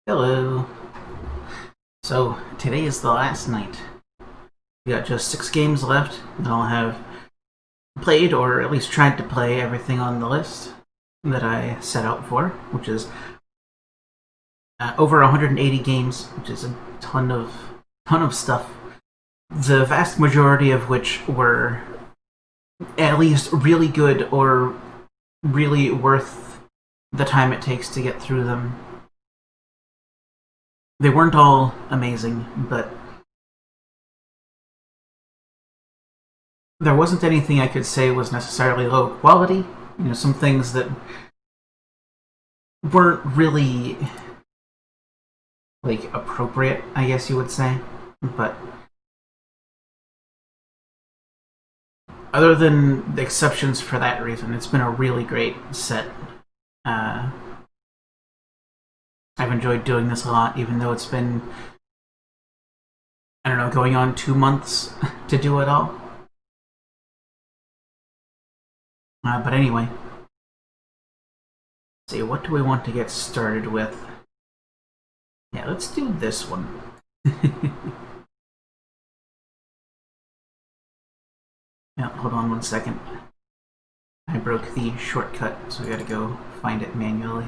Hello. So today is the last night. We got just 6 games left, and I'll have played, or at least tried to play, everything on the list that I set out for, which is over 180 games, which is a ton of stuff. The vast majority of which were at least really good or really worth the time it takes to get through them. They weren't all amazing, but there wasn't anything I could say was necessarily low quality. Some things that weren't really appropriate, I guess you would say. But other than the exceptions for that reason, it's been a really great set. I've enjoyed doing this a lot, even though it's been, I don't know, going on 2 months to do it all. But anyway, let's see, what do we want to get started with? Yeah, let's do this one. Yeah, hold on 1 second. I broke the shortcut, so I gotta go find it manually.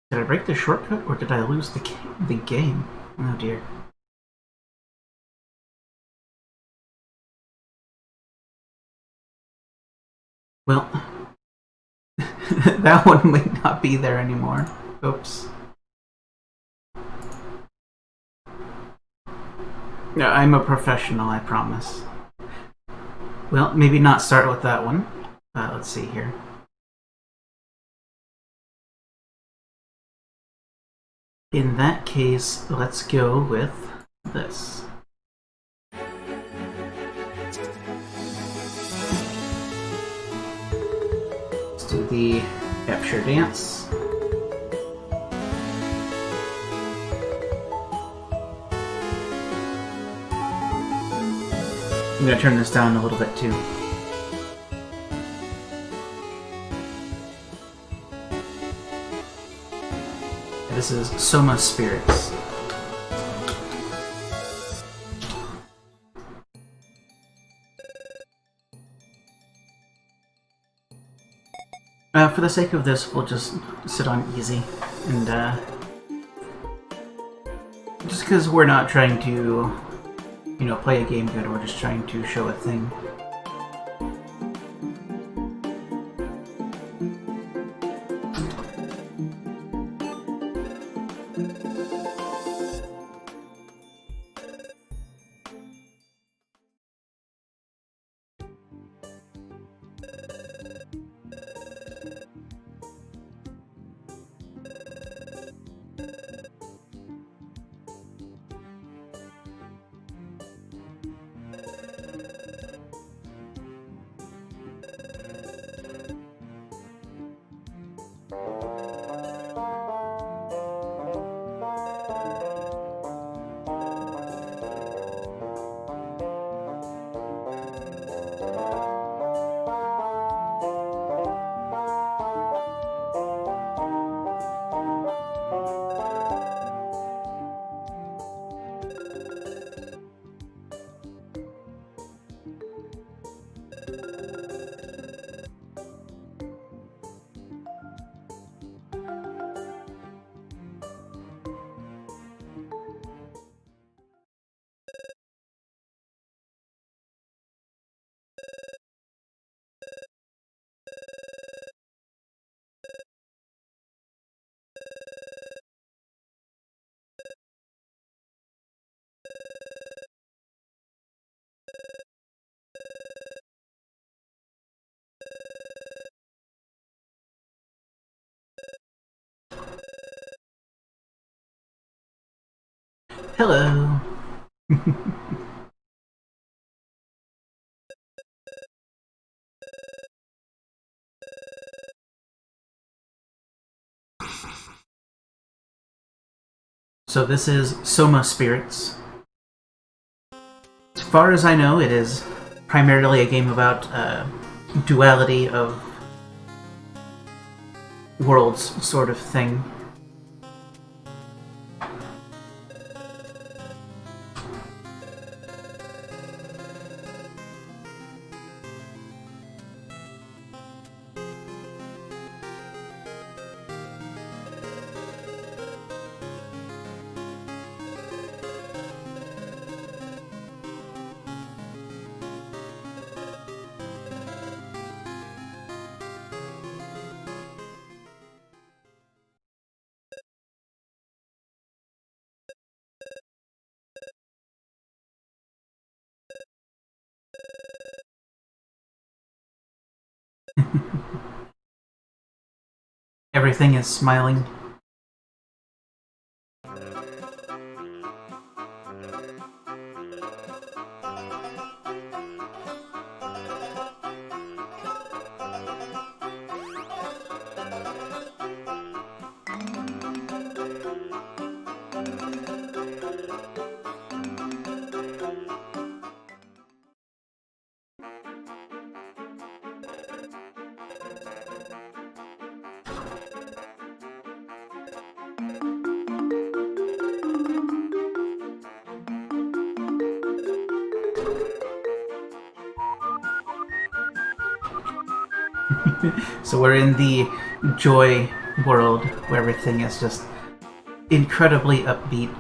Did I break the shortcut, or did I lose the game? Oh dear. Well, that one might not be there anymore. Oops. No, I'm a professional, I promise. Well, maybe not start with that one. Let's see here. In that case, let's go with this. Let's do the capture dance. I'm gonna turn this down a little bit too. This is Soma Spirits. For the sake of this, we'll just sit on easy, and just because we're not trying to, play a game good, we're just trying to show a thing. Hello. So this is Soma Spirits. As far as I know, it is primarily a game about duality of worlds sort of thing. Everything is smiling. So we're in the joy world where everything is just incredibly upbeat.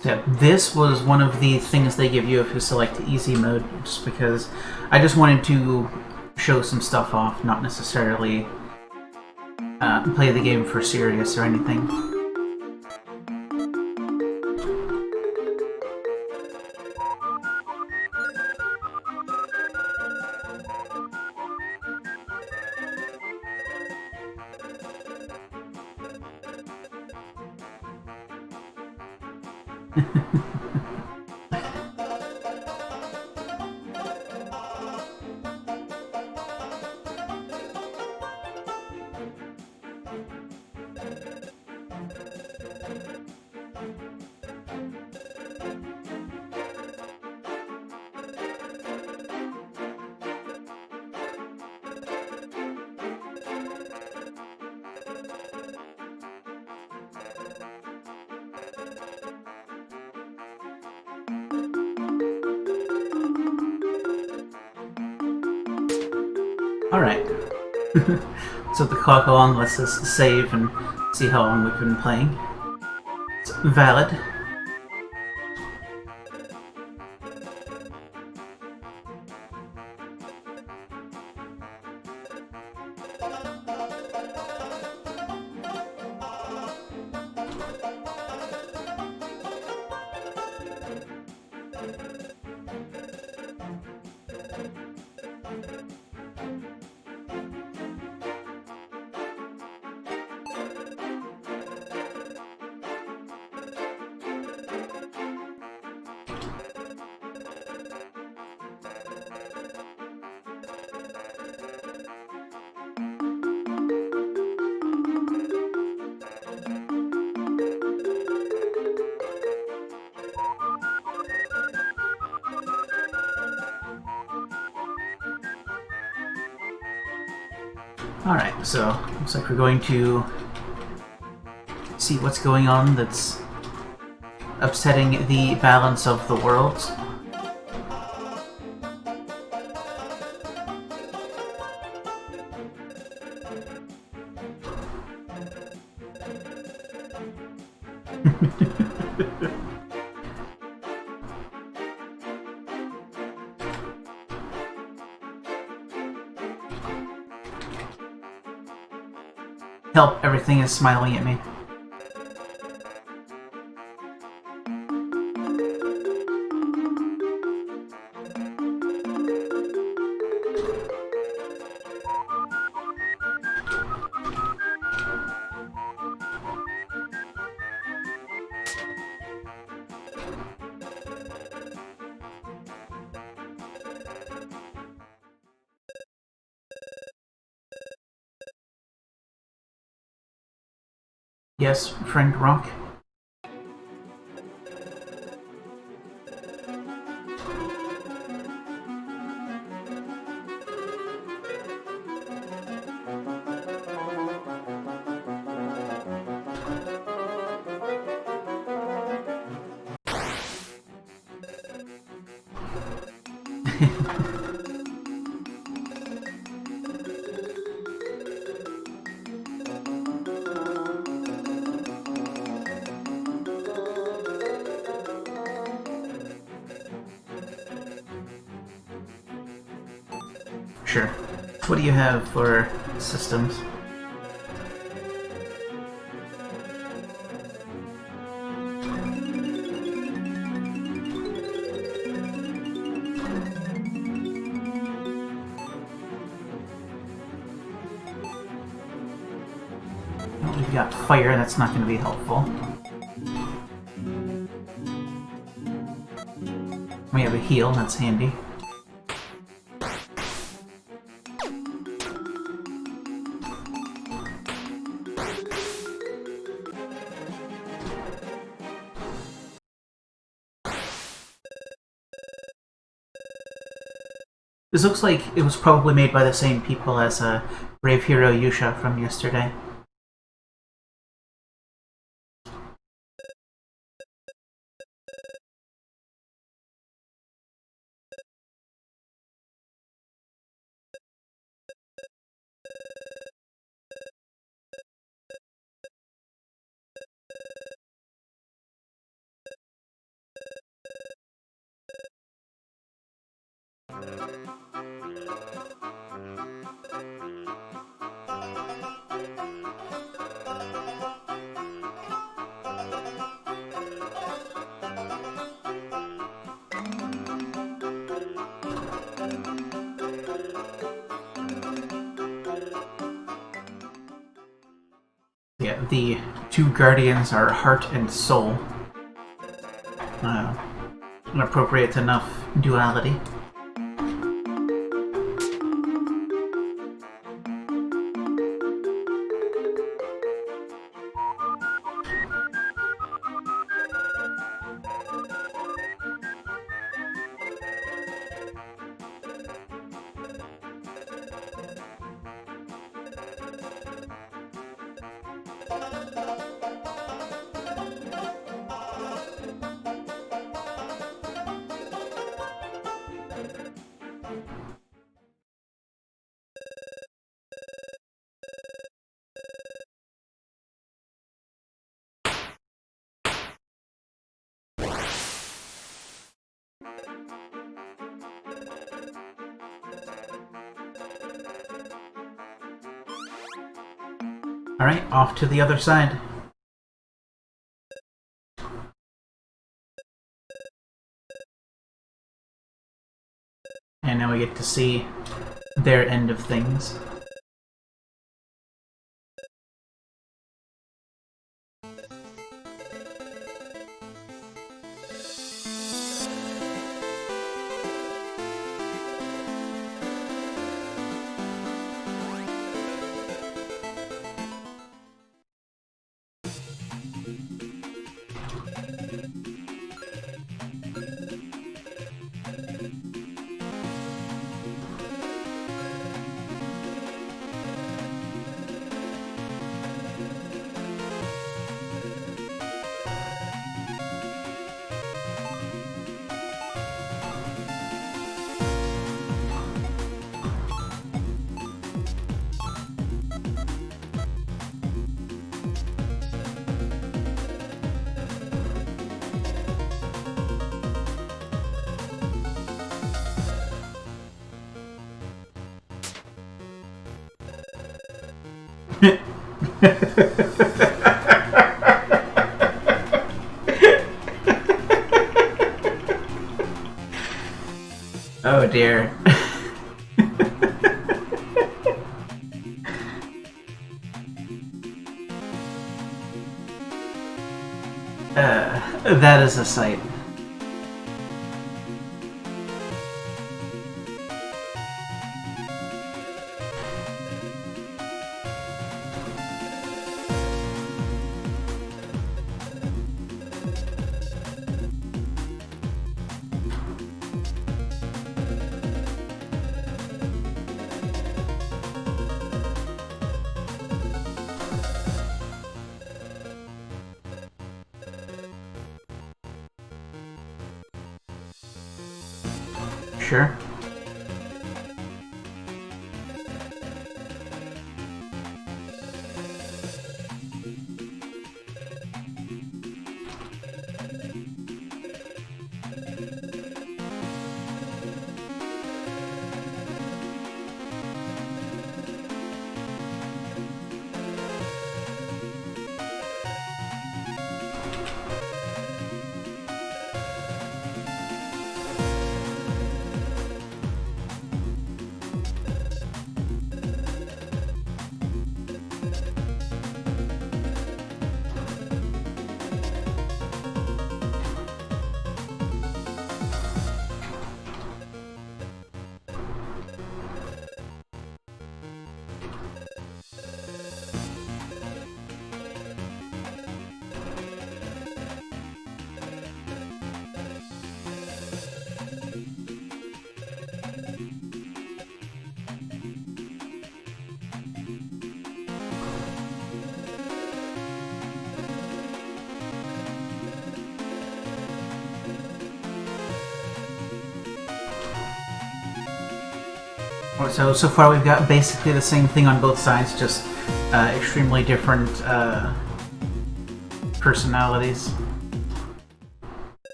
So yeah, this was one of the things they give you if you select easy mode, just because I just wanted to show some stuff off, not necessarily play the game for serious or anything. Alright. So the clock on lets us save and see how long we've been playing. It's valid. Alright, so looks like we're going to see what's going on that's upsetting the balance of the worlds. Help, everything is smiling at me. Yes, friend Rock. Sure. What do you have for systems? Well, we've got fire, that's not going to be helpful. We have a heal, that's handy. This looks like it was probably made by the same people as Brave Hero Yusha from yesterday. Yeah, the two guardians are heart and soul. An appropriate enough duality. Alright, off to the other side. And now we get to see their end of things. Oh dear. That is a sight. Sure. So far we've got basically the same thing on both sides, just extremely different personalities.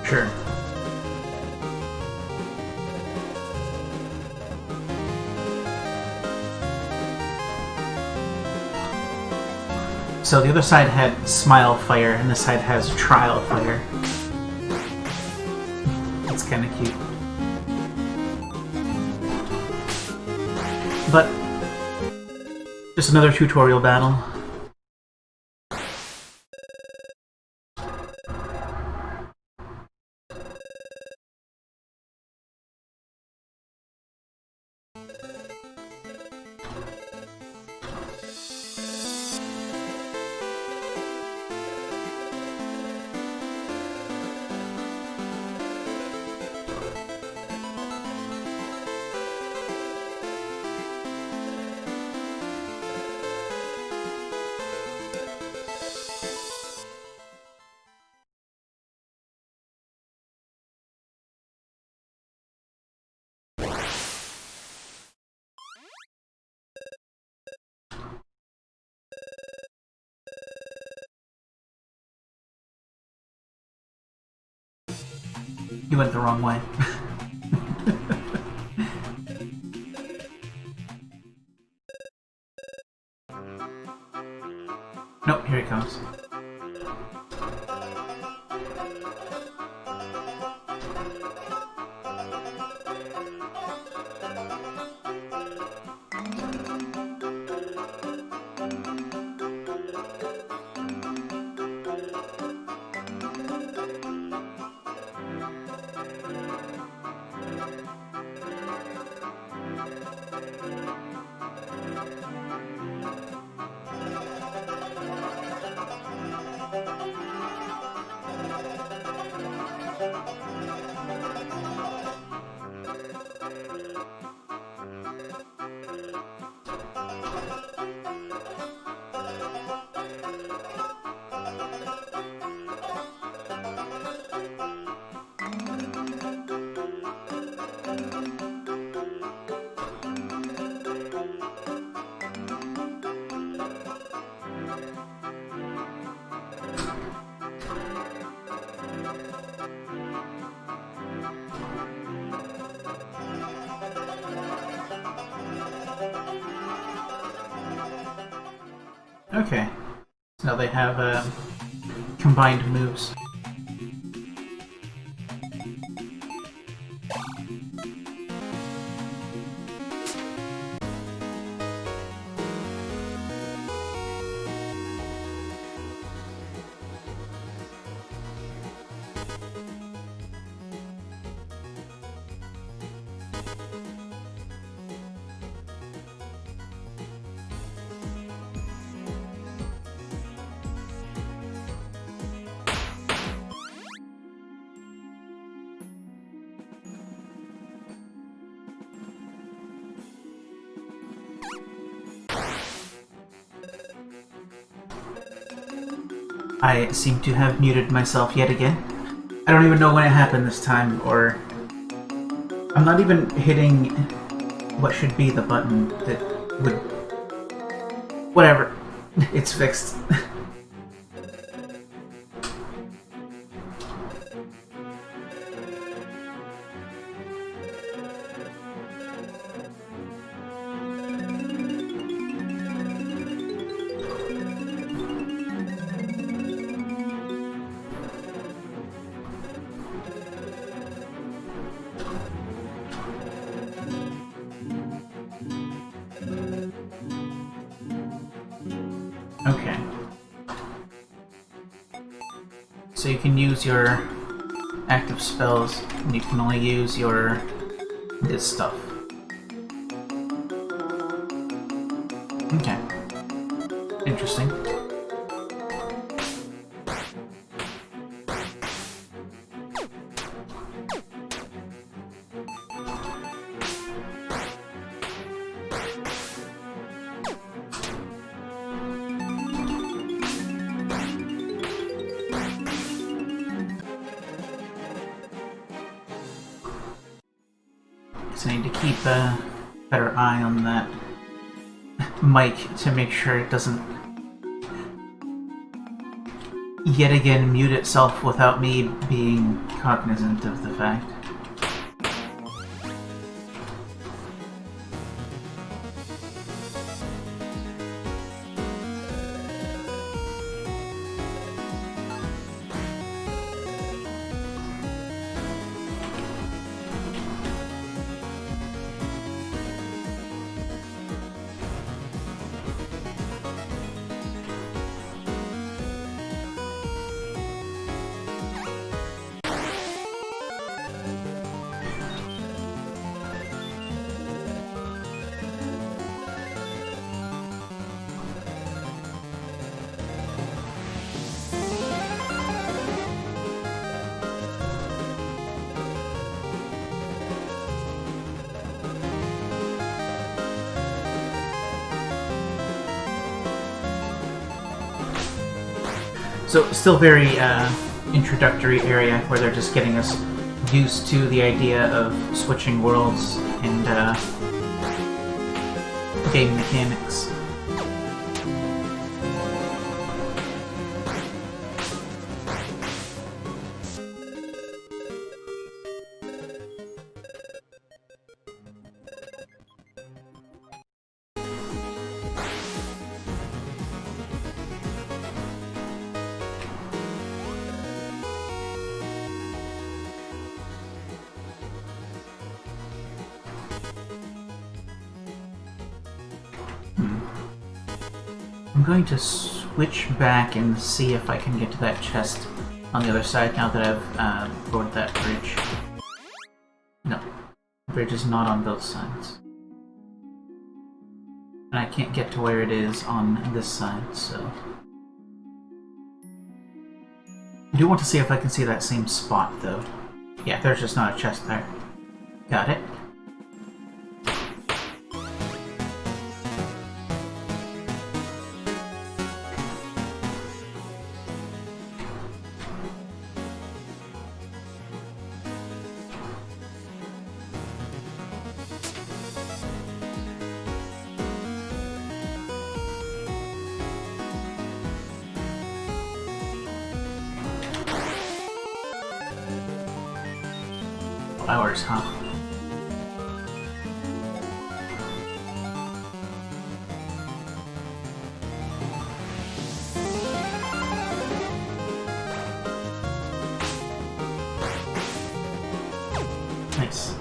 Sure. So the other side had Smile Fire, and this side has Trial Fire. It's kind of cute. But just another tutorial battle. You went the wrong way. Nope, here he comes. Okay. So now they have combined moves. I seem to have muted myself yet again. I don't even know when it happened this time, or... I'm not even hitting what should be the button that would... Whatever. It's fixed. Okay. So you can use your active spells, and you can only use your... this stuff. Okay. Interesting. So I need to keep a better eye on that mic to make sure it doesn't yet again mute itself without me being cognizant of the fact. So, still very introductory area where they're just getting us used to the idea of switching worlds and game mechanics. I'm going to switch back and see if I can get to that chest on the other side now that I've boarded that bridge. No, the bridge is not on both sides. And I can't get to where it is on this side, so... I do want to see if I can see that same spot, though. Yeah, there's just not a chest there. Got it. Flowers, huh? Nice.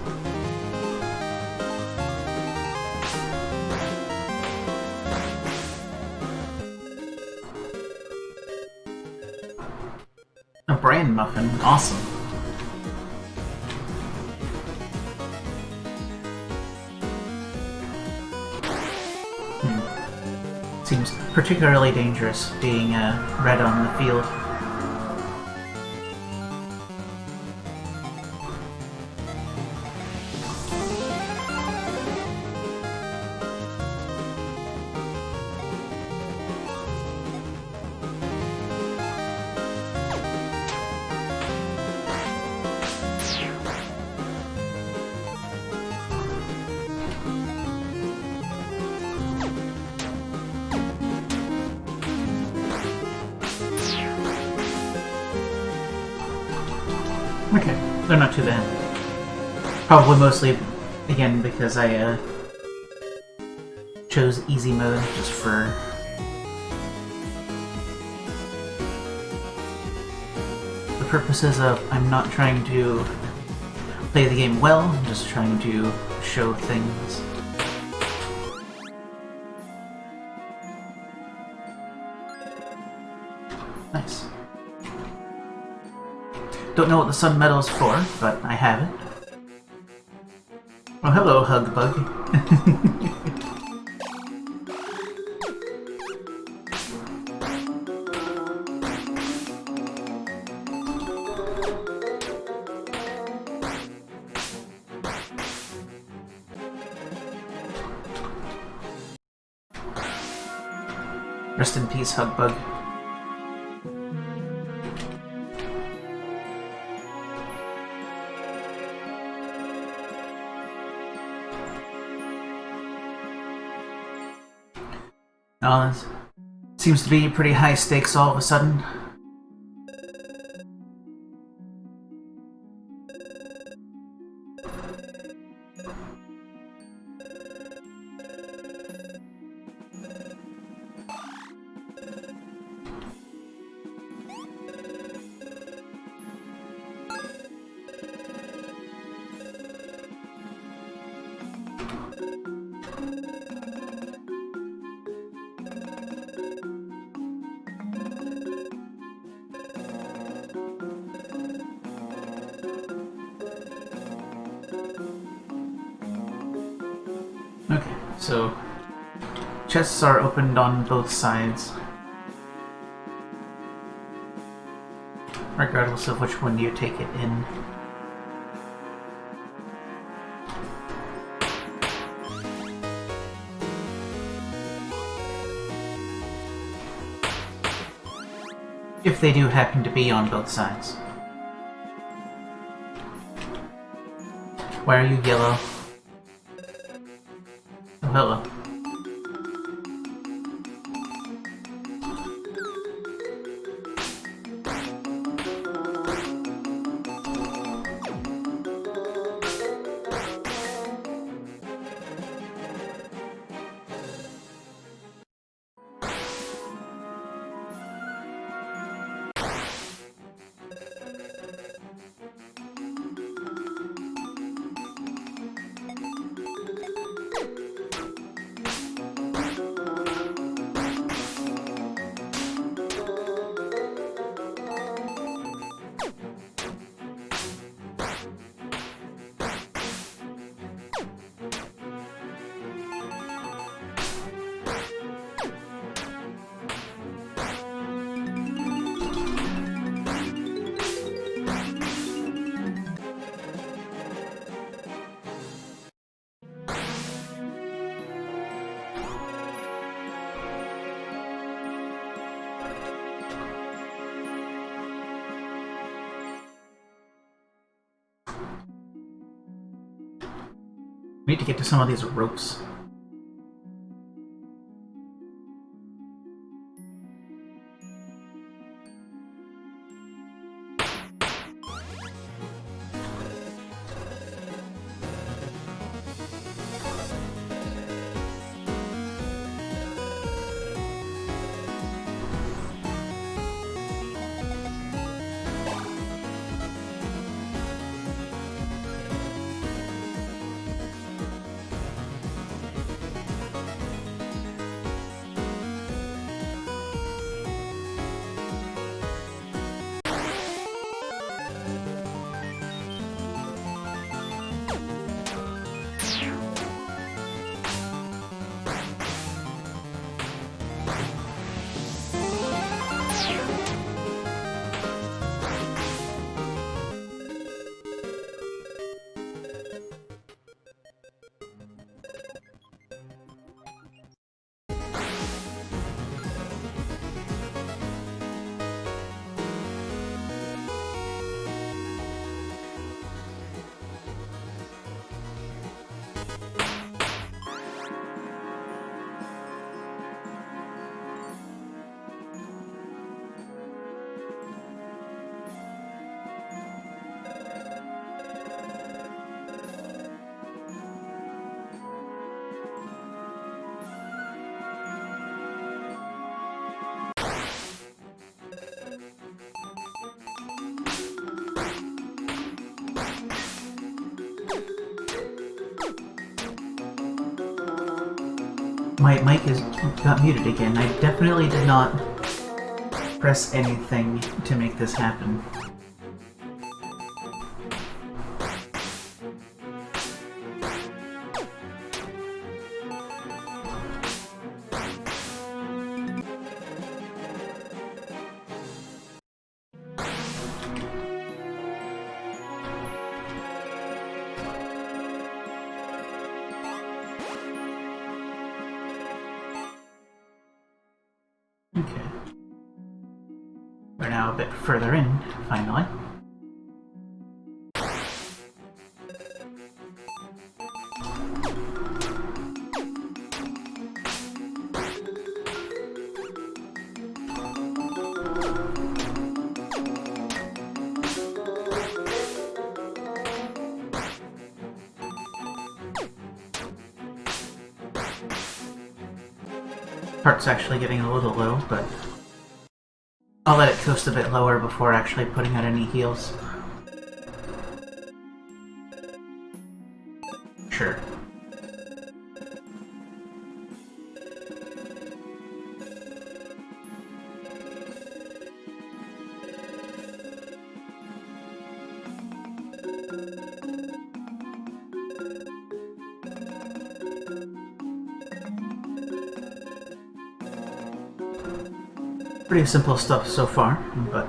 A bran muffin, awesome. Seems particularly dangerous being red on the field. Okay, they're not too bad. Probably mostly, again, because I chose easy mode just for the purposes of I'm not trying to play the game well, I'm just trying to show things. Nice. Don't know what the sun medal is for, but I have it. Oh, hello, Hugbug. Rest in peace, Hugbug. Oh, this seems to be pretty high stakes all of a sudden. Okay, so chests are opened on both sides, regardless of which one you take it in. If they do happen to be on both sides. Why are you yellow? Oh, hello. We need to get to some of these ropes. my mic got muted again. I definitely did not press anything to make this happen. Okay. We're now a bit further in, finally. Heart's actually getting a little low, but I'll let it coast a bit lower before actually putting out any heals. Sure. Pretty simple stuff so far, but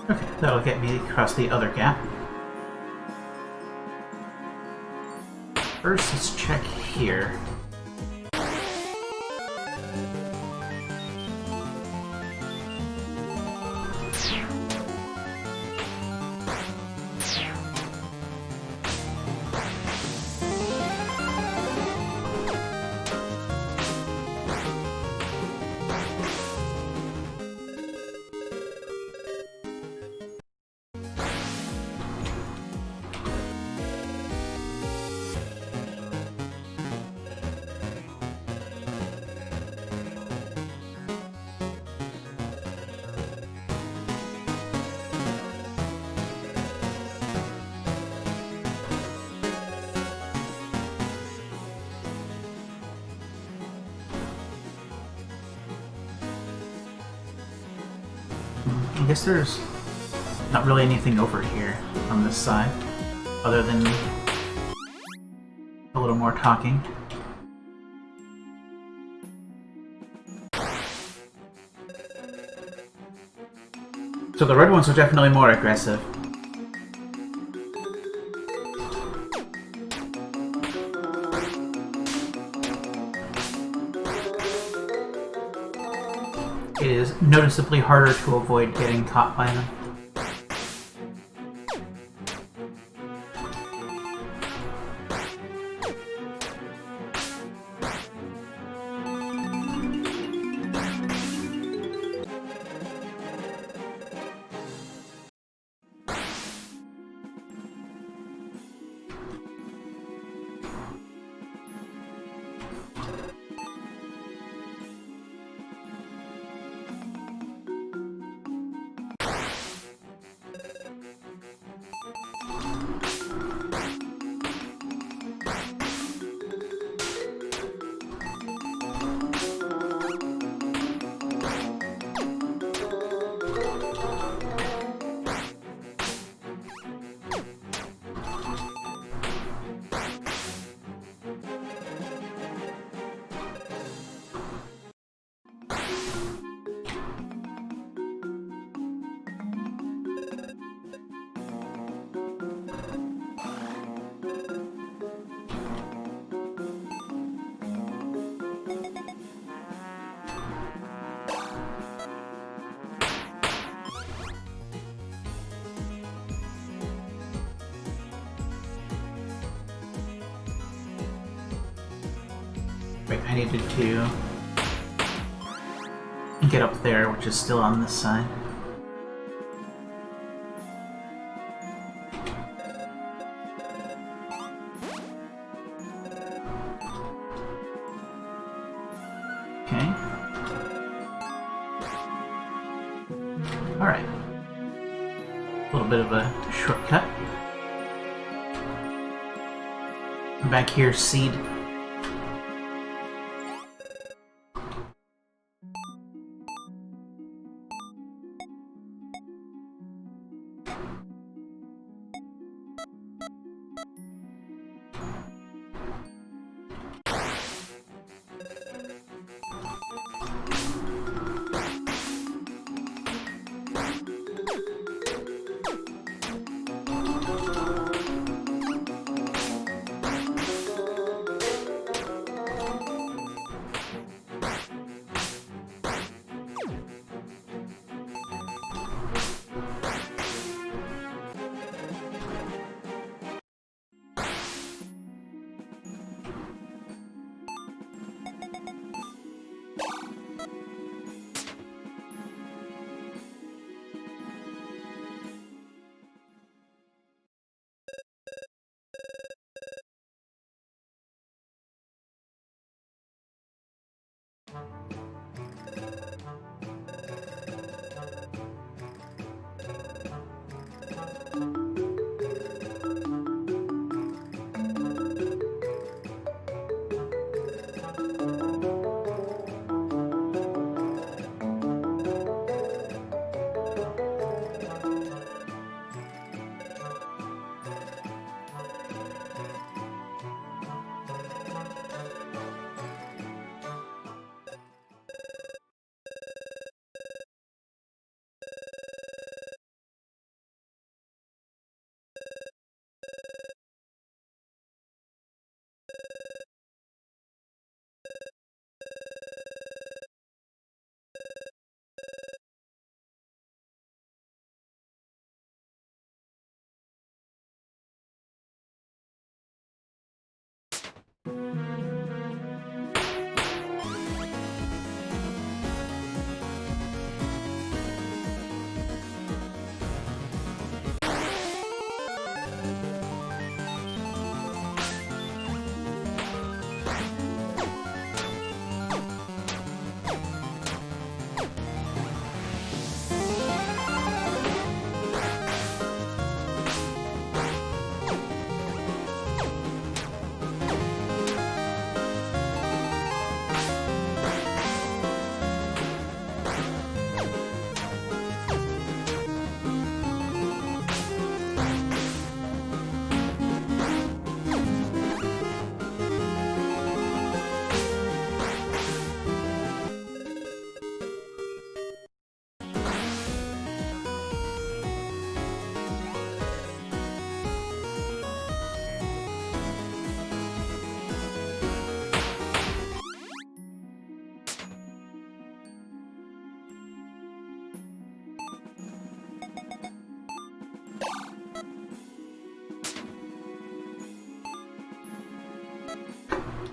okay, that'll get me across the other gap. First, let's check here. I guess there's not really anything over here on this side, other than a little more talking. So the red ones are definitely more aggressive. It is noticeably harder to avoid getting caught by them. Wait, I needed to get up there, which is still on this side. Alright. A little bit of a shortcut. Back here, Seed.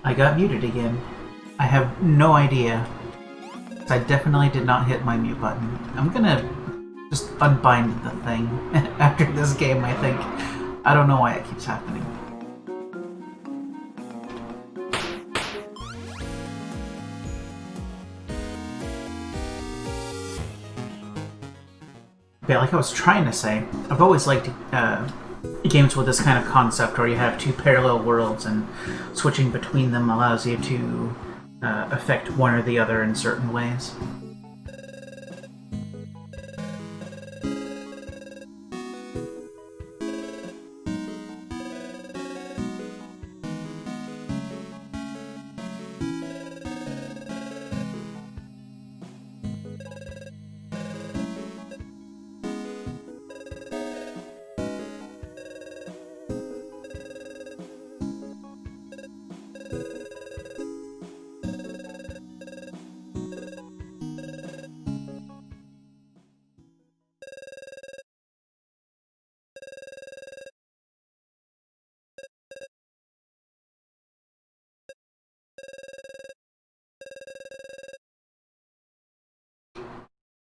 I got muted again. I have no idea. I definitely did not hit my mute button. I'm gonna just unbind the thing after this game, I think. I don't know why it keeps happening. But like I was trying to say, I've always liked games with this kind of concept where you have two parallel worlds and switching between them allows you to affect one or the other in certain ways.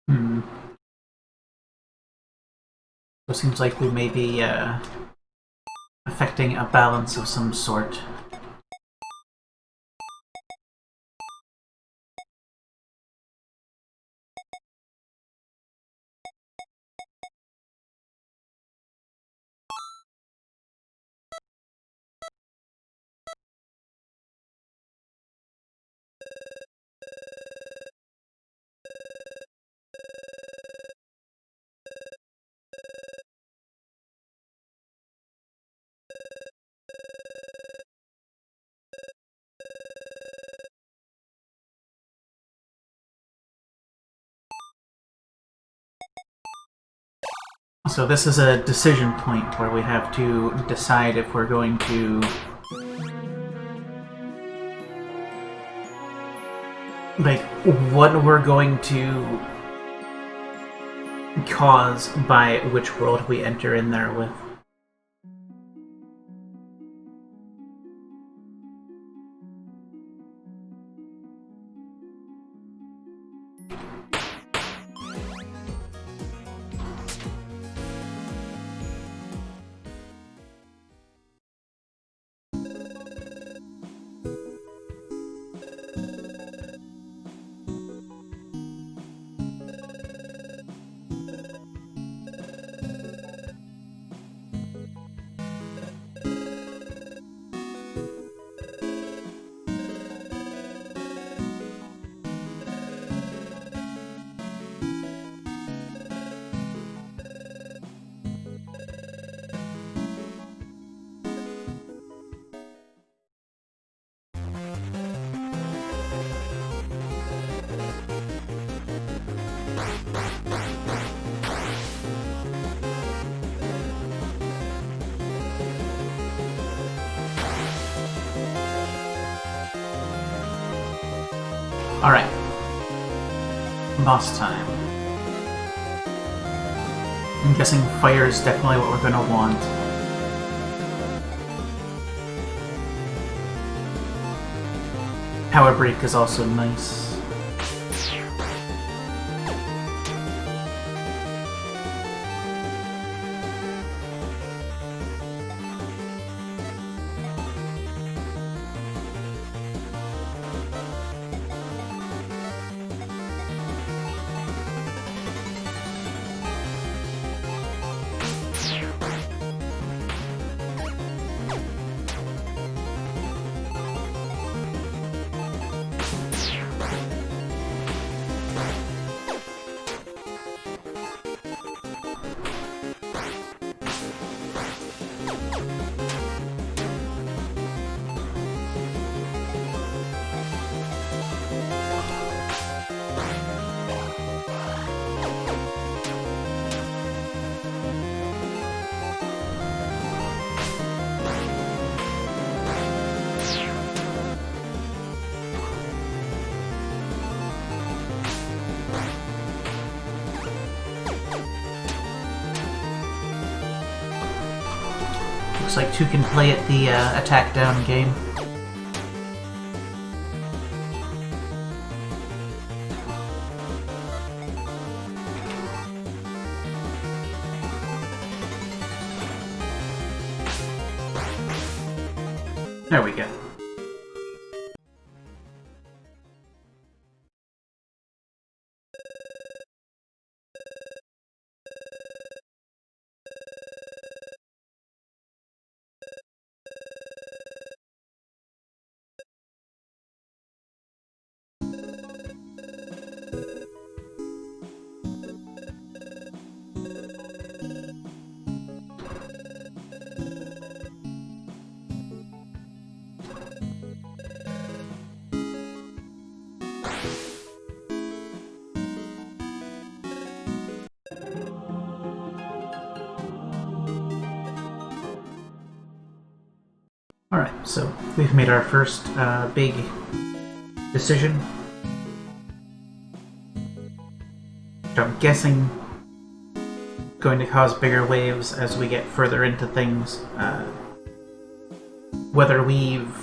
Hmm. So it seems like we may be affecting a balance of some sort. So this is a decision point where we have to decide if we're going to like what we're going to cause by which world we enter in there with. Alright. Boss time. I'm guessing fire is definitely what we're gonna want. Power Break is also nice. Looks like 2 can play at the attack down game. There we go. Alright, so we've made our first big decision. Which I'm guessing going to cause bigger waves as we get further into things. Whether we've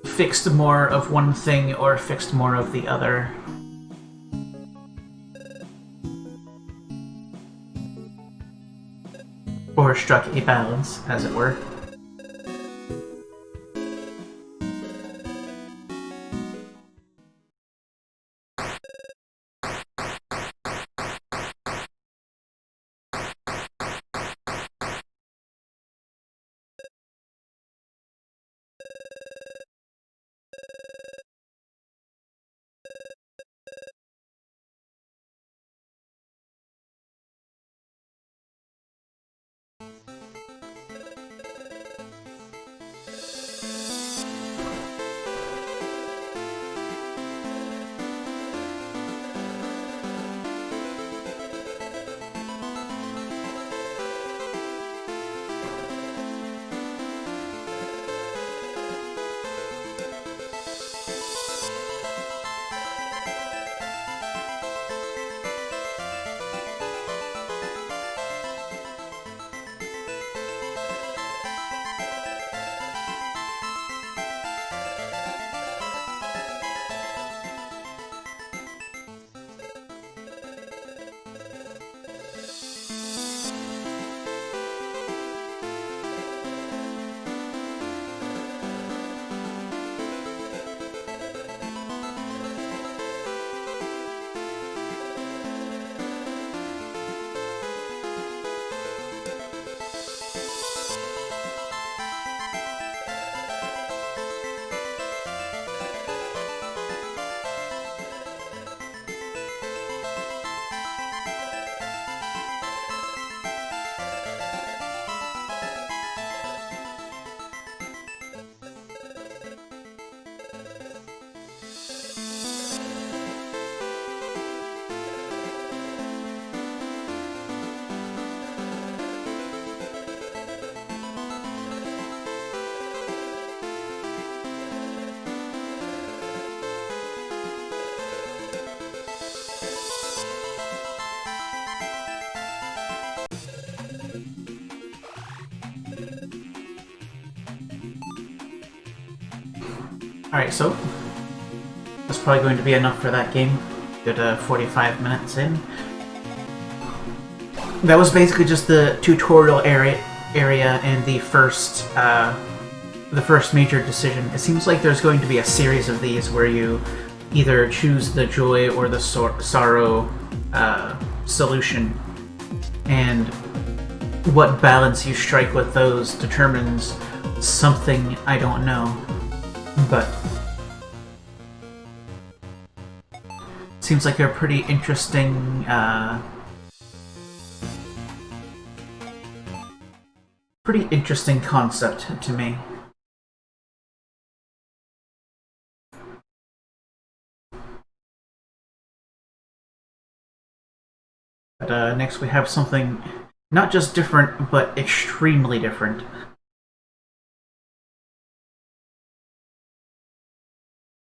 fixed more of one thing or fixed more of the other. Or struck a balance, as it were. Alright, so that's probably going to be enough for that game. Good 45 minutes in. That was basically just the tutorial area and the first major decision. It seems like there's going to be a series of these where you either choose the joy or the sorrow solution, and what balance you strike with those determines something I don't know, but seems like a pretty interesting concept to me. But next we have something not just different, but extremely different.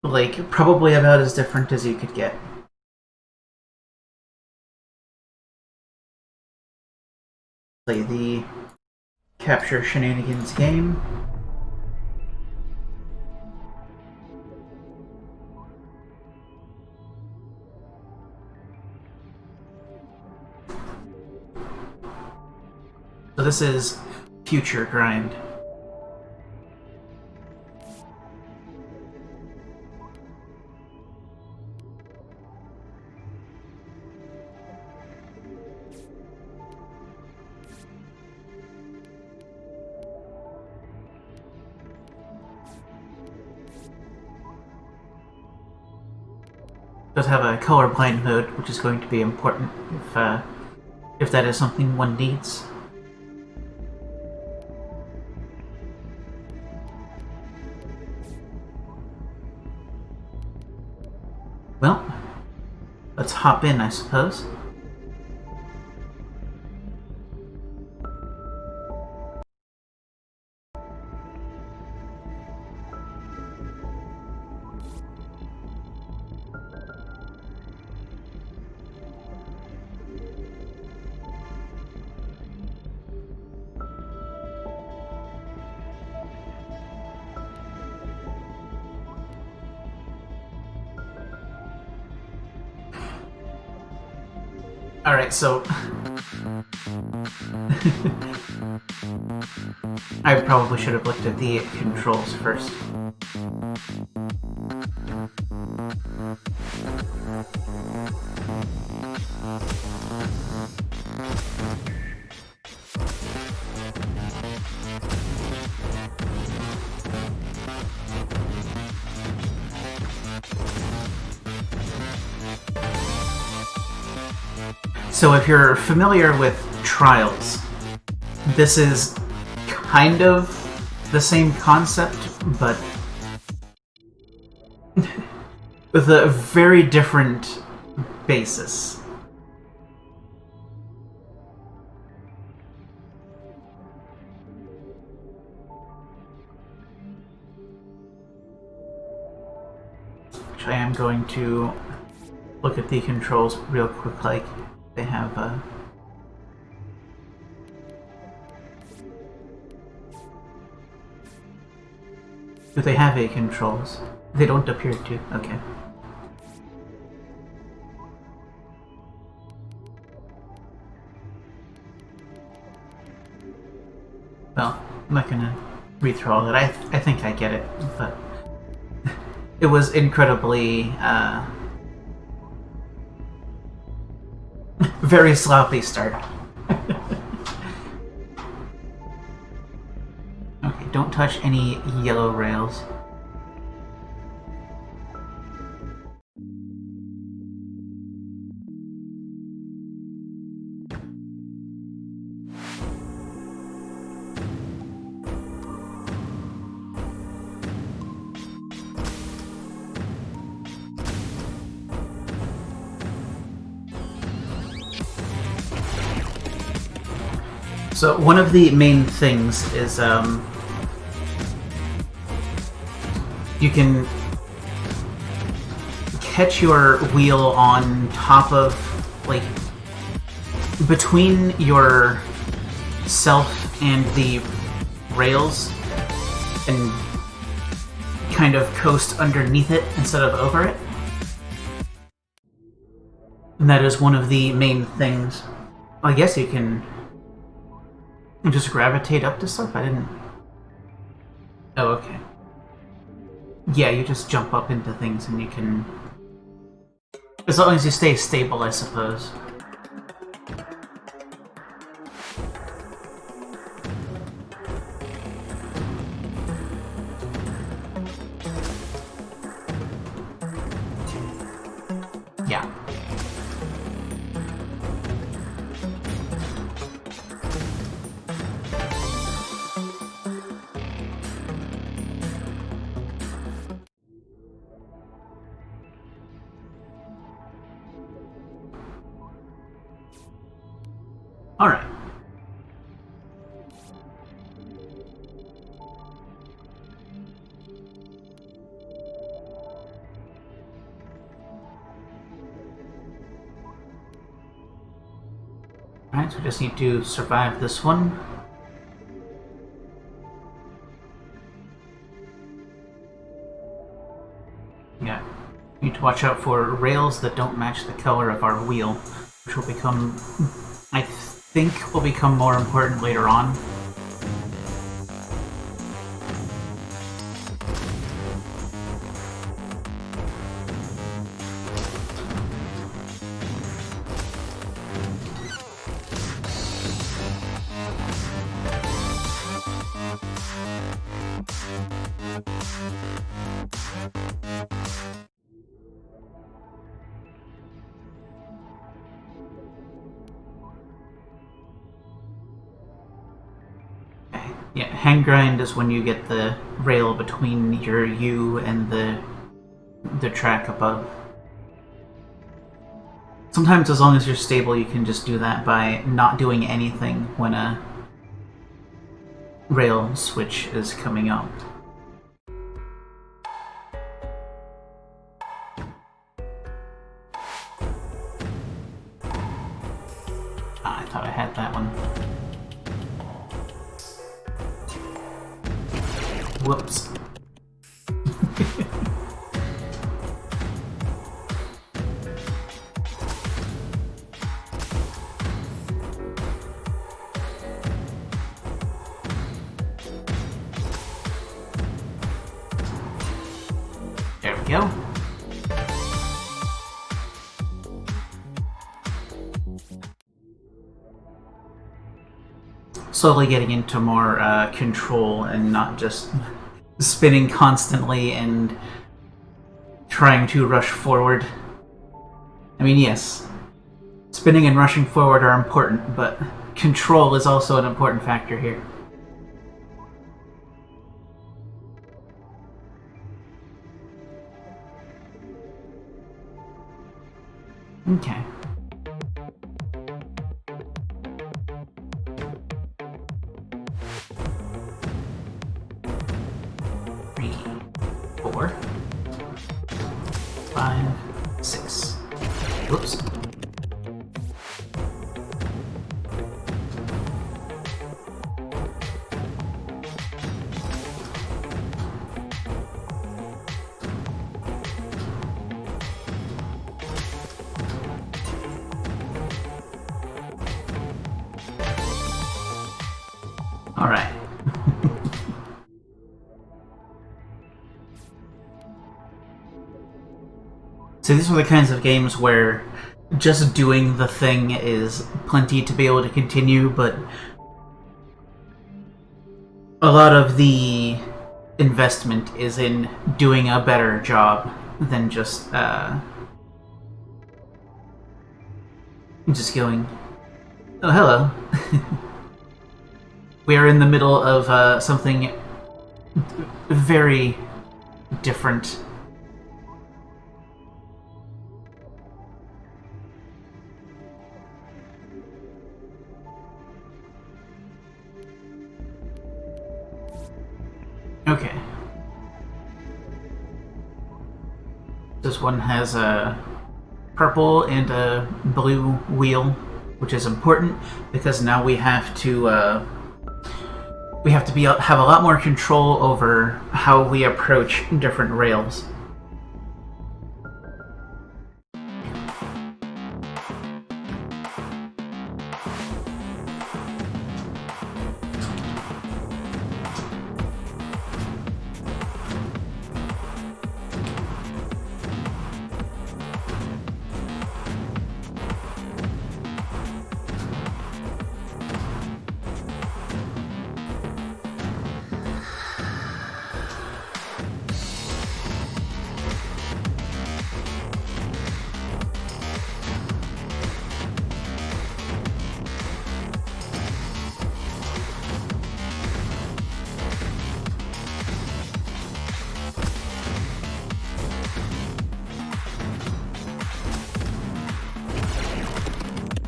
Like, probably about as different as you could get. Play the Capture Shenanigans game. So this is Future Grind. Does have a colorblind mode, which is going to be important if that is something one needs. Well, let's hop in, I suppose. Alright, so I probably should have looked at the controls first. So if you're familiar with Trials, this is kind of the same concept, but with a very different basis. Which I am going to look at the controls real quick, like they have do they have A controls? They don't appear to. Okay. Well, I'm not gonna read through all that. I think I get it, but it was incredibly very sloppy start. Okay, don't touch any yellow rails. So one of the main things is you can catch your wheel on top of, like, between your self and the rails, and kind of coast underneath it instead of over it. And that is one of the main things. I guess you can just gravitate up to stuff? I didn't... Oh, okay. Yeah, you just jump up into things and you can... As long as you stay stable, I suppose. Yeah. Alright. Alright, so we just need to survive this one. Yeah. We need to watch out for rails that don't match the color of our wheel, which will become... I think will become more important later on. Yeah, hand grind is when you get the rail between your U and the track above. Sometimes as long as you're stable you can just do that by not doing anything when a rail switch is coming up. Ah, I thought I had that one. Whoops. There we go. Slowly getting into more control and not just spinning constantly and trying to rush forward. I mean, yes, spinning and rushing forward are important, but control is also an important factor here. Okay. Three, 4, 5, 6. Whoops. All right. So these are the kinds of games where just doing the thing is plenty to be able to continue, but a lot of the investment is in doing a better job than just going, oh, hello. We are in the middle of something very different. Okay. This one has a purple and a blue wheel, which is important because now we have to we have to have a lot more control over how we approach different rails.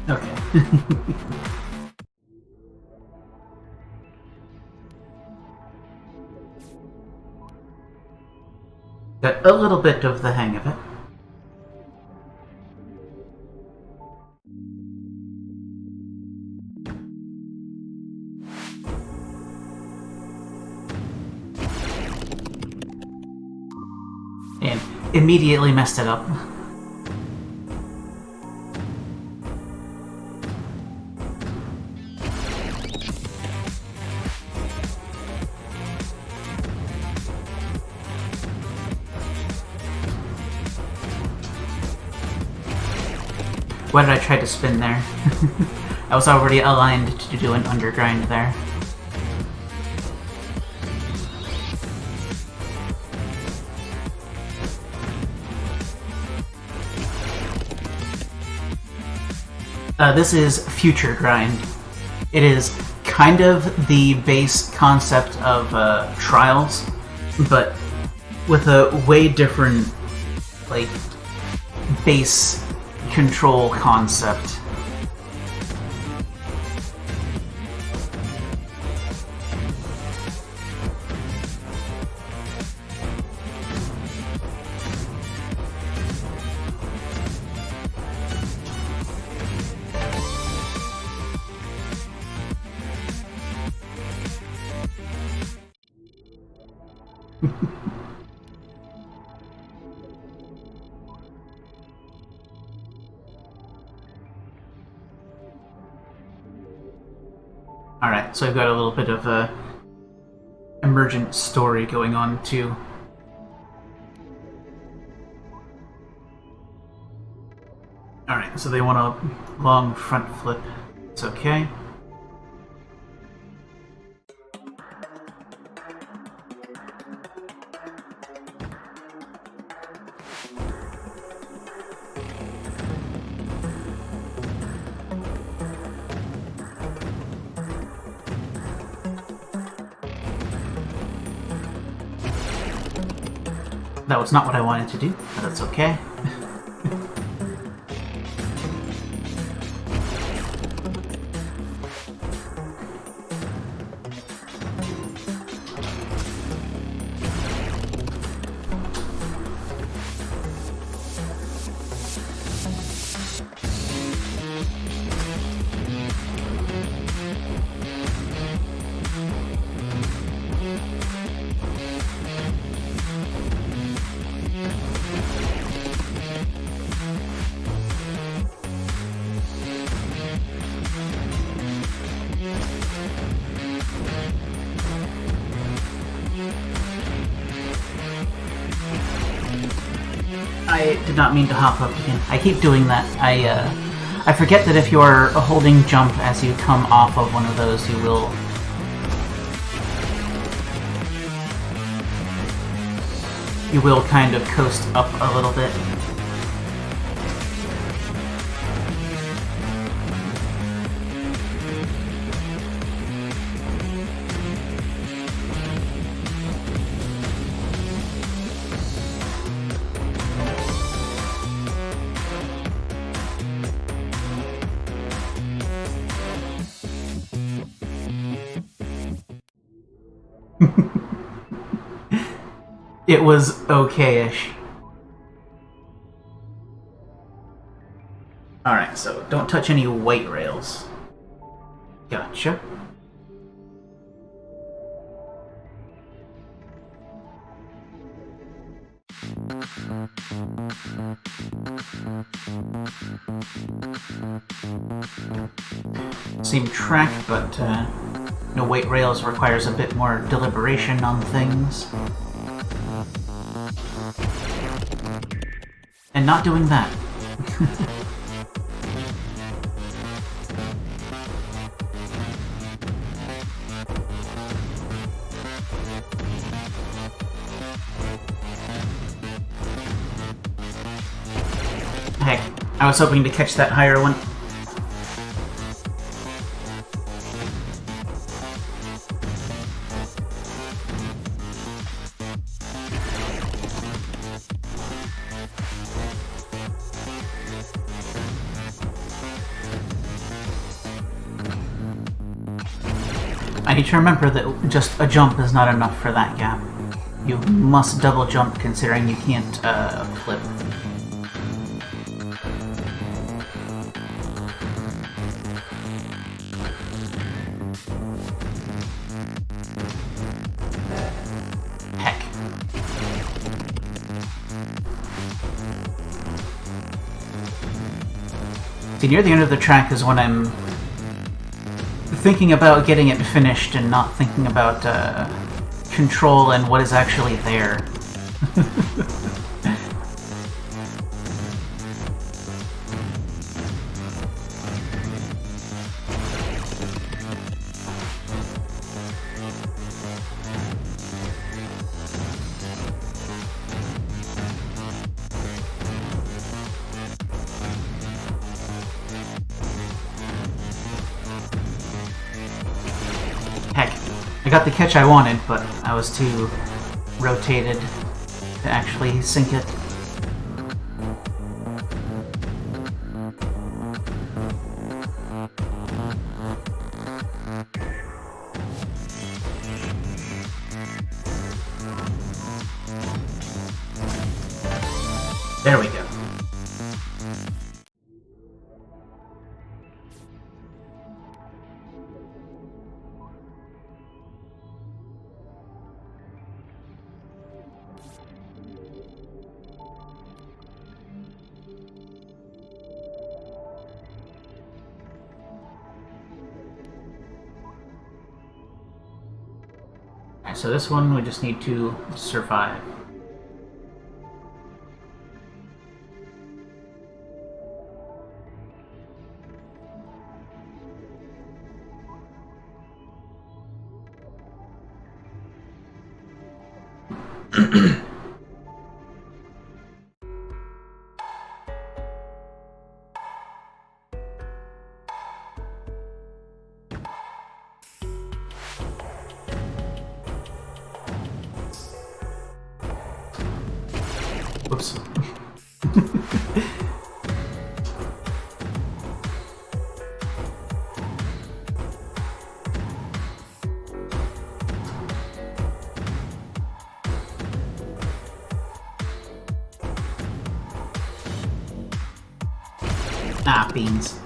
Okay. Got a little bit of the hang of it. And immediately messed it up. Why did I try to spin there? I was already aligned to do an undergrind there. This is Future Grind. It is kind of the base concept of Trials, but with a way different, like, base control concept. Alright, so I've got a little bit of a emergent story going on too. Alright, so they want a long front flip. It's okay. That was not what I wanted to do, but that's okay. I did not mean to hop up again. I keep doing that. I forget that if you're holding jump as you come off of one of those, you will kind of coast up a little bit. It was okay-ish. Alright, so don't touch any white rails. Gotcha. Same track, but no weight rails requires a bit more deliberation on things. And not doing that. Heck, I was hoping to catch that higher one. I need to remember that just a jump is not enough for that gap. You must double jump considering you can't flip. Heck. See, near the end of the track is when I'm thinking about getting it finished and not thinking about control and what is actually there. Heck, I got the catch I wanted, but I was too rotated to actually sink it. There we go. Alright, so this one we just need to survive. Whoops. Ah, beans.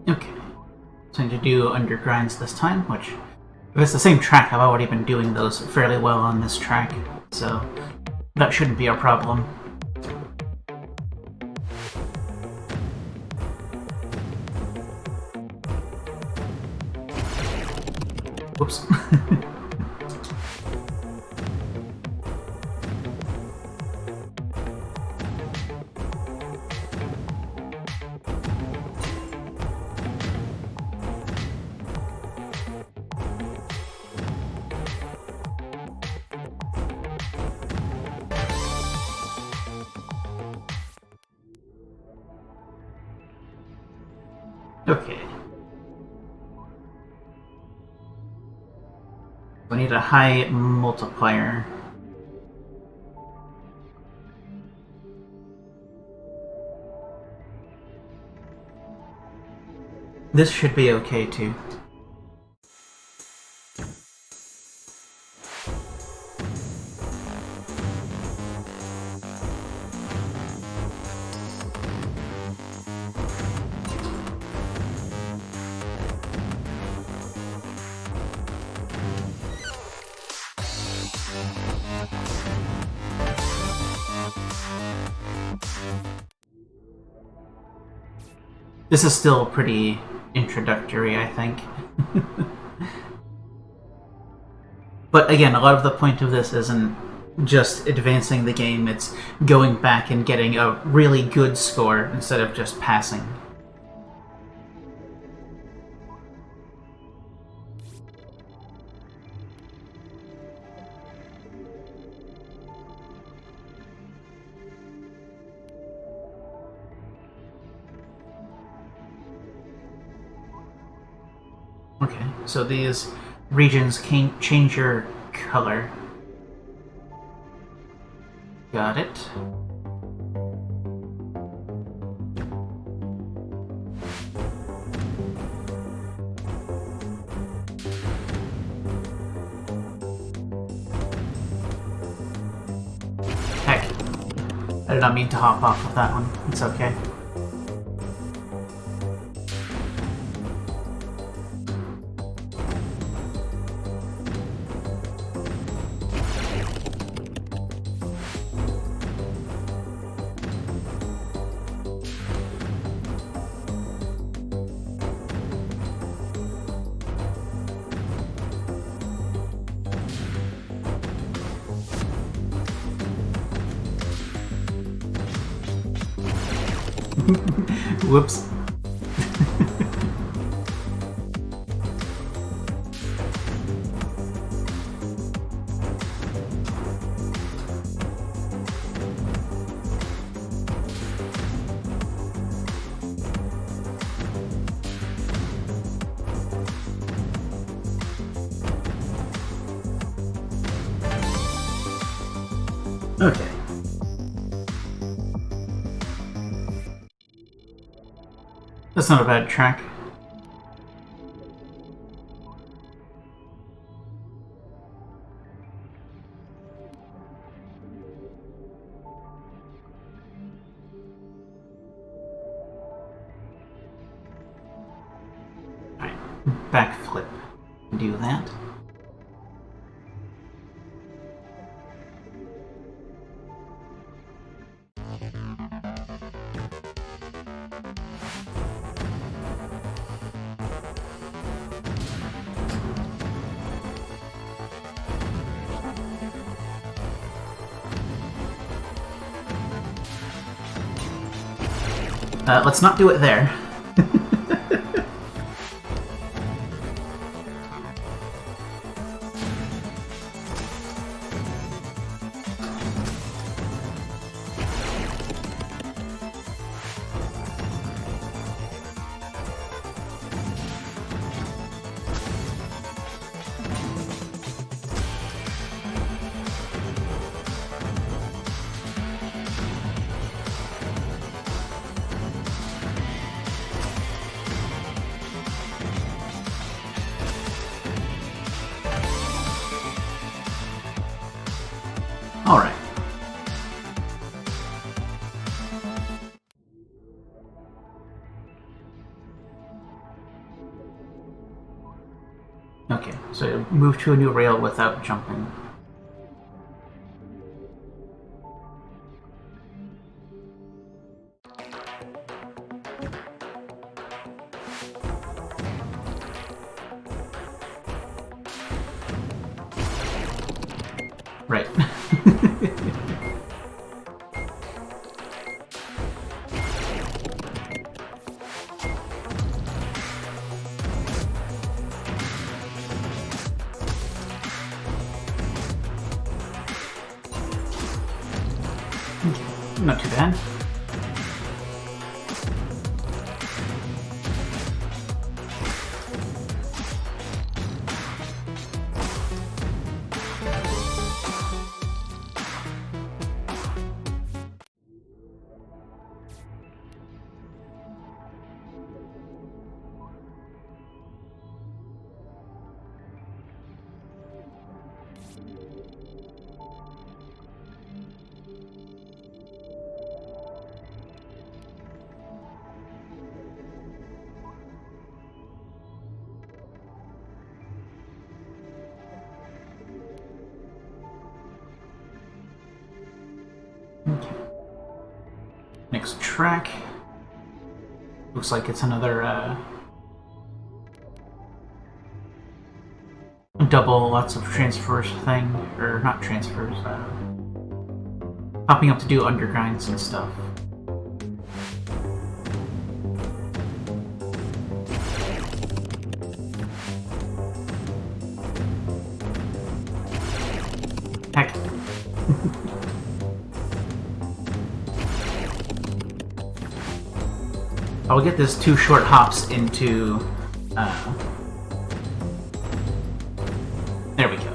Okay. Time to do undergrinds this time, which, if it's the same track, I've already been doing those fairly well on this track, so that shouldn't be a problem. Whoops. Okay. We need a high multiplier. This should be okay too. This is still pretty introductory, I think. But again, a lot of the point of this isn't just advancing the game, it's going back and getting a really good score instead of just passing. Okay, so these regions can change your color. Got it. Heck, I did not mean to hop off of that one. It's okay. Whoops. Okay. That's not a bad track. Alright, backflip. Do that. Let's not do it there. Alright. Okay, so move to a new rail without jumping. Right. Not too bad. Okay. Next track. Looks like it's another double lots of transfers thing. Or not transfers, popping up to do undergrinds and stuff. Heck. I'll get this 2 short hops into... there we go.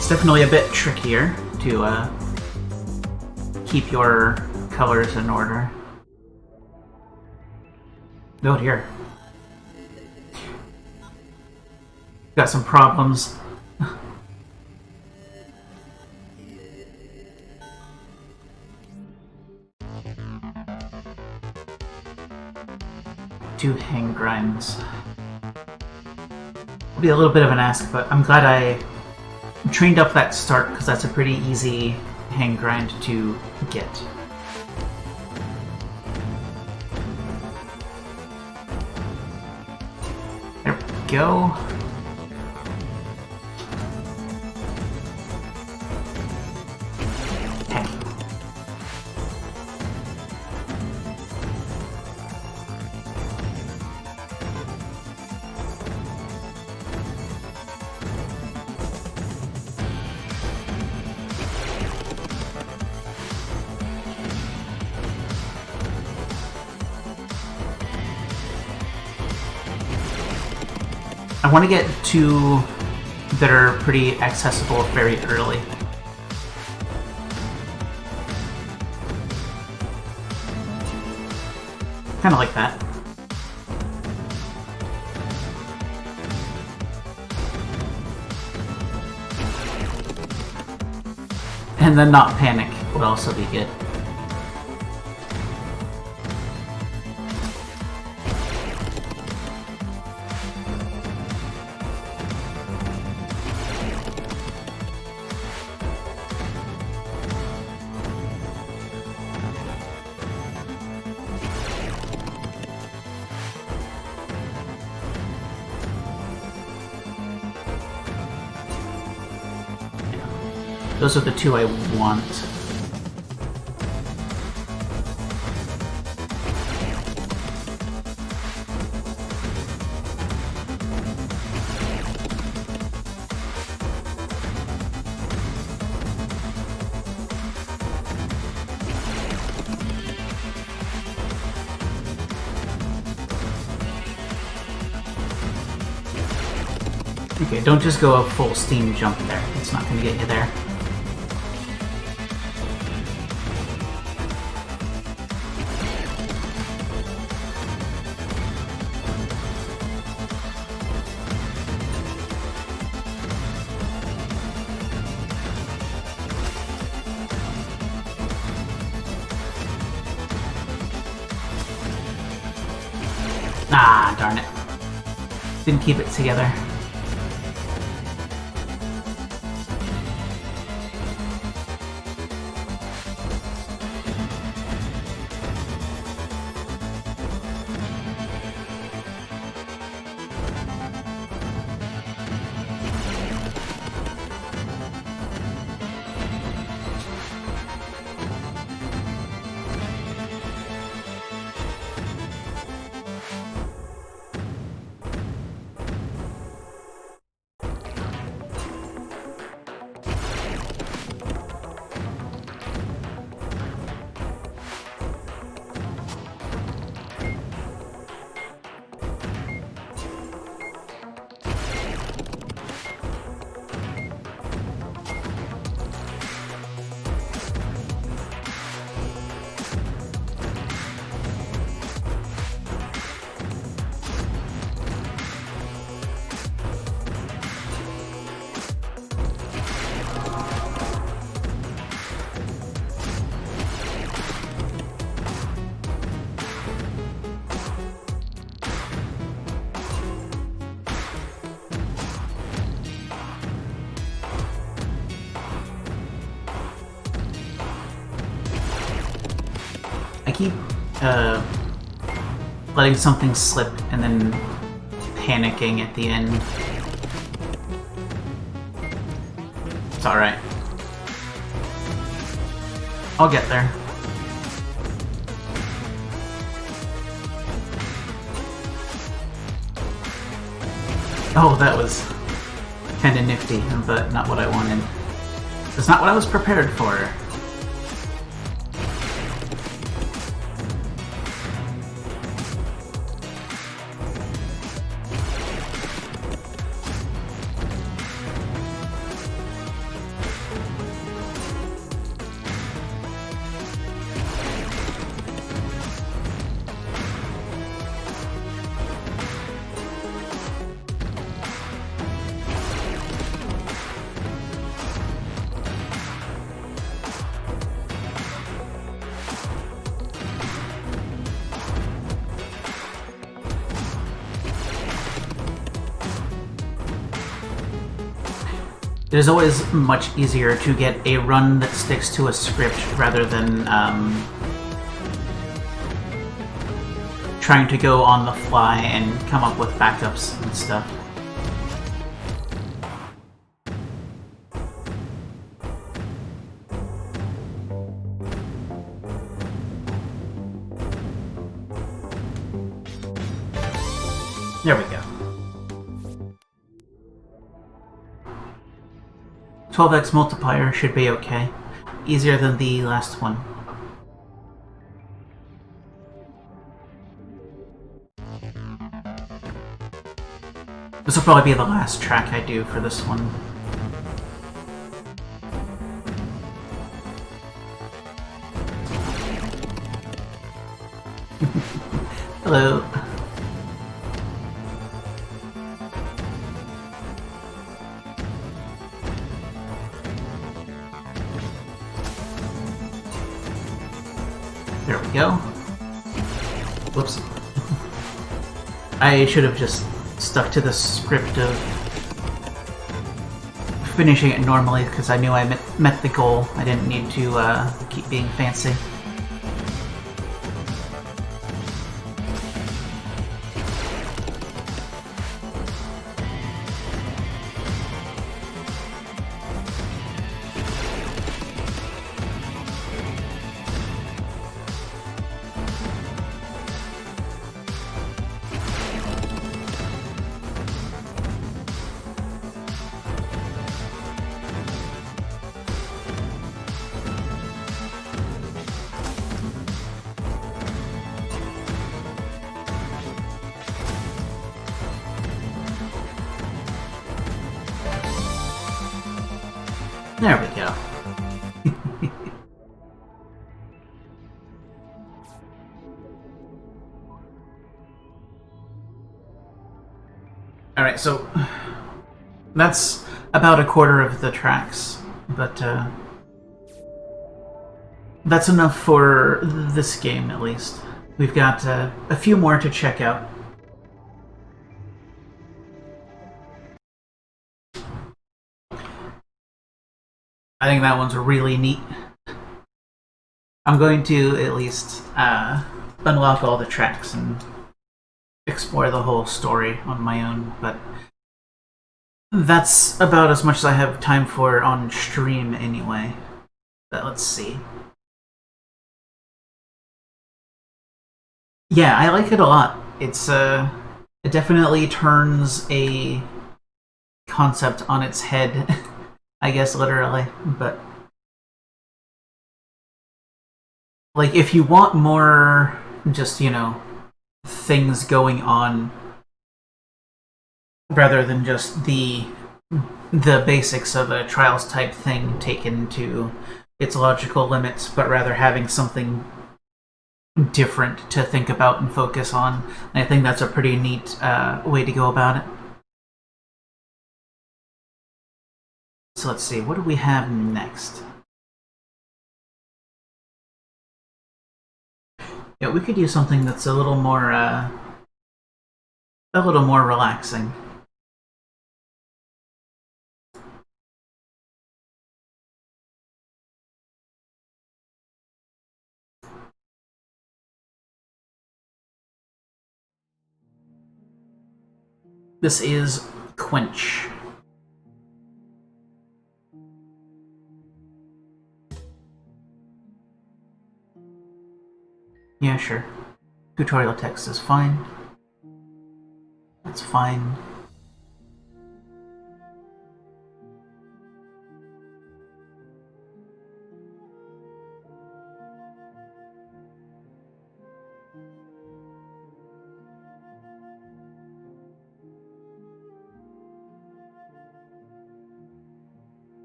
Definitely a bit trickier to keep your colors in order. Oh dear. Got some problems. Two hang grinds. It'll be a little bit of an ask, but I'm glad I trained up that start because that's a pretty easy hang grind to get. There we go. Heck. I want to get 2 that are pretty accessible very early. Kind of like that. And then not panic would also be good. Those are the 2 I want. Okay, don't just go a full steam jump there. It's not going to get you there. Ah, darn it. Didn't keep it together. I keep letting something slip and then panicking at the end. It's alright. I'll get there. Oh, that was kinda nifty, but not what I wanted. It's not what I was prepared for. It is always much easier to get a run that sticks to a script rather than trying to go on the fly and come up with backups and stuff. There we go. 12x multiplier should be okay. Easier than the last one. This will probably be the last track I do for this one. Hello. There we go. Whoops. I should have just stuck to the script of finishing it normally because I knew I met the goal. I didn't need to keep being fancy. There we go. Alright, so that's about a quarter of the tracks, but that's enough for this game, at least. We've got a few more to check out. I think that one's really neat. I'm going to at least unlock all the tracks and explore the whole story on my own, but that's about as much as I have time for on stream anyway. But let's see. Yeah, I like it a lot. It's it definitely turns a concept on its head. I guess literally, but like if you want more just, you know, things going on rather than just the basics of a Trials type thing taken to its logical limits, but rather having something different to think about and focus on. And I think that's a pretty neat way to go about it. So let's see, what do we have next? Yeah, we could use something that's a little more relaxing. This is Quench. Yeah, sure. Tutorial text is fine. That's fine.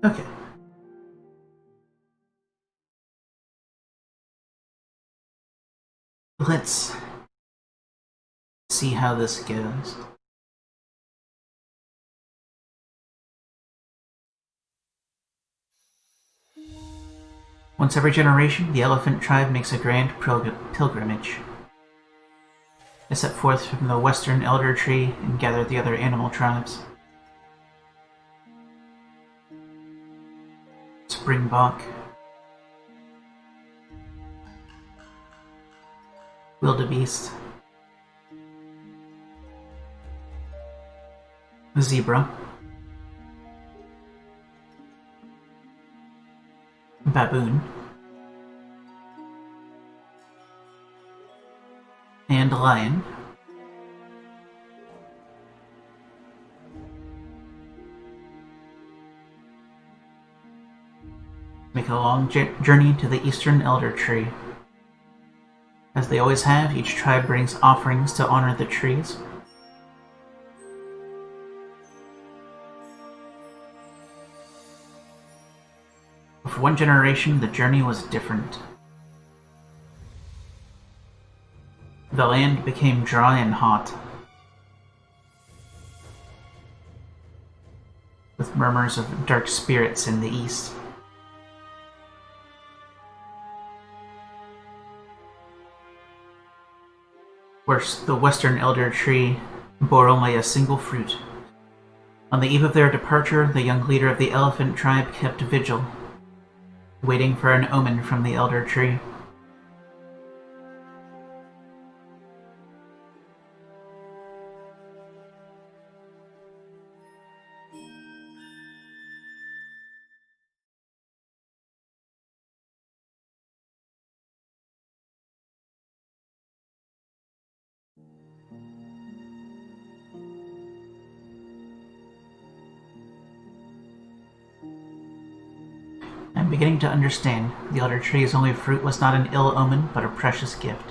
Okay. Let's see how this goes. Once every generation, the elephant tribe makes a grand pilgrimage. They set forth from the western elder tree and gather the other animal tribes. Springbok, wildebeest, zebra, baboon, and lion. Make a long journey to the eastern elder tree. As they always have, each tribe brings offerings to honor the trees. For one generation, the journey was different. The land became dry and hot, with murmurs of dark spirits in the east. Worse, the western elder tree bore only a single fruit. On the eve of their departure, the young leader of the elephant tribe kept vigil, waiting for an omen from the elder tree. I'm beginning to understand. The elder tree's only fruit was not an ill omen, but a precious gift.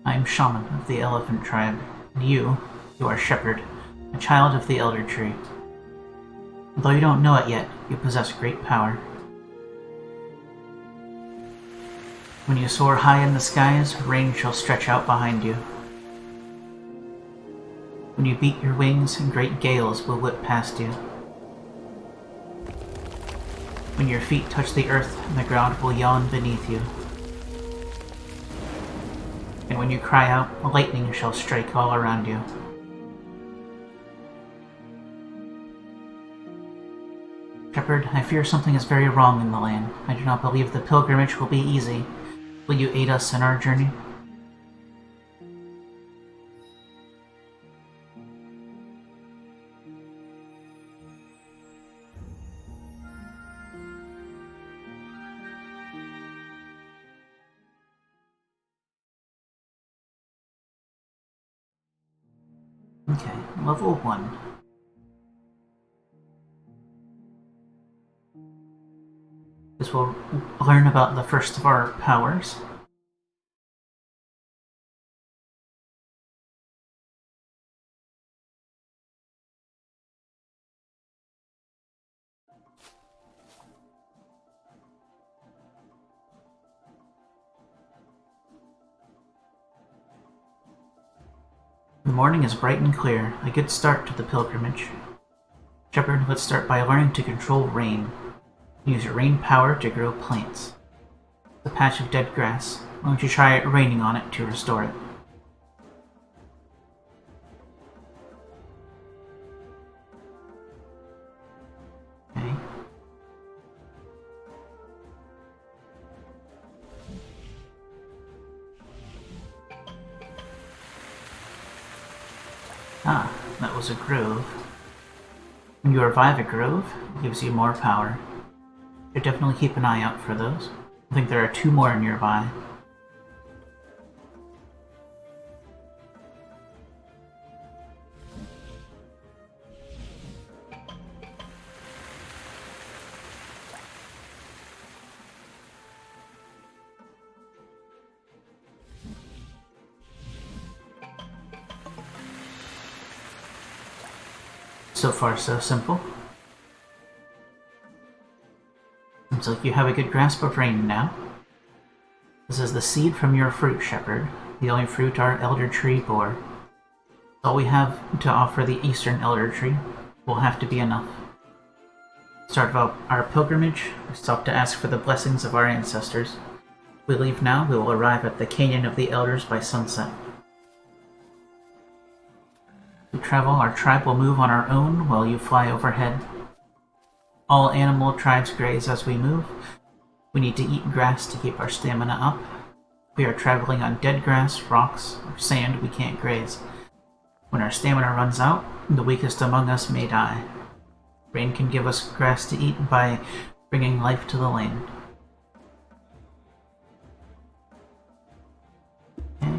I am shaman of the elephant tribe, and you are shepherd, a child of the elder tree. Although you don't know it yet, you possess great power. When you soar high in the skies, rain shall stretch out behind you. When you beat your wings, great gales will whip past you. When your feet touch the earth, the ground will yawn beneath you. And when you cry out, lightning shall strike all around you. Shepherd, I fear something is very wrong in the land. I do not believe the pilgrimage will be easy. Will you aid us in our journey? Okay, level 1. This will learn about the first of our powers. The morning is bright and clear, a good start to the pilgrimage. Shepherd, let's start by learning to control rain. Use your rain power to grow plants. The patch of dead grass. Why don't you try raining on it to restore it? Okay. Ah, that was a grove. When you revive a grove, it gives you more power. Should definitely keep an eye out for those. I think there are 2 more nearby. So far, so simple. Seems like you have a good grasp of rain now. This is the seed from your fruit, Shepherd. The only fruit our Elder Tree bore. All we have to offer the Eastern Elder Tree will have to be enough. Start of our pilgrimage, we stop to ask for the blessings of our ancestors. If we leave now, we will arrive at the Canyon of the Elders by sunset. We travel, our tribe will move on our own while you fly overhead. All animal tribes graze as we move. We need to eat grass to keep our stamina up. We are traveling on dead grass, rocks, or sand we can't graze. When our stamina runs out, the weakest among us may die. Rain can give us grass to eat by bringing life to the land. Okay.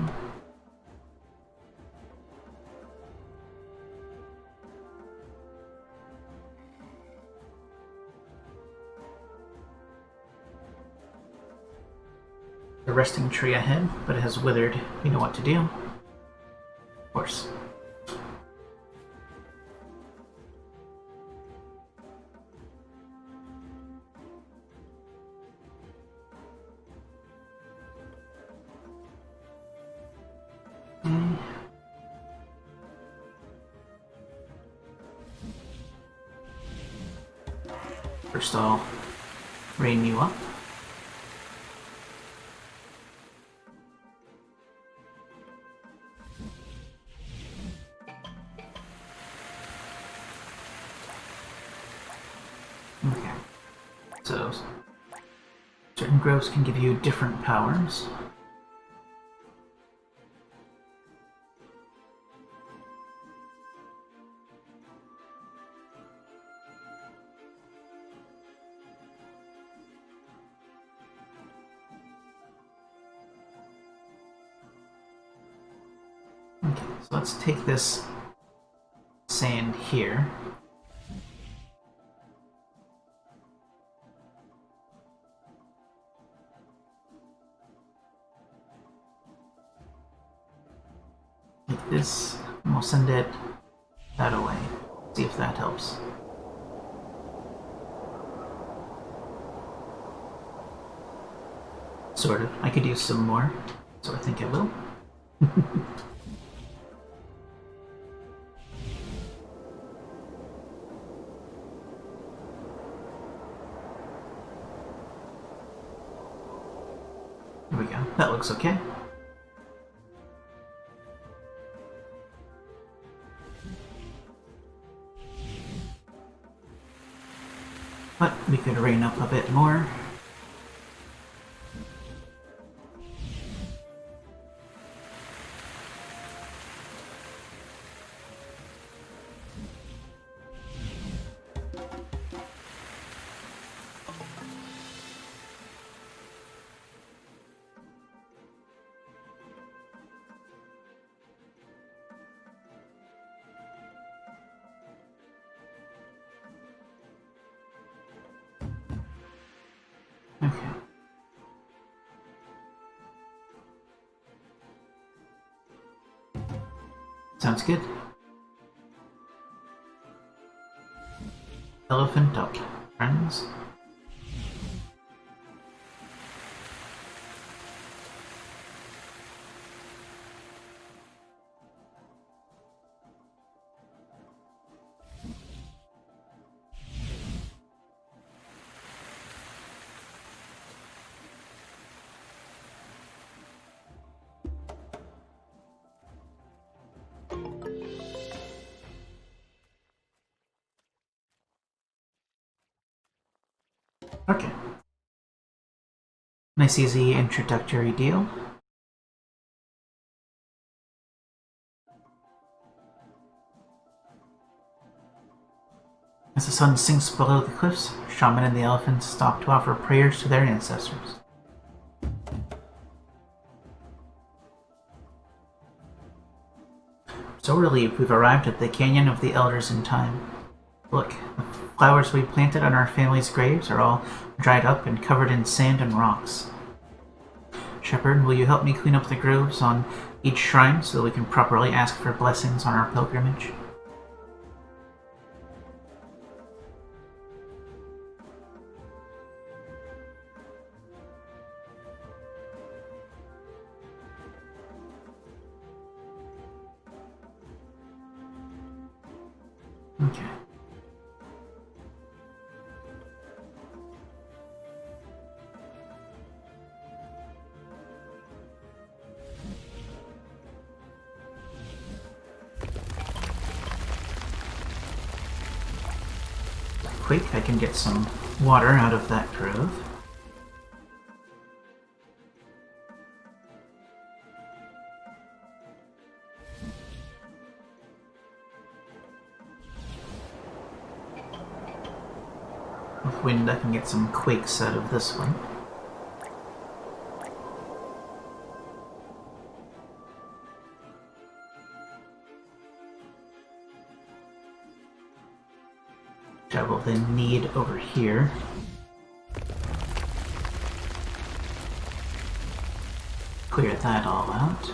The resting tree ahead, but it has withered. You know what to do. Of course. First I'll rain you up. Okay. So, certain groves can give you different powers. Okay, so let's take this sand here. Like this, and we'll send it that away. See if that helps. Sort of. I could use some more, so I think it will. Here we go. That looks okay. But we could rain up a bit more. Okay. Sounds good. Elephant up, friends. Okay. Nice easy introductory deal. As the sun sinks below the cliffs, shaman and the elephants stop to offer prayers to their ancestors. So relieved we've arrived at the Canyon of the Elders in time. Look, the flowers we planted on our family's graves are all dried up and covered in sand and rocks. Shepherd, will you help me clean up the groves on each shrine so that we can properly ask for blessings on our pilgrimage? Okay. Quick, I can get some water out of that grove. With wind, I can get some quakes out of this one. Which I will then need over here. Clear that all out.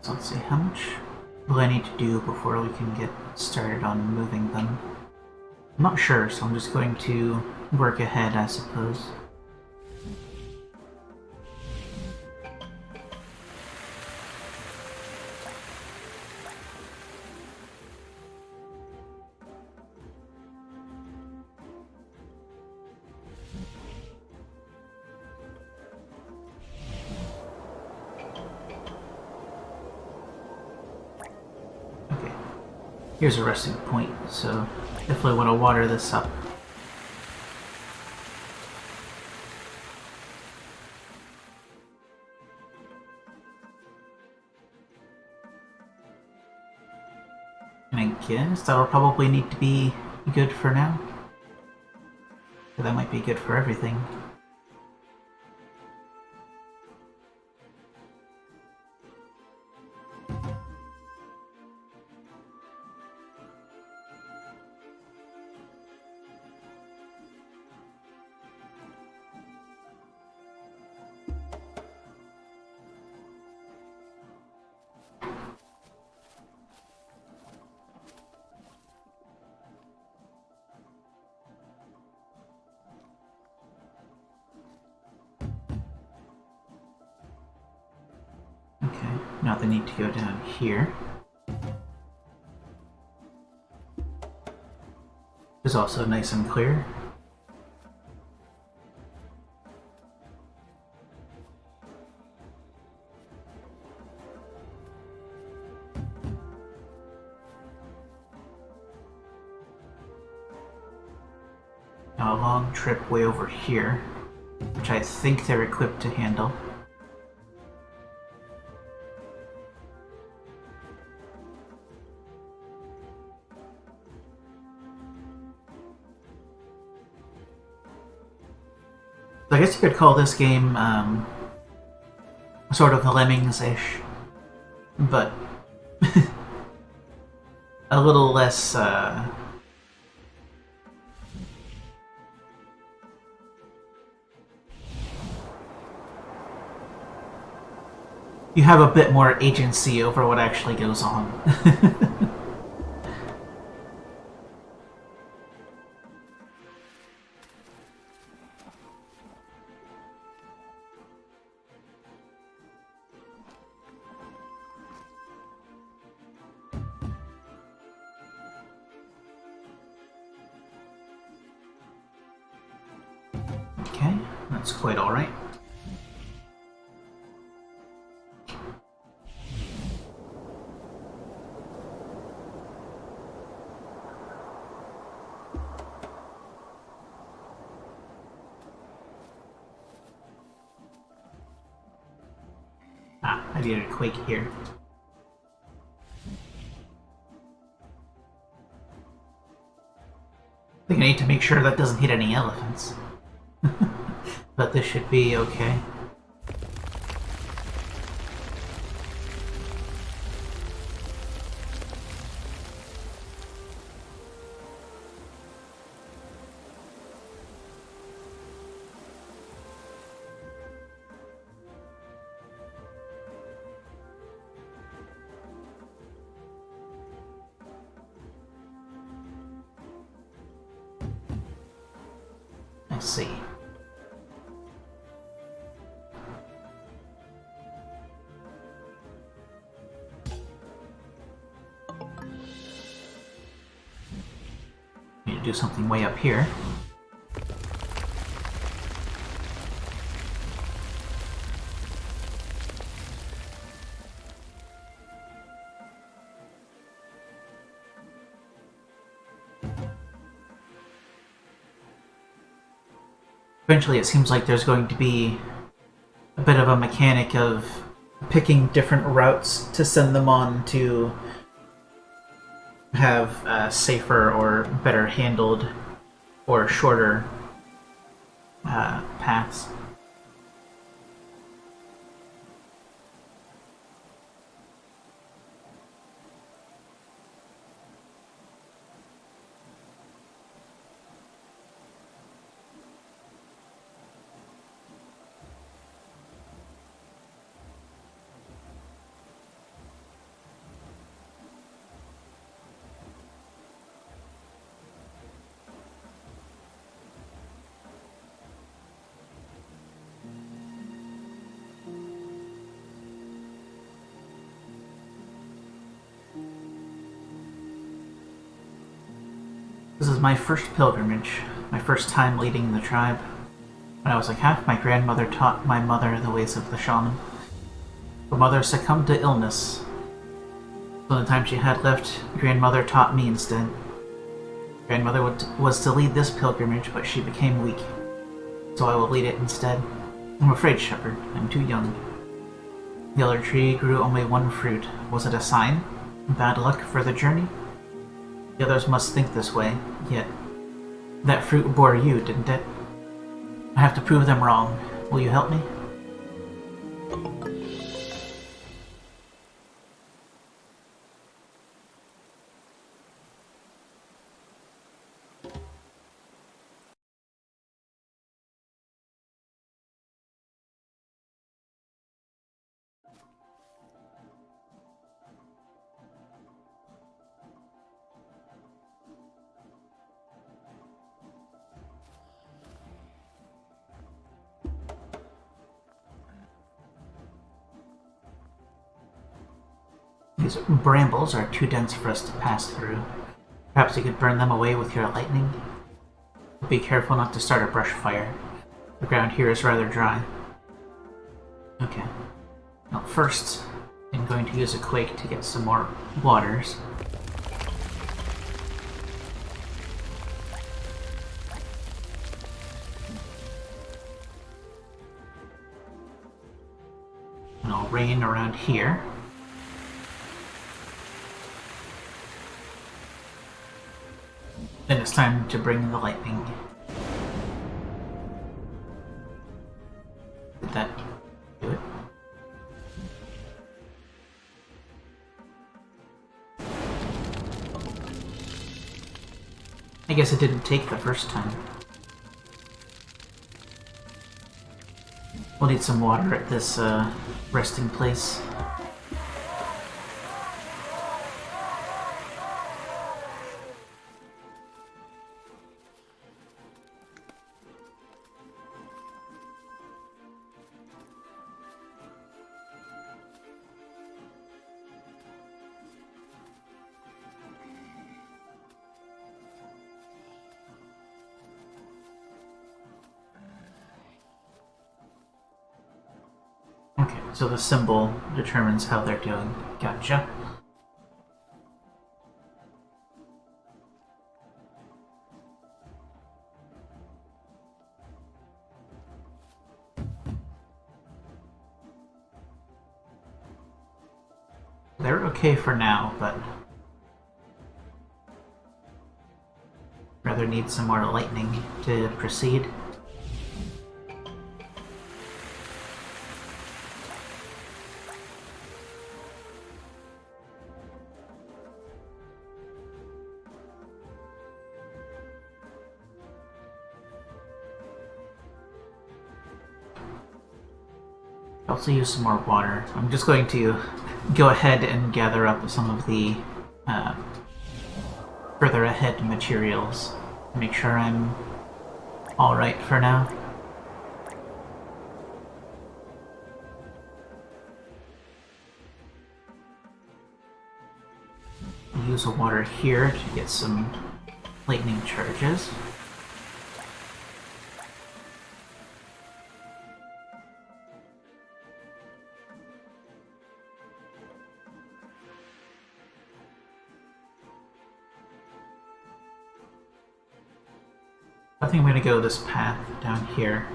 So let's see, how much will I need to do before we can get started on moving them? I'm not sure, so I'm just going to work ahead, I suppose. Here's a resting point, so definitely want to water this up. And I guess that'll probably need to be good for now. But that might be good for everything. Okay, now they need to go down here. It's also nice and clear. Now a long trip way over here, which I think they're equipped to handle. I guess you could call this game sort of Lemmings-ish, but a little less you have a bit more agency over what actually goes on. That's quite alright. Ah, I needed a quake here. I think I need to make sure that doesn't hit any elephants. But this should be okay. Let's see. Need to do something way up here. Eventually it seems like there's going to be a bit of a mechanic of picking different routes to send them on to have safer or better handled or shorter paths. This is my first pilgrimage, my first time leading the tribe. When I was like half, my grandmother taught my mother the ways of the shaman. Her mother succumbed to illness, so the time she had left, grandmother taught me instead. Grandmother was to lead this pilgrimage, but she became weak, so I will lead it instead. I'm afraid, Shepherd. I'm too young. The other tree grew only one fruit. Was it a sign? Bad luck for the journey? The others must think this way, yet that fruit bore you, didn't it? I have to prove them wrong. Will you help me? These brambles are too dense for us to pass through. Perhaps you could burn them away with your lightning? Be careful not to start a brush fire. The ground here is rather dry. Okay. Well, first, I'm going to use a quake to get some more waters. And I'll rain around here. Then it's time to bring the lightning. Did that do it? I guess it didn't take the first time. We'll need some water at this resting place. so the symbol determines how they're doing. Gotcha. They're okay for now, but rather need some more lightning to proceed. Also use some more water. I'm just going to go ahead and gather up some of the further ahead materials. Make sure I'm alright for now. Use the water here to get some lightning charges. I think I'm going to go this path down here.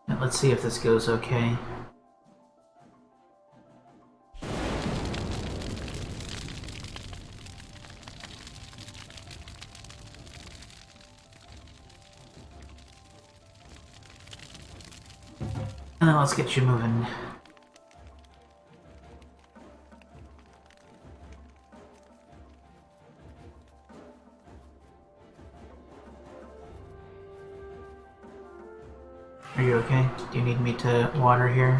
And let's see if this goes okay. And then let's get you moving. Are you okay? Do you need me to water here?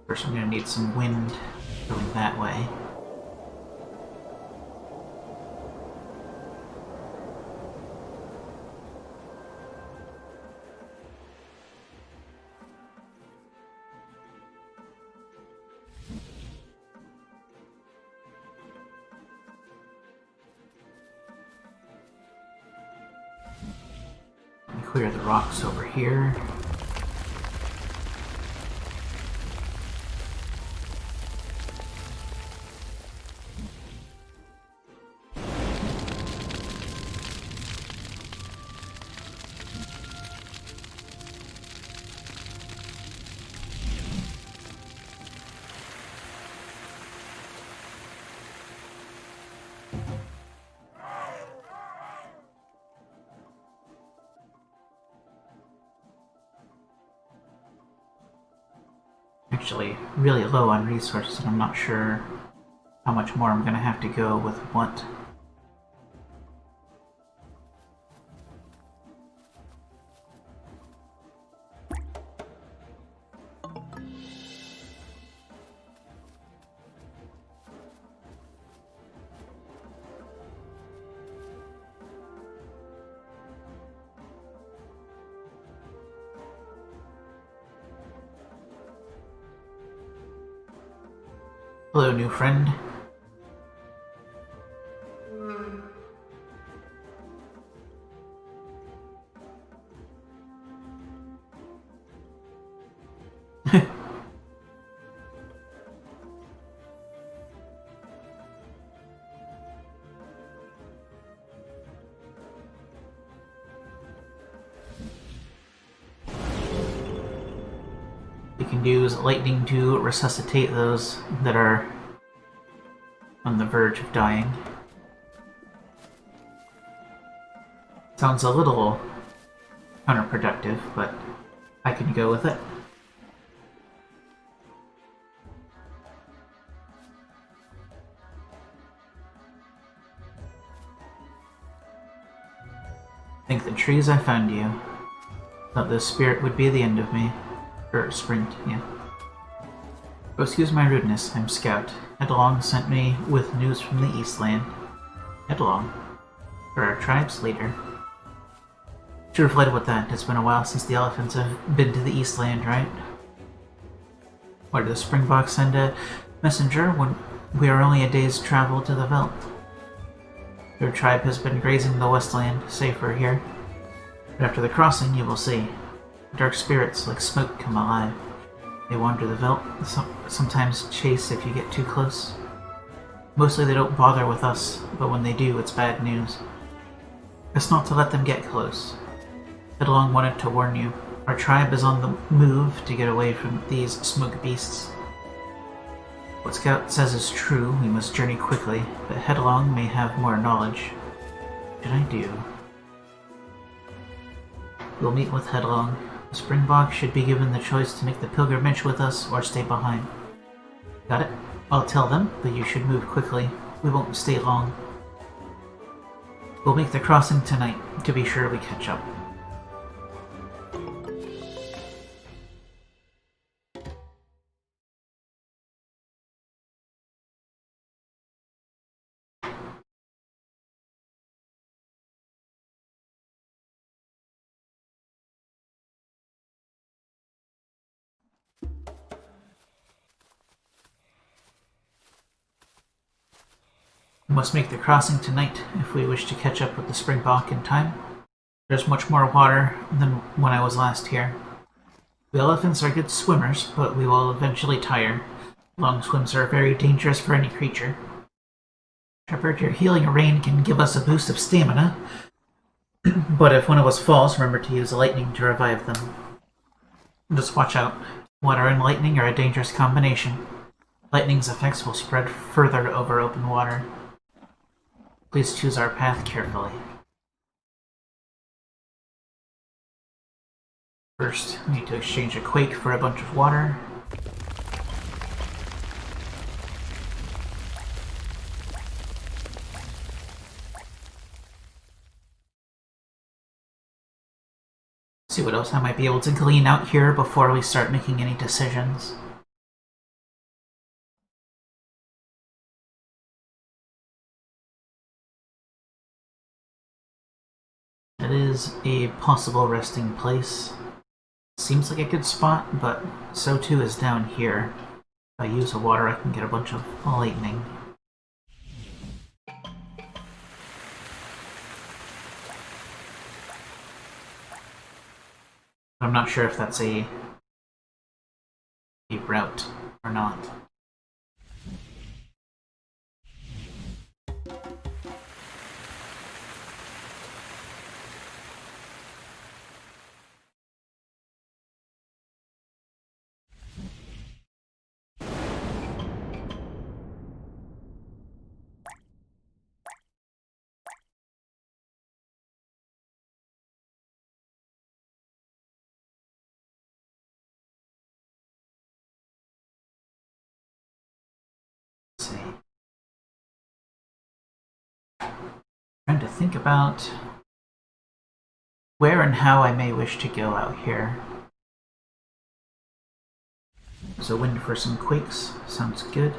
First, I'm going to need some wind going that way. Clear the rocks over here. Actually really low on resources, and I'm not sure how much more I'm going to have to go with what. Hello, new friend. You can use lightning to resuscitate those that are on the verge of dying. Sounds a little counterproductive, but I can go with it. Thank the trees I found you. Thought the spirit would be the end of me. Sprint, yeah. Oh, excuse my rudeness, I'm Scout. Headlong sent me with news from the Eastland. Headlong? You're our tribe's leader. Should have led with that. It's been a while since the elephants have been to the Eastland, right? Why did the Springbok send a messenger when we are only a day's travel to the Veldt? Your tribe has been grazing the Westland, safer here. But after the crossing, you will see. Dark spirits like smoke come alive. They wander the Veldt, sometimes chase if you get too close. Mostly they don't bother with us, but when they do, it's bad news. Best not to let them get close. Headlong wanted to warn you. Our tribe is on the move to get away from these smoke beasts. What Scout says is true, we must journey quickly, but Headlong may have more knowledge. What should I do? We'll meet with Headlong. The Springbok should be given the choice to make the pilgrimage with us or stay behind. Got it? I'll tell them, but you should move quickly. We won't stay long. We'll make the crossing tonight, to be sure we catch up. We must make the crossing tonight if we wish to catch up with the Springbok in time. There's much more water than when I was last here. The elephants are good swimmers, but we will eventually tire. Long swims are very dangerous for any creature. Shepard, your healing rain can give us a boost of stamina, but if one of us falls, remember to use lightning to revive them. Just watch out. Water and lightning are a dangerous combination. Lightning's effects will spread further over open water. Please choose our path carefully. First, we need to exchange a quake for a bunch of water. See what else I might be able to glean out here before we start making any decisions. It is a possible resting place. Seems like a good spot, but so too is down here. If I use the water, I can get a bunch of lightning. I'm not sure if that's a route or not. Trying to think about where and how I may wish to go out here. There's a wind for some quakes. Sounds good.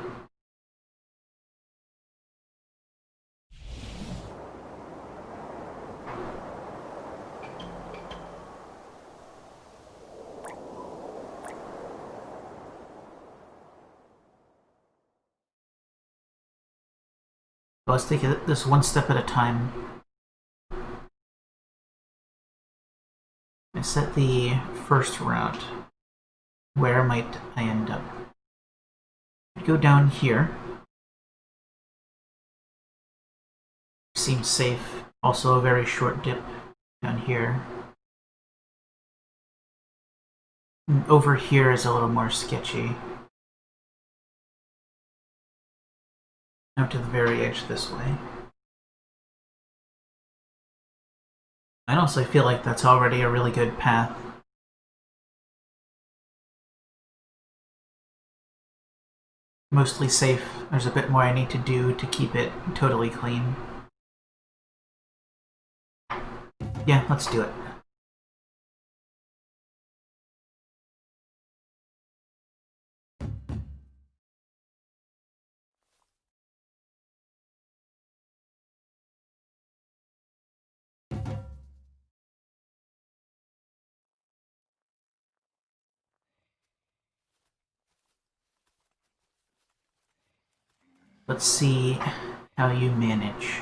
Let's take this one step at a time. I set the first route. Where might I end up? I'd go down here. Seems safe. Also a very short dip down here. Over here is a little more sketchy. Out to the very edge this way. I honestly feel like that's already a really good path. Mostly safe. There's a bit more I need to do to keep it totally clean. Yeah, let's do it. Let's see how you manage.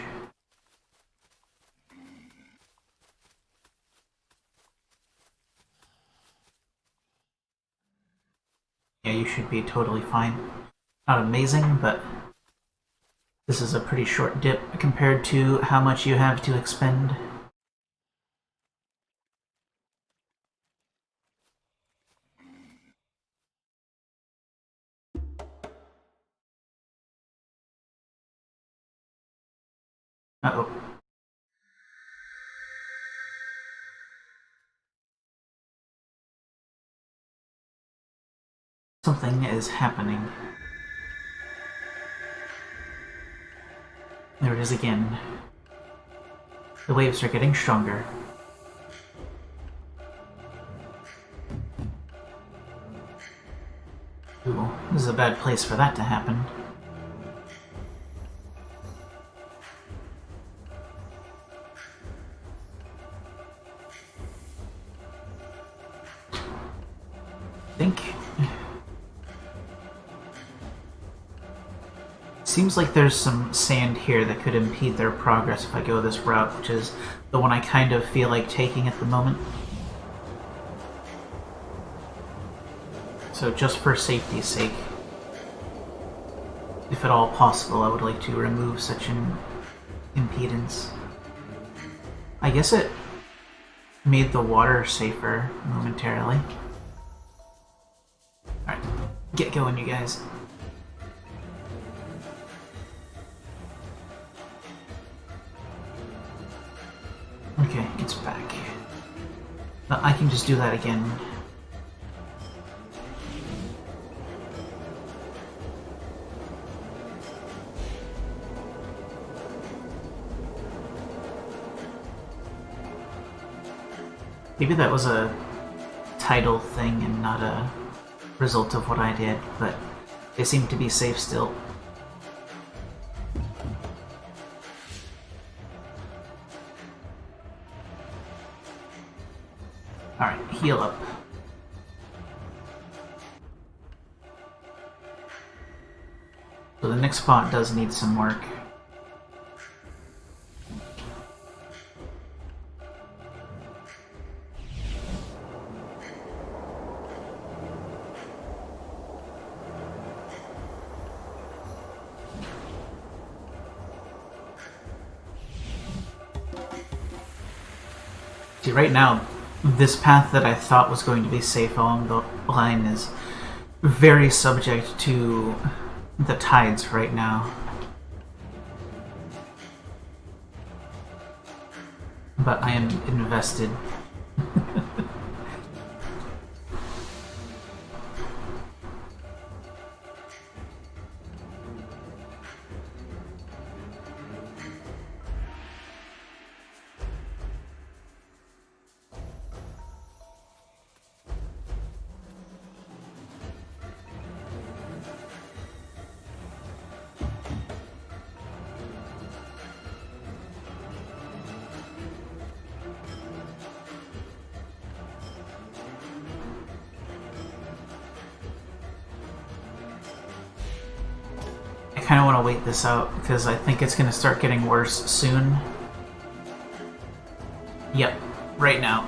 Yeah, you should be totally fine. Not amazing, but this is a pretty short dip compared to how much you have to expend. Uh-oh. Something is happening. There it is again. The waves are getting stronger. Ooh, this is a bad place for that to happen. Seems like there's some sand here that could impede their progress if I go this route, which is the one I kind of feel like taking at the moment. So just for safety's sake, if at all possible, I would like to remove such an impedance. I guess it made the water safer momentarily. Alright, get going, you guys. Okay, it's back. But I can just do that again. Maybe that was a tidal thing and not a result of what I did, but they seem to be safe still. Alright, heal up. So the next spot does need some work. See, right now, this path that I thought was going to be safe along the line is very subject to the tides right now. But I am invested. I kind of want to wait this out because I think it's going to start getting worse soon. Yep, right now.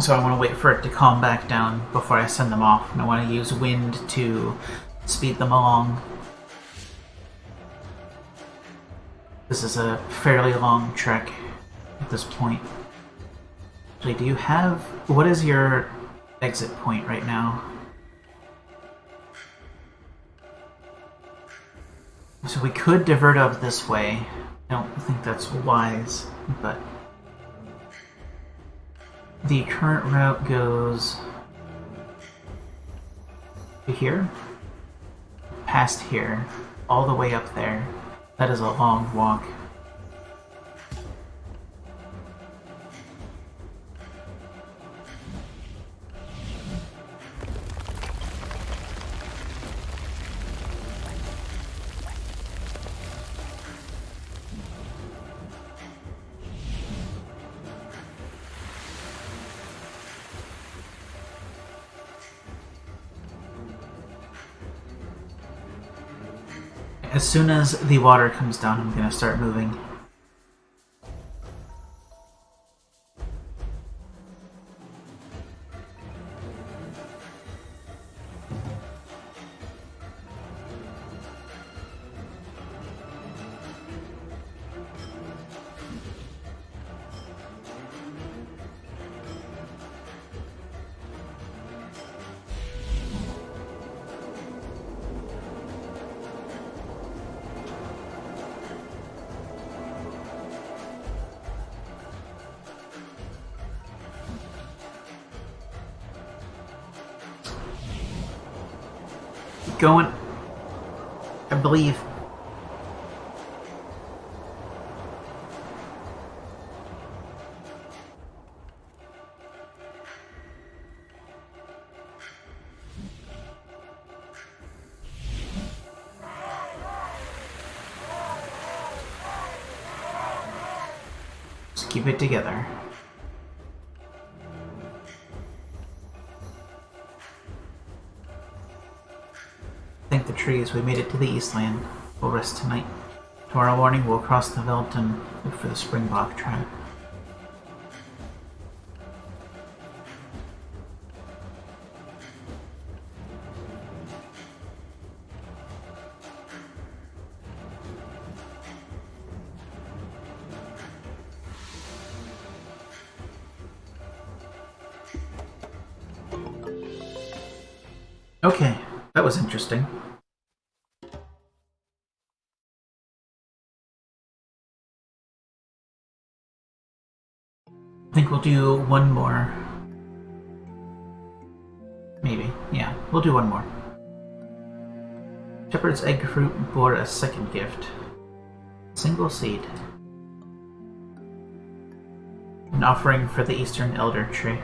So I want to wait for it to calm back down before I send them off, and I want to use wind to speed them along. This is a fairly long trek at this point. Actually, do you have... What is your exit point right now? So we could divert up this way. I don't think that's wise, but... The current route goes... to here, past here, all the way up there. That is a long walk. As soon as the water comes down, I'm gonna start moving. Going, I believe. Just keep it together. Thank the trees, we made it to the Eastland. We'll rest tonight. Tomorrow morning we'll cross the veldt and look for the Springbok tribe. Okay, that was interesting. I think we'll do one more. Maybe. Yeah, we'll do one more. Shepherd's egg fruit bore a second gift. Single seed. An offering for the Eastern Elder Tree.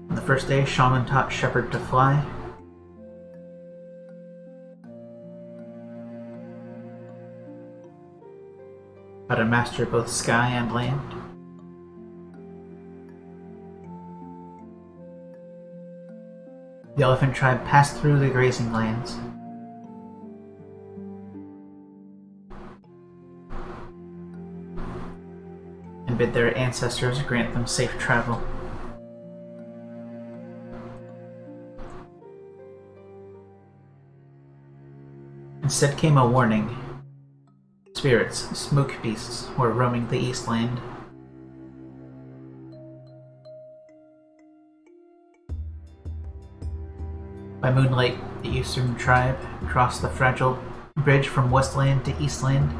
On the first day, Shaman taught Shepherd to fly. How to master both sky and land. The elephant tribe passed through the grazing lands. And bid their ancestors grant them safe travel. Instead came a warning. Spirits, smoke beasts, were roaming the Eastland. By moonlight, the Eastern tribe crossed the fragile bridge from Westland to Eastland,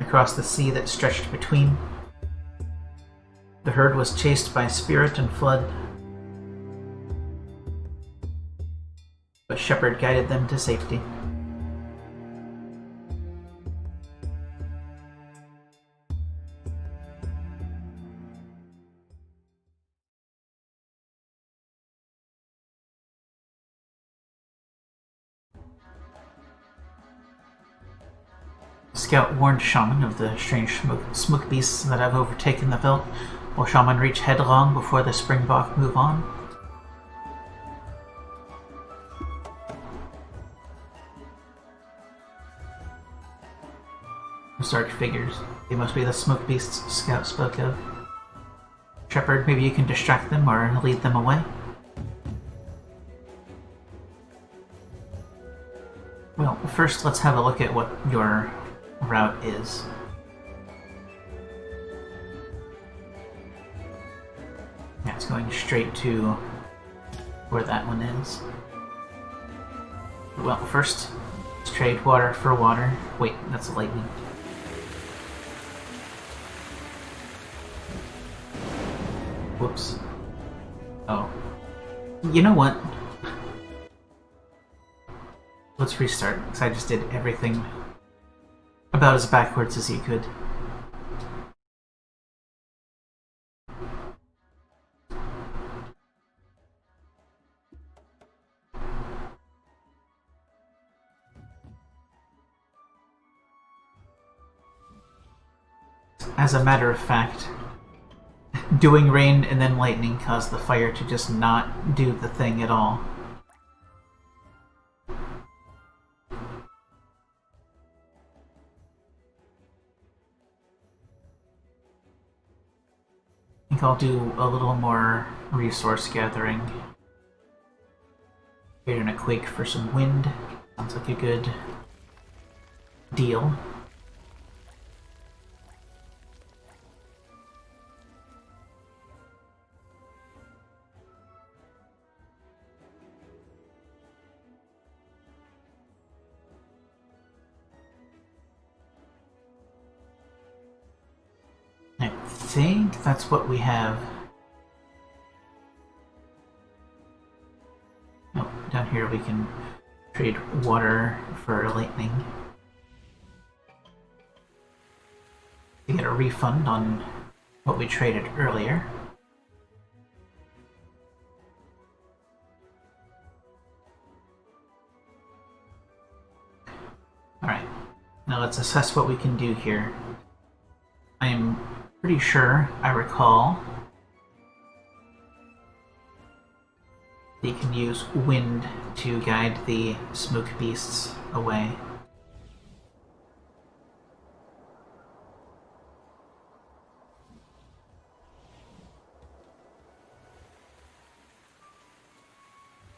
across the sea that stretched between. The herd was chased by spirit and flood, but Shepherd guided them to safety. Scout warned Shaman of the strange smoke beasts that have overtaken the veldt. Will Shaman reach headlong before the Springbok move on? Sark figures. They must be the smoke beasts Scout spoke of. Shepherd, maybe you can distract them or lead them away? Well, first let's have a look at what your route is. Yeah, it's going straight to where that one is. Well, first, let's trade water for water. Wait, that's lightning. Whoops. Oh. You know what? Let's restart, because I just did everything about as backwards as you could. As a matter of fact, doing rain and then lightning caused the fire to just not do the thing at all. I think I'll do a little more resource gathering. Creating a quake for some wind. Sounds like a good deal. I think that's what we have. Oh, down here we can trade water for lightning. To get a refund on what we traded earlier. Alright, now let's assess what we can do here. I'm pretty sure I recall that you can use wind to guide the smoke beasts away.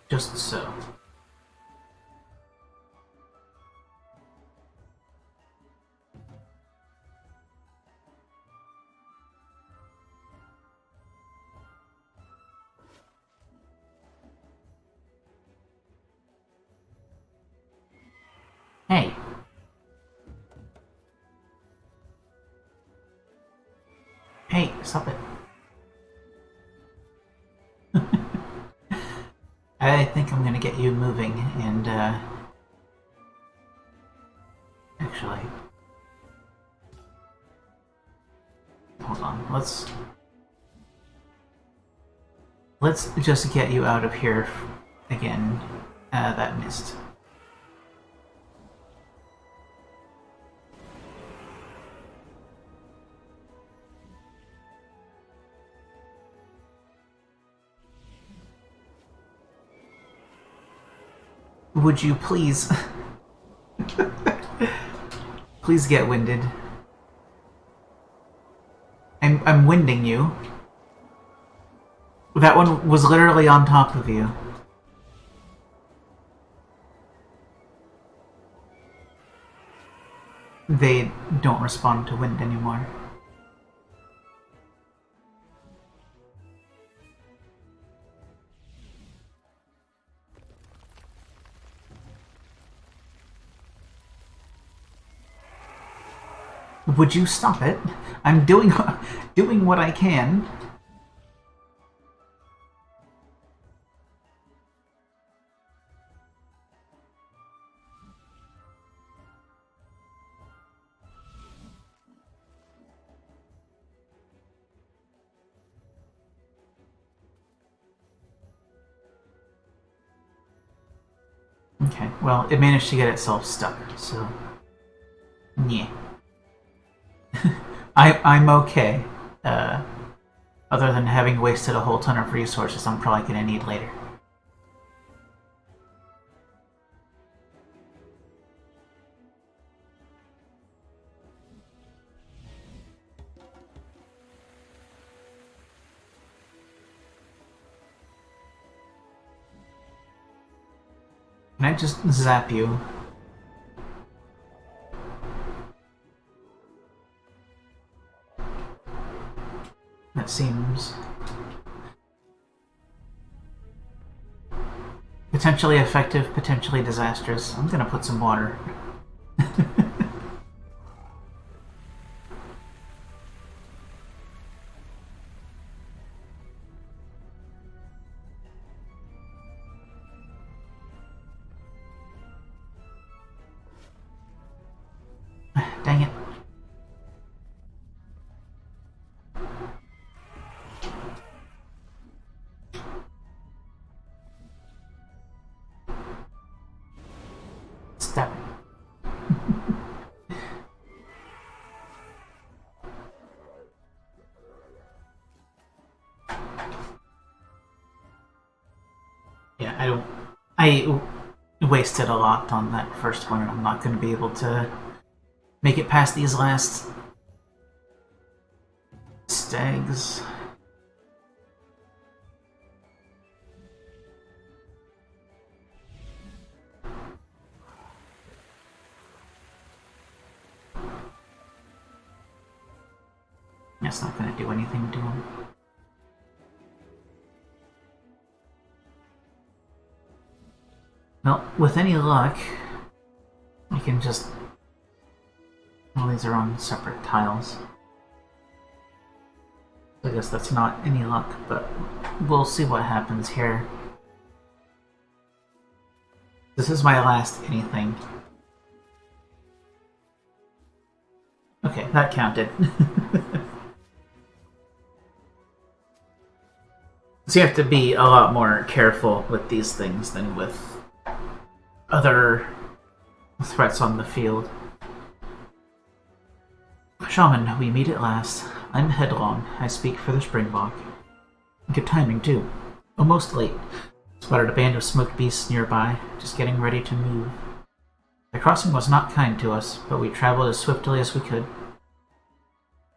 Just so. Hey. Hey, stop it. I think I'm gonna get you moving and, actually... Hold on, let's just get you out of here again. That missed. Would you please... please get winded. I'm winding you. That one was literally on top of you. They don't respond to wind anymore. Would you stop it? I'm doing what I can. Okay, well, it managed to get itself stuck, so... yeah. I'm okay. Other than having wasted a whole ton of resources I'm probably gonna need later. Can I just zap you? That seems... potentially effective, potentially disastrous. I'm gonna put some water. Dang it. Stop it. Yeah, I don't. I wasted a lot on that first one, and I'm not going to be able to make it past these last stags. That's not going to do anything to him. Well, with any luck, we can just... Well, these are on separate tiles. I guess that's not any luck, but we'll see what happens here. This is my last anything. Okay, that counted. So you have to be a lot more careful with these things than with other threats on the field. Shaman, we meet at last. I'm Headlong. I speak for the Springbok. Good timing, too. Almost late. Spotted a band of smoke beasts nearby, just getting ready to move. The crossing was not kind to us, but we traveled as swiftly as we could.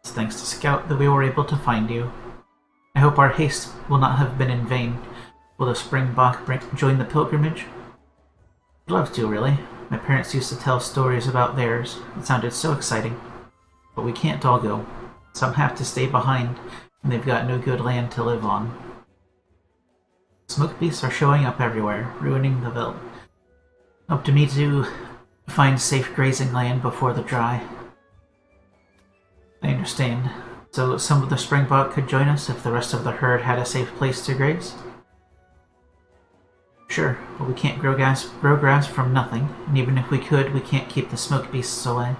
It's thanks to Scout that we were able to find you. I hope our haste will not have been in vain. Will the Springbok join the pilgrimage? I'd love to, really. My parents used to tell stories about theirs. It sounded so exciting. But we can't all go. Some have to stay behind, and they've got no good land to live on. Smoke beasts are showing up everywhere, ruining the veldt. Up to me to find safe grazing land before the dry. I understand. So some of the Springbok could join us if the rest of the herd had a safe place to graze? Sure, but we can't grow grass from nothing, and even if we could, we can't keep the smoke beasts away.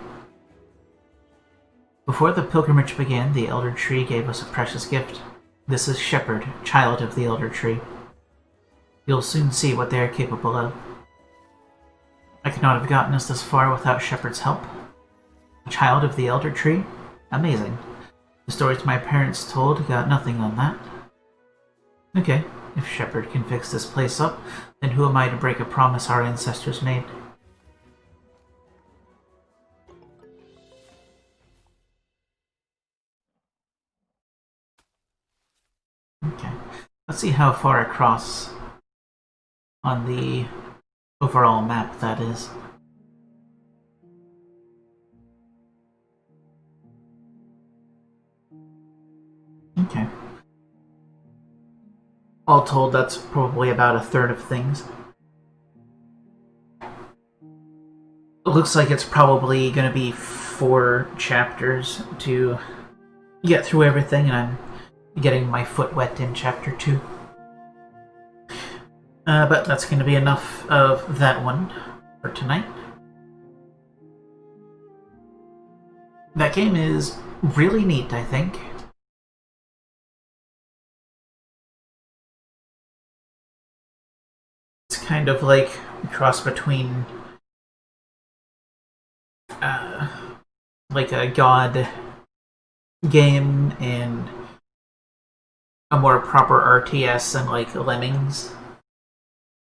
Before the pilgrimage began, the Elder Tree gave us a precious gift. This is Shepherd, child of the Elder Tree. You'll soon see what they are capable of. I could not have gotten us this far without Shepherd's help. A child of the Elder Tree? Amazing. The stories my parents told got nothing on that. Okay, if Shepherd can fix this place up, then who am I to break a promise our ancestors made? Okay, let's see how far across on the overall map that is. Okay. All told, that's probably about a third of things. It looks like it's probably going to be 4 chapters to get through everything, and I'm getting my foot wet in chapter 2. But that's going to be enough of that one for tonight. That game is really neat, I think. It's kind of like a cross between like a God game and a more proper RTS and like Lemmings.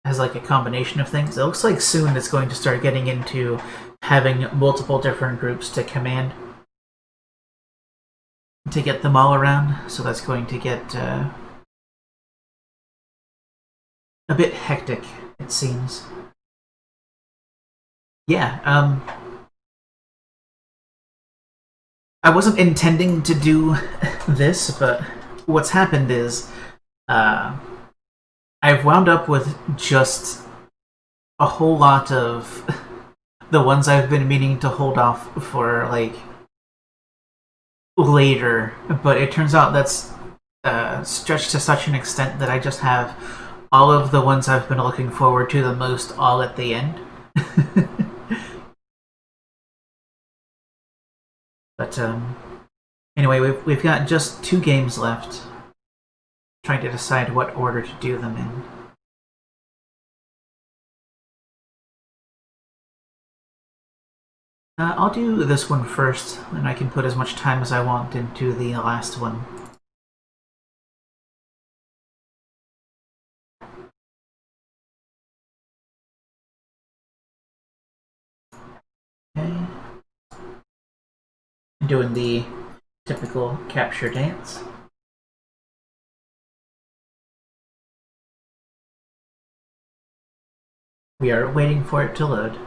Has like a combination of things. It looks like soon it's going to start getting into having multiple different groups to command to get them all around. So that's going to get a bit hectic, it seems. Yeah, I wasn't intending to do this, but what's happened is I've wound up with just a whole lot of the ones I've been meaning to hold off for, like, later, but it turns out that's stretched to such an extent that I just have all of the ones I've been looking forward to the most all at the end. But anyway, we've got just 2 games left. Trying to decide what order to do them in. I'll do this one first, and I can put as much time as I want into the last one. doing the typical capture dance. We are waiting for it to load.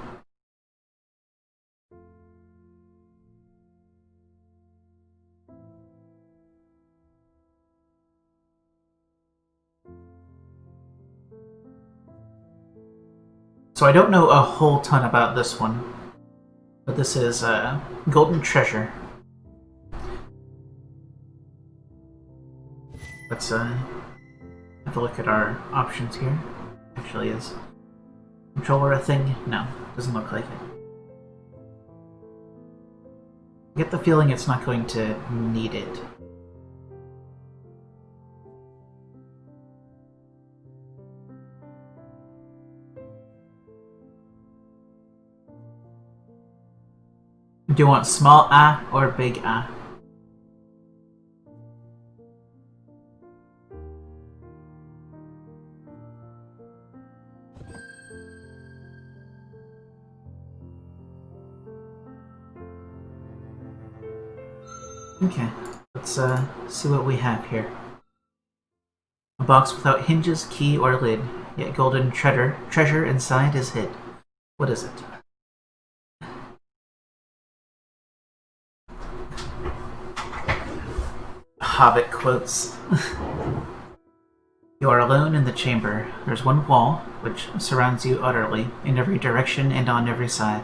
So I don't know a whole ton about this one, but this is Golden Treasure. Let's have a look at our options here. Actually, is controller a thing? No, doesn't look like it. I get the feeling it's not going to need it. Do you want small A or big A? Okay, let's see what we have here. A box without hinges, key, or lid, yet golden treasure inside is hid. What is it? Hobbit quotes. You are alone in the chamber. There's one wall, which surrounds you utterly, in every direction and on every side.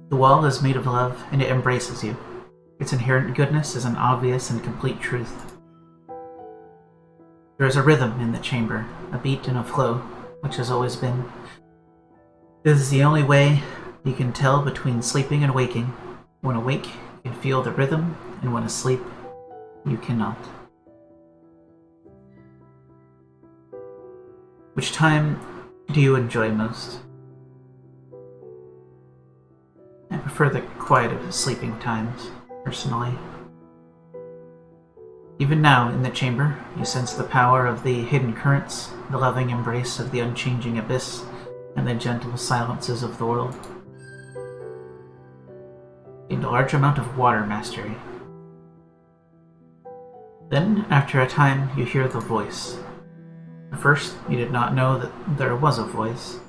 The wall is made of love, and it embraces you. Its inherent goodness is an obvious and complete truth. There is a rhythm in the chamber, a beat and a flow, which has always been. This is the only way you can tell between sleeping and waking. When awake, you can feel the rhythm, and when asleep, you cannot. Which time do you enjoy most? I prefer the quiet of sleeping times, personally. Even now, in the chamber, you sense the power of the hidden currents, the loving embrace of the unchanging abyss, and the gentle silences of the world. Gained a large amount of water mastery. Then, after a time, you hear the voice. At first, you did not know that there was a voice,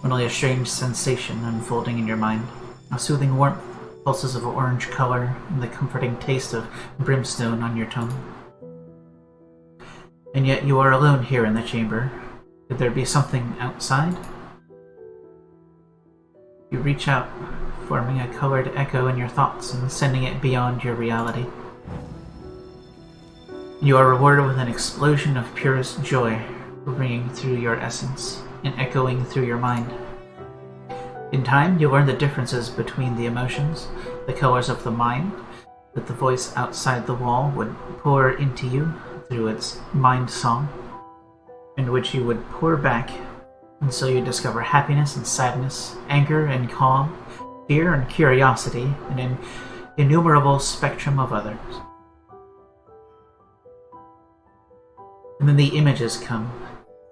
only a strange sensation unfolding in your mind. A soothing warmth, pulses of orange color, and the comforting taste of brimstone on your tongue. And yet you are alone here in the chamber. Could there be something outside? You reach out, forming a colored echo in your thoughts and sending it beyond your reality. You are rewarded with an explosion of purest joy, ringing through your essence and echoing through your mind. In time, you learn the differences between the emotions, the colors of the mind, that the voice outside the wall would pour into you through its mind song, and which you would pour back until you discover happiness and sadness, anger and calm, fear and curiosity, and an innumerable spectrum of others. And then the images come.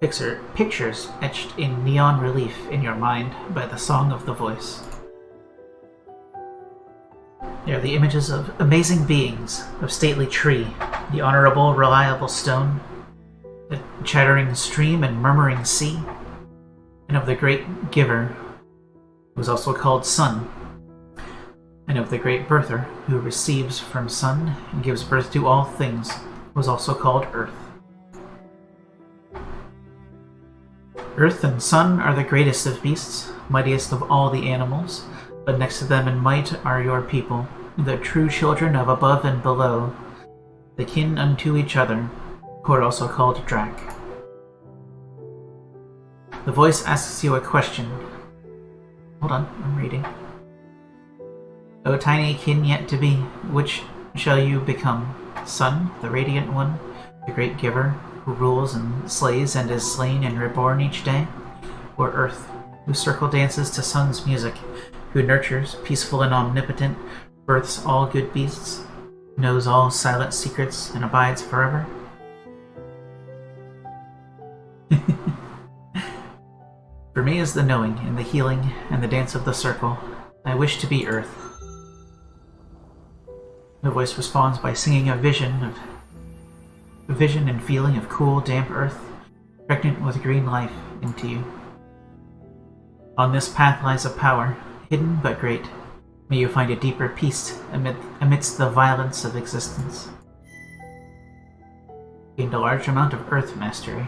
Pictures etched in neon relief in your mind by the song of the voice. They are the images of amazing beings, of stately tree, the honorable, reliable stone, the chattering stream and murmuring sea, and of the great giver, who is also called Sun, and of the great birther, who receives from Sun and gives birth to all things, who is also called Earth. Earth and Sun are the greatest of beasts, mightiest of all the animals, but next to them in might are your people, the true children of above and below, the kin unto each other, who are also called Drac. The voice asks you a question. Hold on, I'm reading. O tiny kin yet to be, which shall you become? Sun, the radiant one, the great giver, who rules and slays and is slain and reborn each day? Or Earth, who circle dances to Sun's music, who nurtures, peaceful and omnipotent, births all good beasts, knows all silent secrets, and abides forever? For me is the knowing, and the healing, and the dance of the circle. I wish to be Earth. The voice responds by singing a vision and feeling of cool, damp earth, pregnant with green life, into you. On this path lies a power, hidden but great. May you find a deeper peace amidst the violence of existence. Gained a large amount of earth mastery.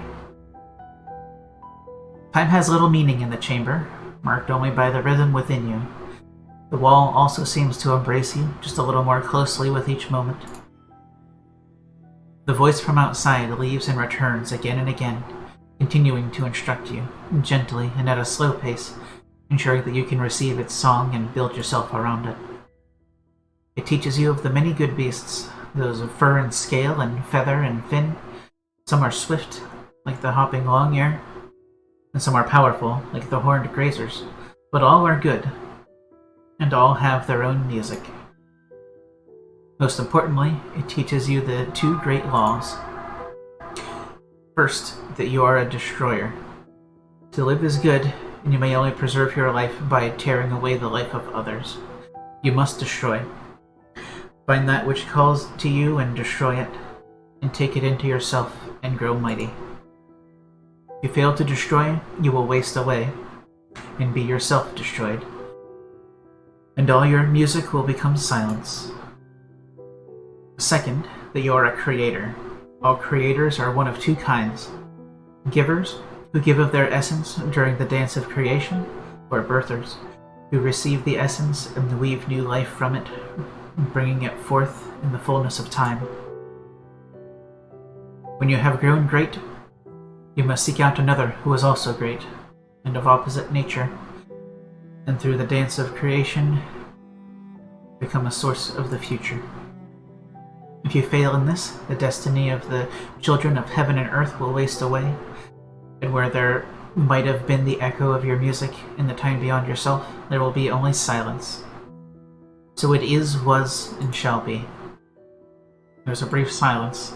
Time has little meaning in the chamber, marked only by the rhythm within you. The wall also seems to embrace you, just a little more closely with each moment. The voice from outside leaves and returns again and again, continuing to instruct you, gently and at a slow pace, ensuring that you can receive its song and build yourself around it. It teaches you of the many good beasts, those of fur and scale and feather and fin. Some are swift, like the hopping long-ear, and some are powerful, like the horned grazers, but all are good, and all have their own music. Most importantly, it teaches you the two great laws. First, that you are a destroyer. To live is good, and you may only preserve your life by tearing away the life of others. You must destroy. Find that which calls to you and destroy it, and take it into yourself and grow mighty. If you fail to destroy, you will waste away, and be yourself destroyed. And all your music will become silence. Second, that you are a creator. All creators are one of two kinds: givers, who give of their essence during the dance of creation, or birthers, who receive the essence and weave new life from it, bringing it forth in the fullness of time. When you have grown great, you must seek out another who is also great, and of opposite nature, and through the dance of creation, become a source of the future. If you fail in this, the destiny of the children of heaven and earth will waste away, and where there might have been the echo of your music in the time beyond yourself, there will be only silence. So it is, was, and shall be. There's a brief silence,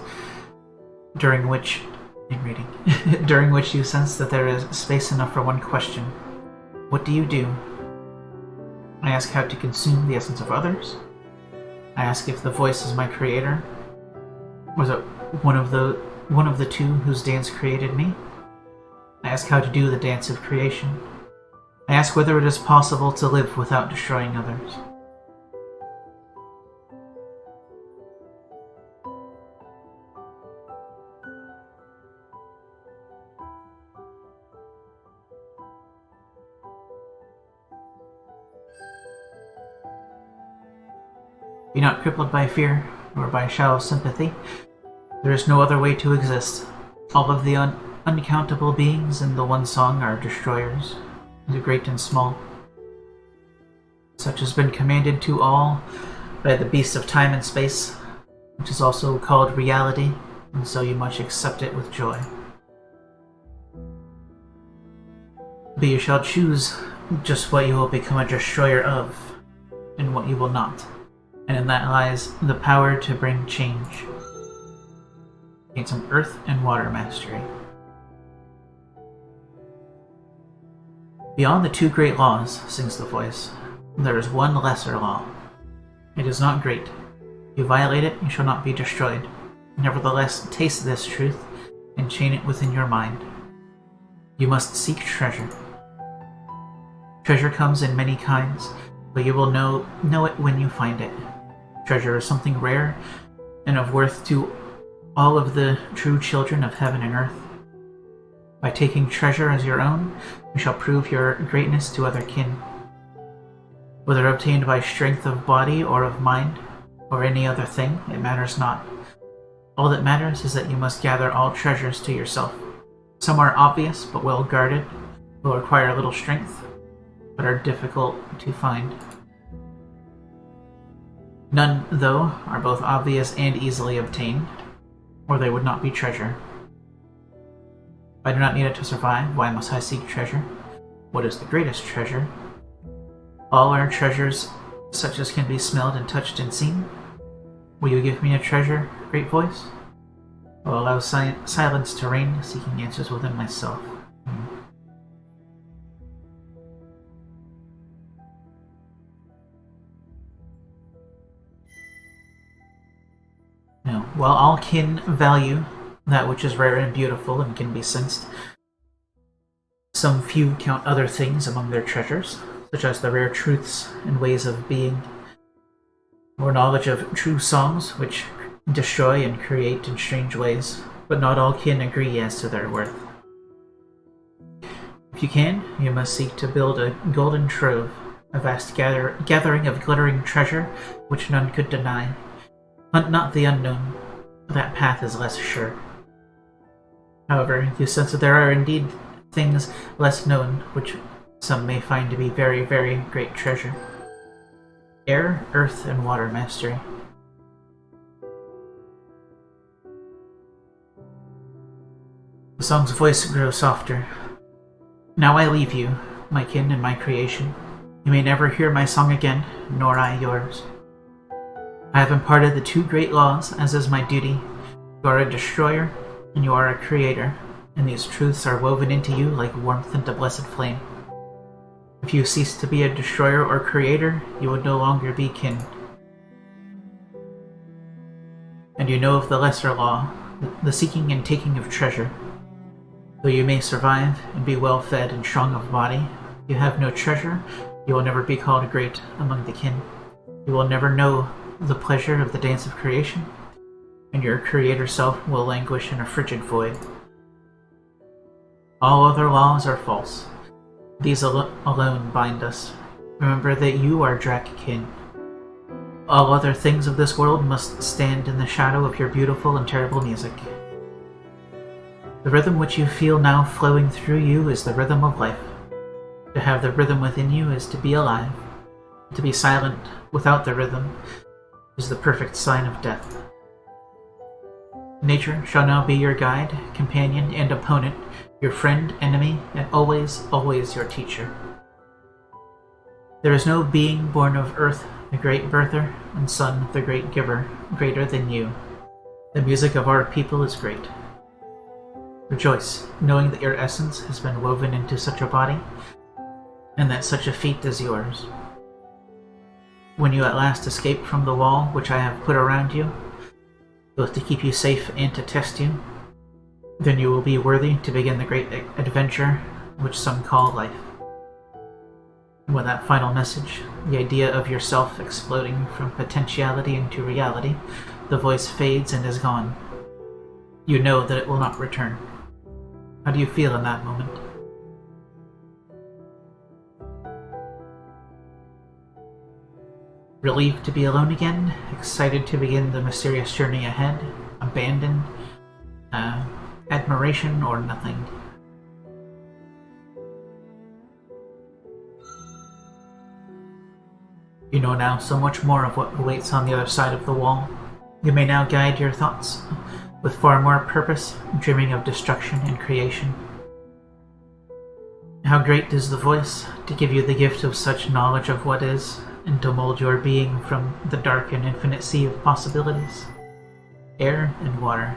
during which during which you sense that there is space enough for one question. What do you do? I ask how to consume the essence of others. I ask if the voice is my creator. Was it one of the two whose dance created me? I ask how to do the dance of creation. I ask whether it is possible to live without destroying others. Be not crippled by fear, or by shallow sympathy. There is no other way to exist. All of the uncountable beings in the one song are destroyers, the great and small. Such has been commanded to all by the beast of time and space, which is also called reality, and so you must accept it with joy. But you shall choose just what you will become a destroyer of, and what you will not. And in that lies the power to bring change. Gain some earth and water mastery. Beyond the two great laws, sings the voice, there is one lesser law. It is not great. If you violate it, you shall not be destroyed. Nevertheless, taste this truth and chain it within your mind. You must seek treasure. Treasure comes in many kinds, but you will know it when you find it. Treasure is something rare and of worth to all of the true children of heaven and earth. By taking treasure as your own, you shall prove your greatness to other kin. Whether obtained by strength of body or of mind, or any other thing, it matters not. All that matters is that you must gather all treasures to yourself. Some are obvious but well guarded, will require little strength, but are difficult to find. None, though, are both obvious and easily obtained, or they would not be treasure. If I do not need it to survive, why must I seek treasure? What is the greatest treasure? All are treasures such as can be smelled and touched and seen. Will you give me a treasure, great voice? I will allow silence to reign, seeking answers within myself. while all kin value that which is rare and beautiful and can be sensed, some few count other things among their treasures, such as the rare truths and ways of being, or knowledge of true songs which destroy and create in strange ways, but not all kin agree as to their worth. If you can, you must seek to build a golden trove, a vast gathering of glittering treasure which none could deny. Hunt not the unknown, that path is less sure. However, you sense that there are indeed things less known which some may find to be very, very great treasure. Air, earth, and water mastery. The song's voice grows softer. Now I leave you, my kin and my creation. You may never hear my song again, nor I yours. I have imparted the two great laws, as is my duty. You are a destroyer, and you are a creator, and these truths are woven into you like warmth into blessed flame. If you cease to be a destroyer or creator, you would no longer be kin. And you know of the lesser law, the seeking and taking of treasure. Though you may survive and be well fed and strong of body, if you have no treasure, you will never be called great among the kin. You will never know the pleasure of the dance of creation, and your creator self will languish in a frigid void. All other laws are false. These alone bind us. Remember that you are Drac-kin. All other things of this world must stand in the shadow of your beautiful and terrible music. The rhythm which you feel now flowing through you is the rhythm of life. To have the rhythm within you is to be alive. To be silent without the rhythm is the perfect sign of death. Nature shall now be your guide, companion, and opponent, your friend, enemy, and always, always your teacher. There is no being born of earth, the great birther, and sun, the great giver, greater than you. The music of our people is great. Rejoice, knowing that your essence has been woven into such a body, and that such a feat is yours. When you at last escape from the wall which I have put around you, both to keep you safe and to test you, then you will be worthy to begin the great adventure which some call life. And with that final message, the idea of yourself exploding from potentiality into reality, the voice fades and is gone. You know that it will not return. How do you feel in that moment? Relieved to be alone again, excited to begin the mysterious journey ahead, abandoned, admiration, or nothing. You know now so much more of what awaits on the other side of the wall. You may now guide your thoughts with far more purpose, dreaming of destruction and creation. How great is the voice to give you the gift of such knowledge of what is, and to mold your being from the dark and infinite sea of possibilities. Air and water.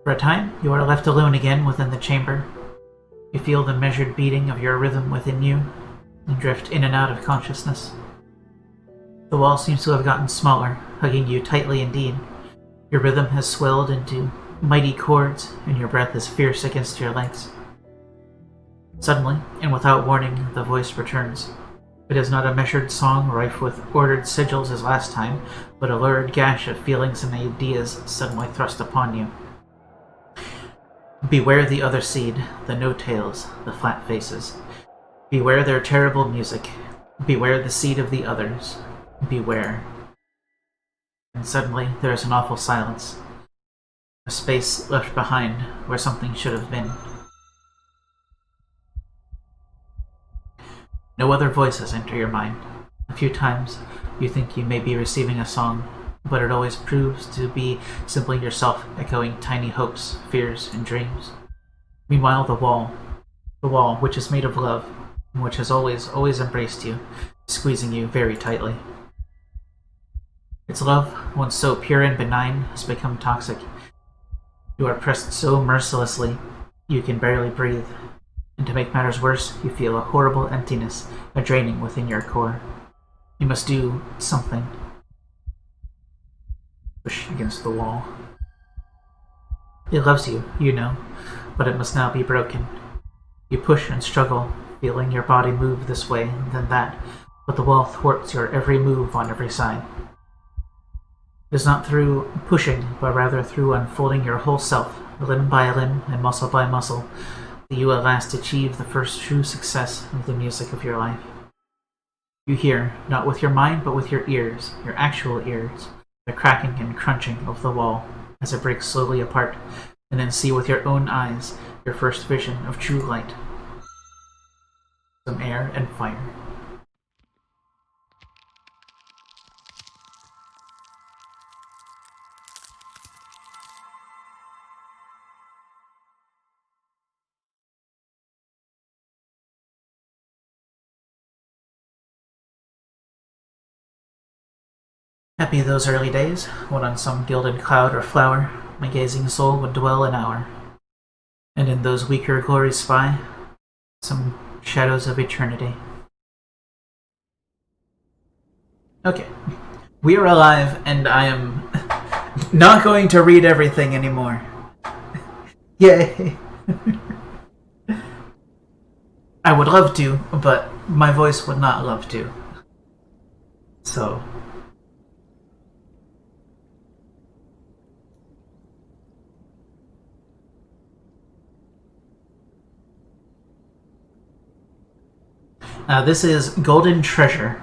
For a time, you are left alone again within the chamber. You feel the measured beating of your rhythm within you, and drift in and out of consciousness. The wall seems to have gotten smaller, hugging you tightly indeed. Your rhythm has swelled into mighty chords, and your breath is fierce against your legs. Suddenly, and without warning, the voice returns. It is not a measured song rife with ordered sigils as last time, but a lurid gash of feelings and ideas suddenly thrust upon you. Beware the other seed, the no-tails, the flat faces. Beware their terrible music. Beware the seed of the others. Beware. And suddenly there is an awful silence. A space left behind where something should have been. No other voices enter your mind. A few times you think you may be receiving a song, but it always proves to be simply yourself echoing tiny hopes, fears, and dreams. Meanwhile, the wall which is made of love, and which has always, always embraced you, squeezing you very tightly. Its love, once so pure and benign, has become toxic. You are pressed so mercilessly, you can barely breathe. And to make matters worse, you feel a horrible emptiness, a draining within your core. You must do something. Push against the wall. It loves you, you know, but it must now be broken. You push and struggle, feeling your body move this way, then that, but the wall thwarts your every move on every side. It is not through pushing, but rather through unfolding your whole self, limb by limb and muscle by muscle, that you at last achieve the first true success of the music of your life. You hear, not with your mind but with your ears, your actual ears, the cracking and crunching of the wall as it breaks slowly apart, and then see with your own eyes your first vision of true light. Some air and fire. Happy those early days, when on some gilded cloud or flower my gazing soul would dwell an hour, and in those weaker glories spy some shadows of eternity. Okay, we are alive, and I am not going to read everything anymore. Yay! I would love to, but my voice would not love to. So, this is Golden Treasure.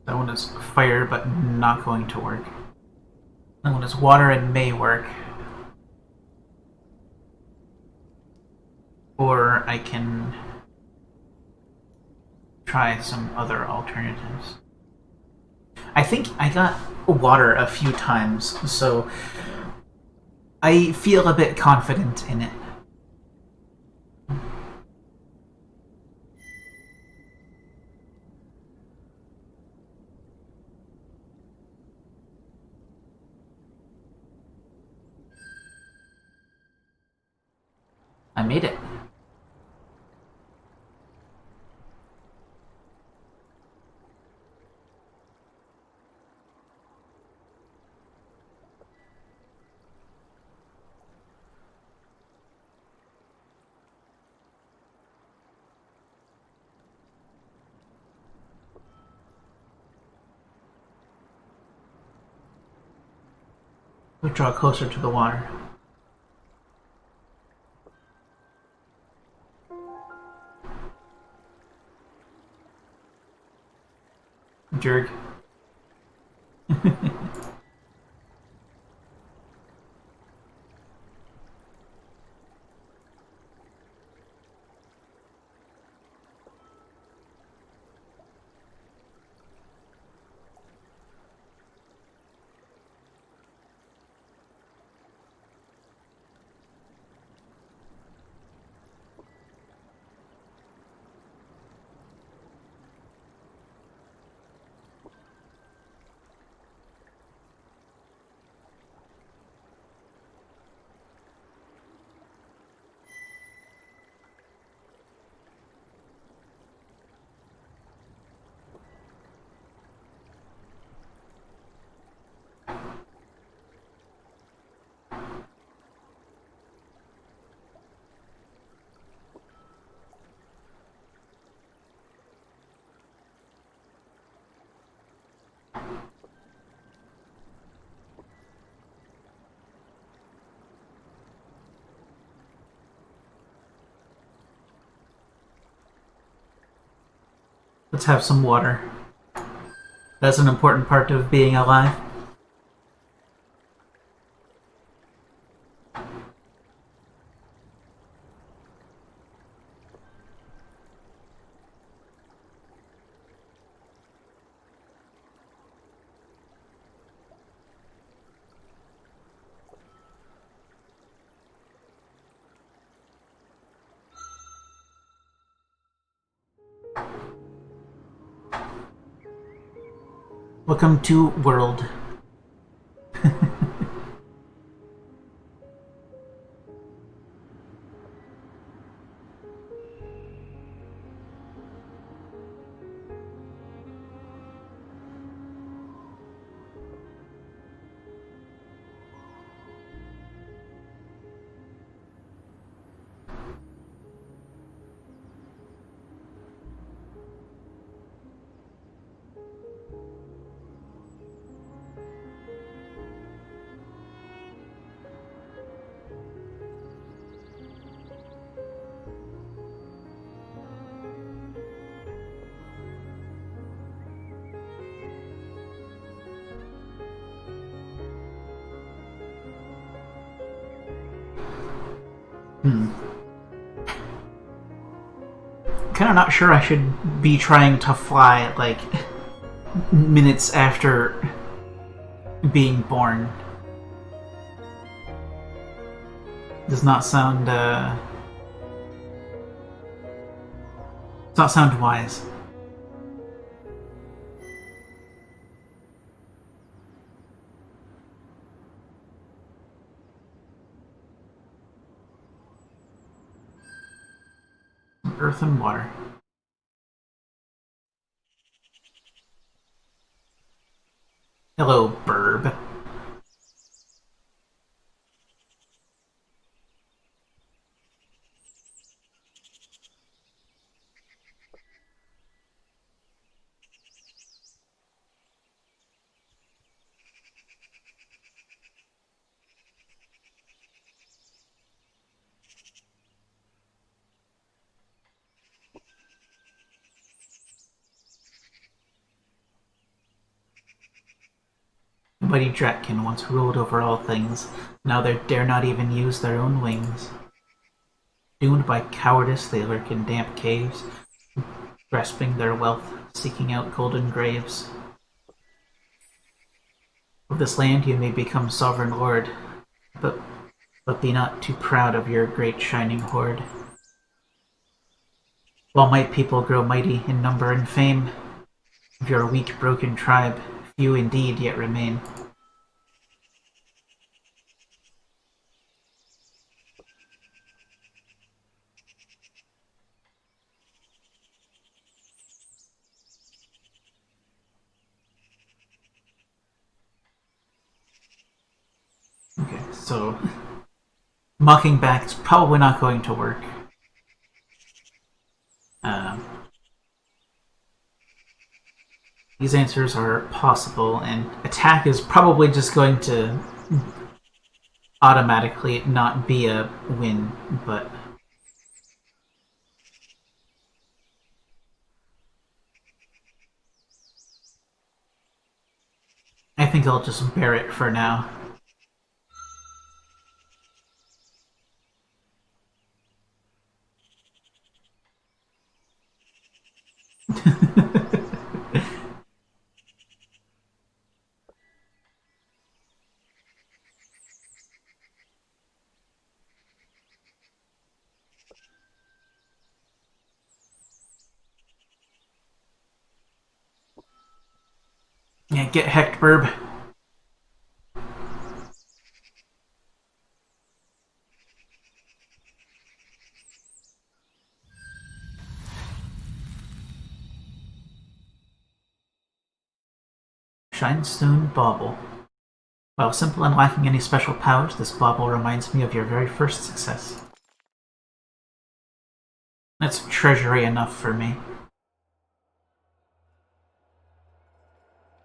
That one is fire, but not going to work. That one is water and may work. Or I can try some other alternatives. I think I got water a few times, so I feel a bit confident in it. I made it. We draw closer to the water. Jerk. Let's have some water. That's an important part of being alive. Welcome to World. Kind of not sure I should be trying to fly like minutes after being born. Does not sound does not sound wise. Earth and water. Hello, burb. Mighty Dratkin once ruled over all things. Now they dare not even use their own wings. Doomed by cowardice, they lurk in damp caves, grasping their wealth, seeking out golden graves. Of this land you may become sovereign lord, but be not too proud of your great shining hoard. While might people grow mighty in number and fame, of your weak, broken tribe, few indeed yet remain. Okay, so mocking back is probably not going to work. These answers are possible, and attack is probably just going to automatically not be a win, but I think I'll just bear it for now. Yeah, get hecked, burb. Shinestone Bauble. While simple and lacking any special powers, this bauble reminds me of your very first success. That's treasury enough for me.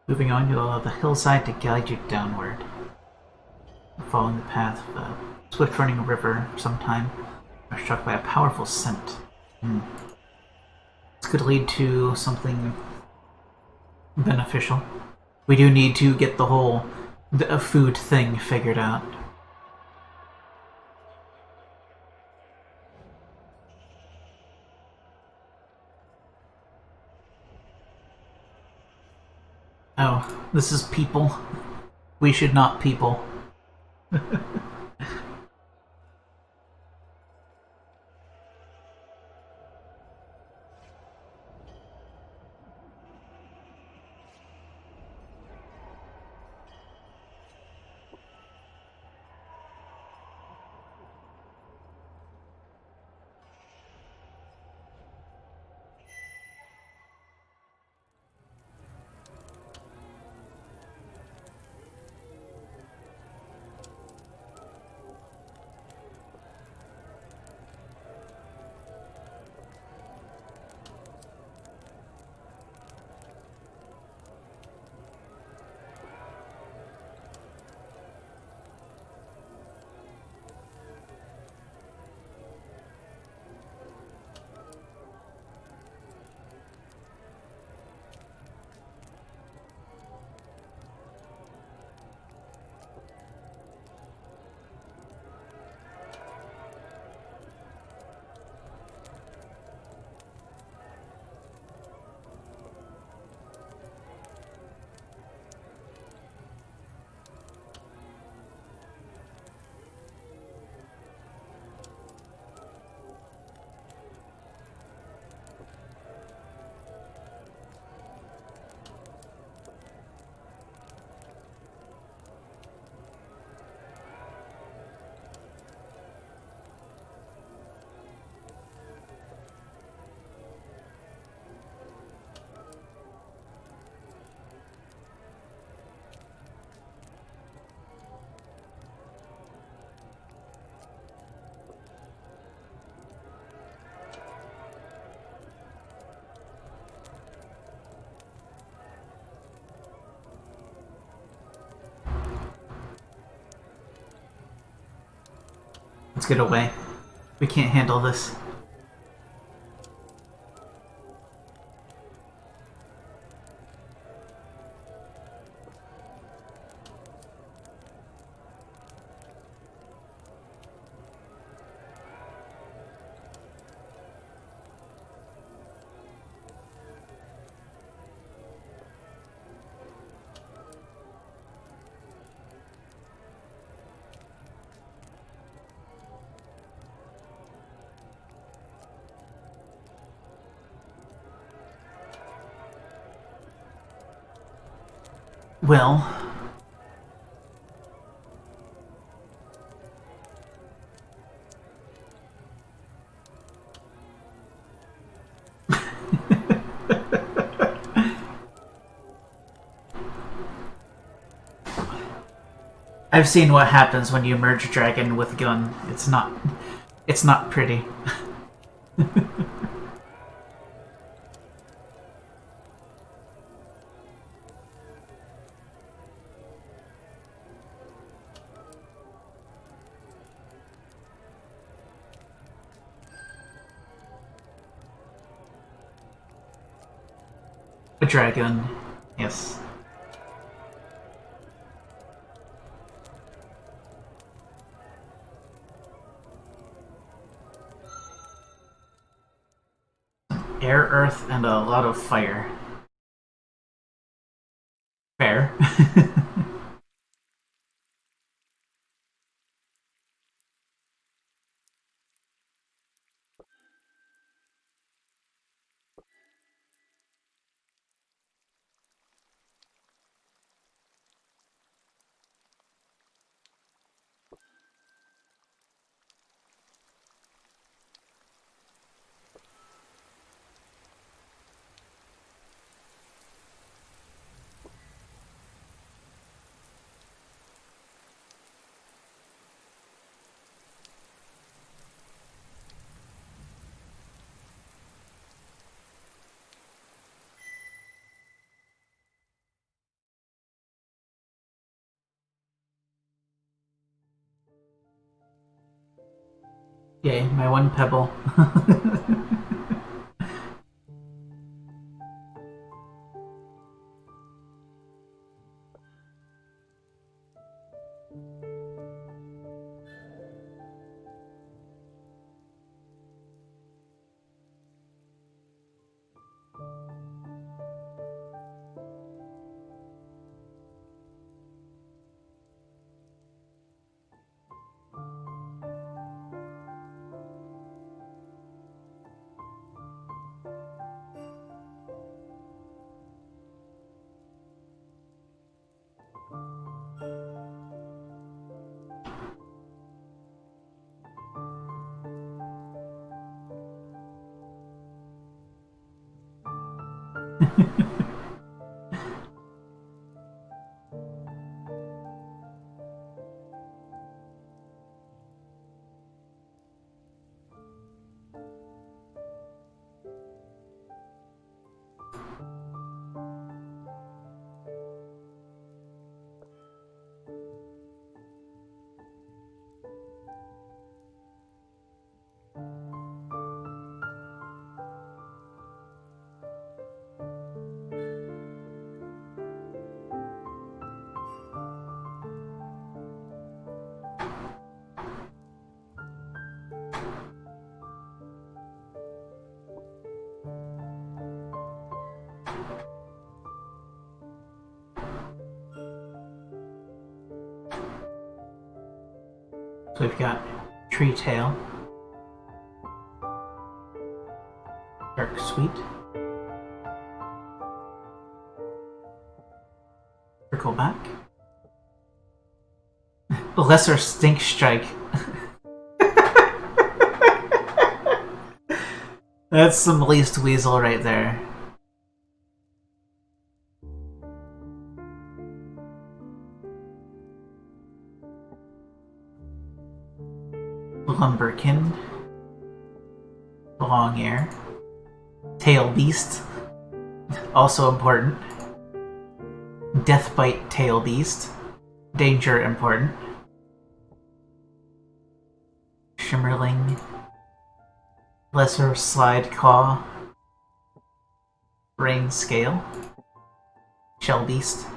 Moving on, you'll allow the hillside to guide you downward. Following the path of a swift-running river sometime, are struck by a powerful scent. This could lead to something beneficial. We do need to get the whole food thing figured out. Oh, this is people. We should not people. Let's get away. We can't handle this. Well, I've seen what happens when you merge dragon with gun. It's not pretty. A dragon, yes. Air, earth, and a lot of fire. Fair. Yay, my one pebble. So we've got Tree Tail, Dark Sweet, Trickleback, Lesser Stink Strike. That's some least weasel right there. Lumberkin, Long Air, Tail Beast, also important. Deathbite Tail Beast, danger important. Shimmerling, Lesser Slide Claw, Rain Scale, Shell Beast.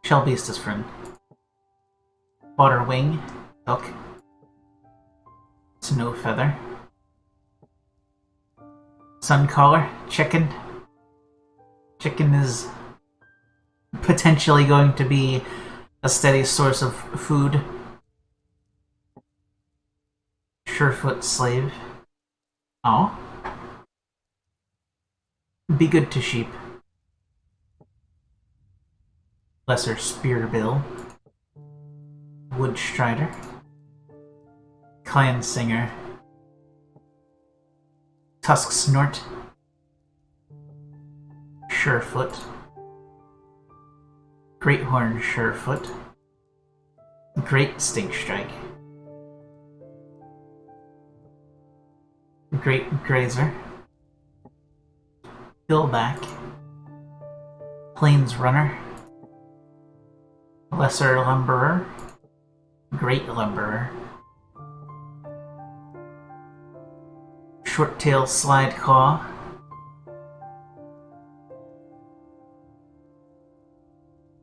Shell Beast is friend. Water Wing, Hook, Snow Feather, Suncaller, Chicken. Chicken is potentially going to be a steady source of food. Surefoot Slave. Oh. Be good to sheep. Lesser Spearbill. Wood Strider. Clan Singer. Tusk Snort. Surefoot. Great Horn Surefoot. Great Stink Strike. Great Grazer. Billback. Plains Runner. Lesser Lumberer. Great Lumberer. Short-tail Slide Claw.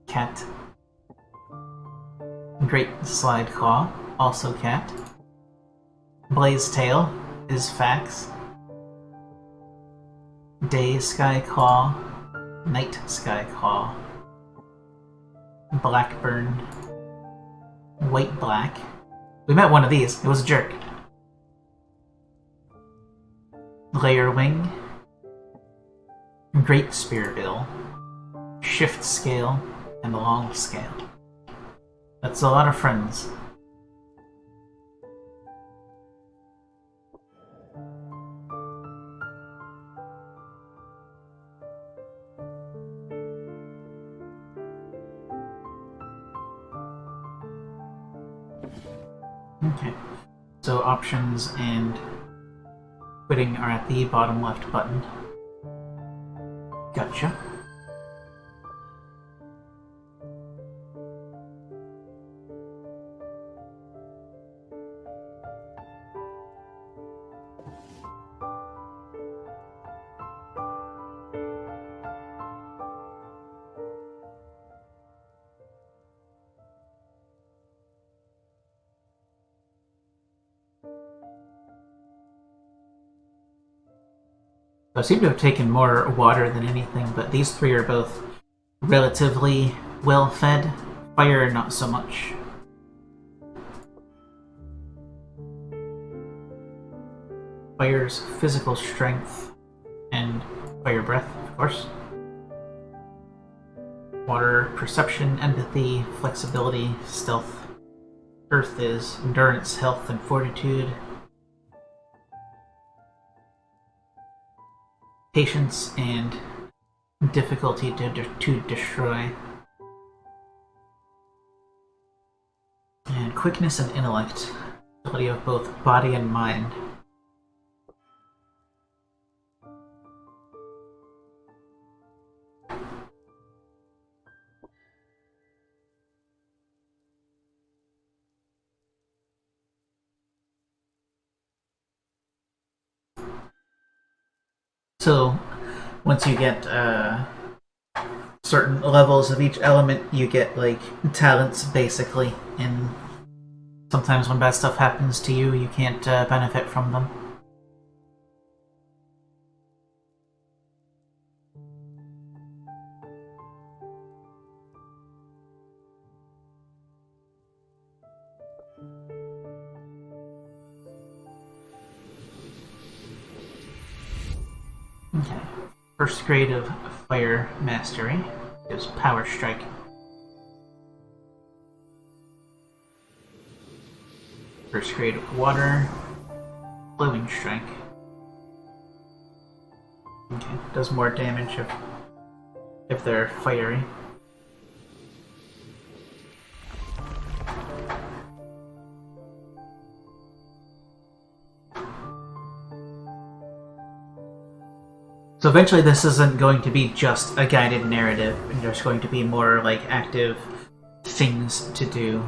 Cat. Great Slide Claw, also cat. Blaze Tail is Fax. Day Sky Claw, Night Sky Claw. Blackburn. White Black. We met one of these, it was a jerk. Layer Wing. Great Spearbill. Shift Scale. And Long Scale. That's a lot of friends. Okay, so options and quitting are at the bottom left button. Gotcha. I seem to have taken more water than anything, but these three are both relatively well fed. Fire, not so much. Fire's physical strength and fire breath, of course. Water, perception, empathy, flexibility, stealth. Earth is endurance, health, and fortitude. Patience and difficulty to destroy. And quickness and intellect. Ability of both body and mind. So, once you get certain levels of each element, you get, like, talents, basically, and sometimes when bad stuff happens to you, you can't benefit from them. Okay. First grade of Fire Mastery is Power Strike. First grade of Water, Flowing Strike. Okay, does more damage if they're fiery. So eventually this isn't going to be just a guided narrative, and there's going to be more, like, active things to do.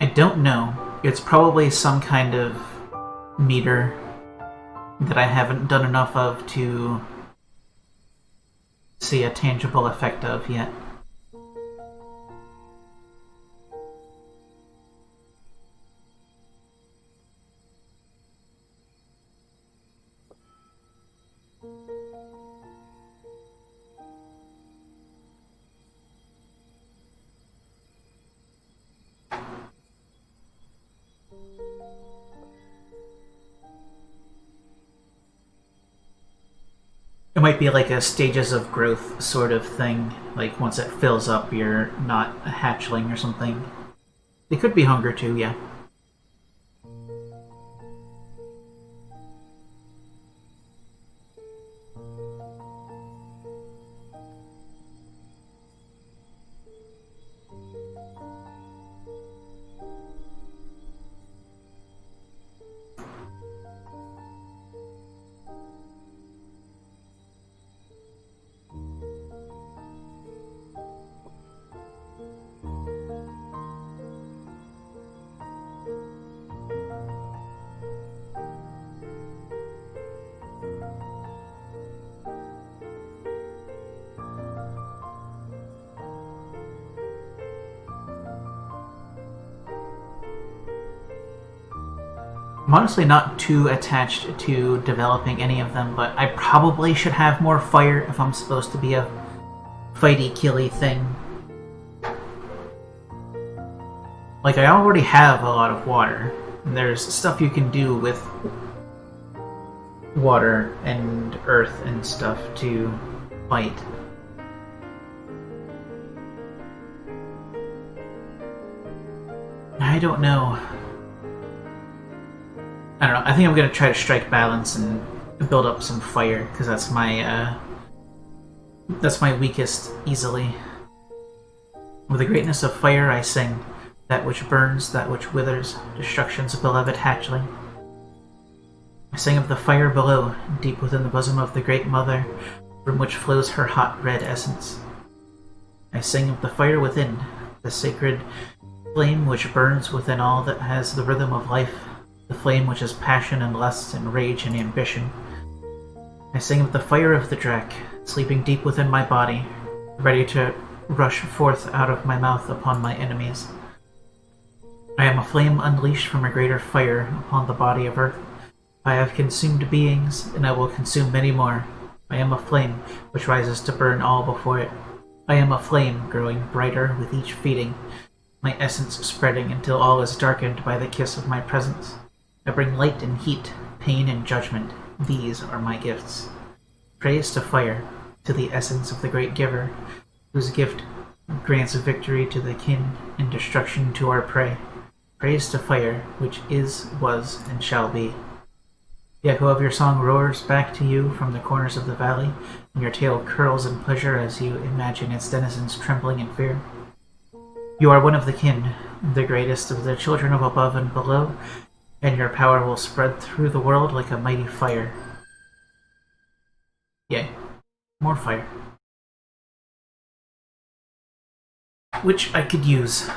I don't know. It's probably some kind of meter that I haven't done enough of to see a tangible effect of yet. It might be like a stages of growth sort of thing. Like, once it fills up, you're not a hatchling or something. It could be hunger too, yeah. I'm honestly not too attached to developing any of them, but I probably should have more fire if I'm supposed to be a fighty, killy thing. Like, I already have a lot of water. And there's stuff you can do with water and earth and stuff to fight. I don't know. I don't know. I think I'm gonna try to strike balance and build up some fire, because that's my weakest easily. With the greatness of fire I sing, that which burns, that which withers, destruction's beloved hatchling. I sing of the fire below, deep within the bosom of the Great Mother, from which flows her hot red essence. I sing of the fire within, the sacred flame which burns within all that has the rhythm of life. the flame which is passion and lust and rage and ambition. I sing of the fire of the Drek, sleeping deep within my body, ready to rush forth out of my mouth upon my enemies. I am a flame unleashed from a greater fire upon the body of earth. I have consumed beings, and I will consume many more. I am a flame which rises to burn all before it. I am a flame growing brighter with each feeding, my essence spreading until all is darkened by the kiss of my presence. I bring light and heat, pain and judgment. These are my gifts. Praise to fire, to the essence of the great giver, whose gift grants victory to the kin and destruction to our prey. Praise to fire, which is, was, and shall be. The echo of your song roars back to you from the corners of the valley, and your tail curls in pleasure as you imagine its denizens trembling in fear. You are one of the kin, the greatest of the children of above and below, and your power will spread through the world like a mighty fire. Yay, more fire. Which I could use.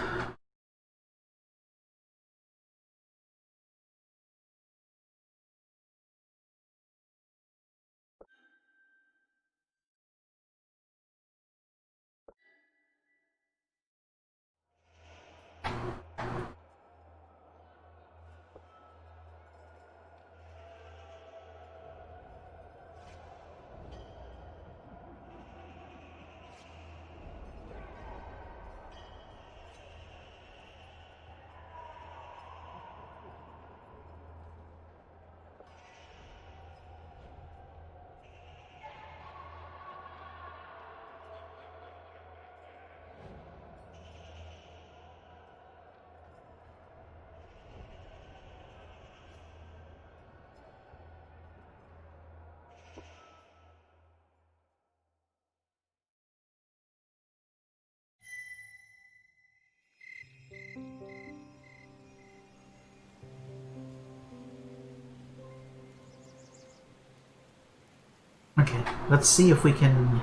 Okay, let's see if we can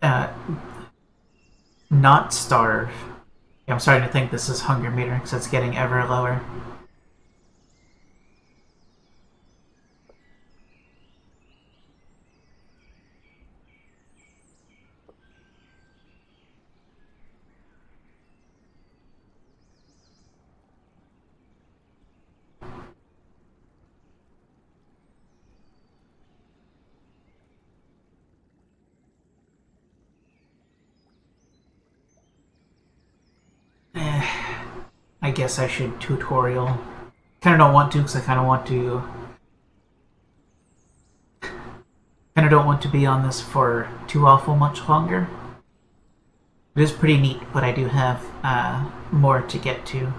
uh, not starve. Yeah, I'm starting to think this is hunger meter because it's getting ever lower. I guess I should tutorial. Kind of don't want to because I kind of want to. Kind of don't want to be on this for too awful much longer. It is pretty neat, but I do have more to get to.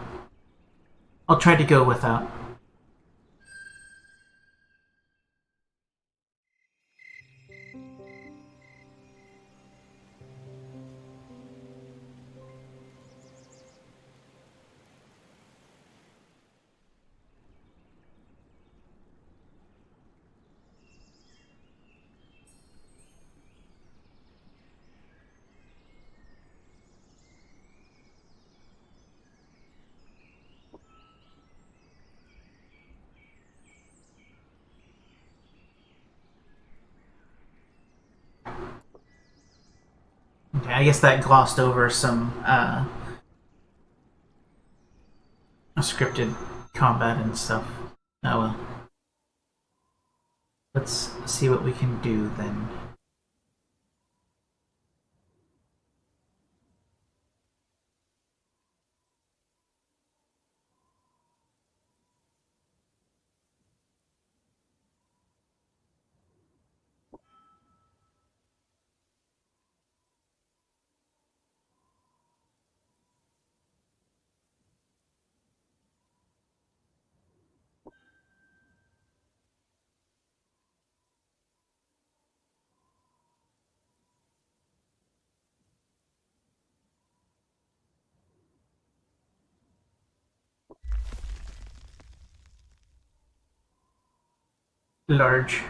I'll try to go without. Okay, I guess that glossed over some scripted combat and stuff. Oh well. Let's see what we can do then. Large.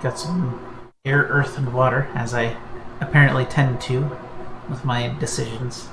Got some air, earth, and water, as I apparently tend to with my decisions.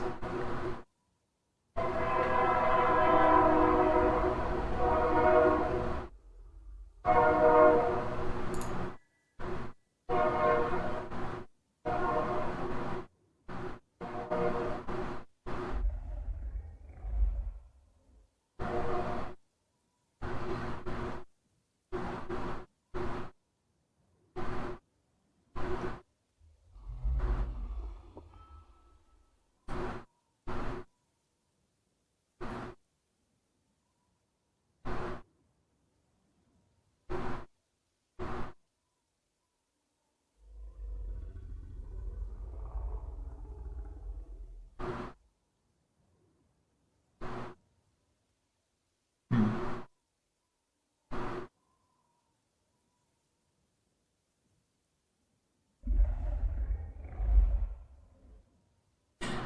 Hmm.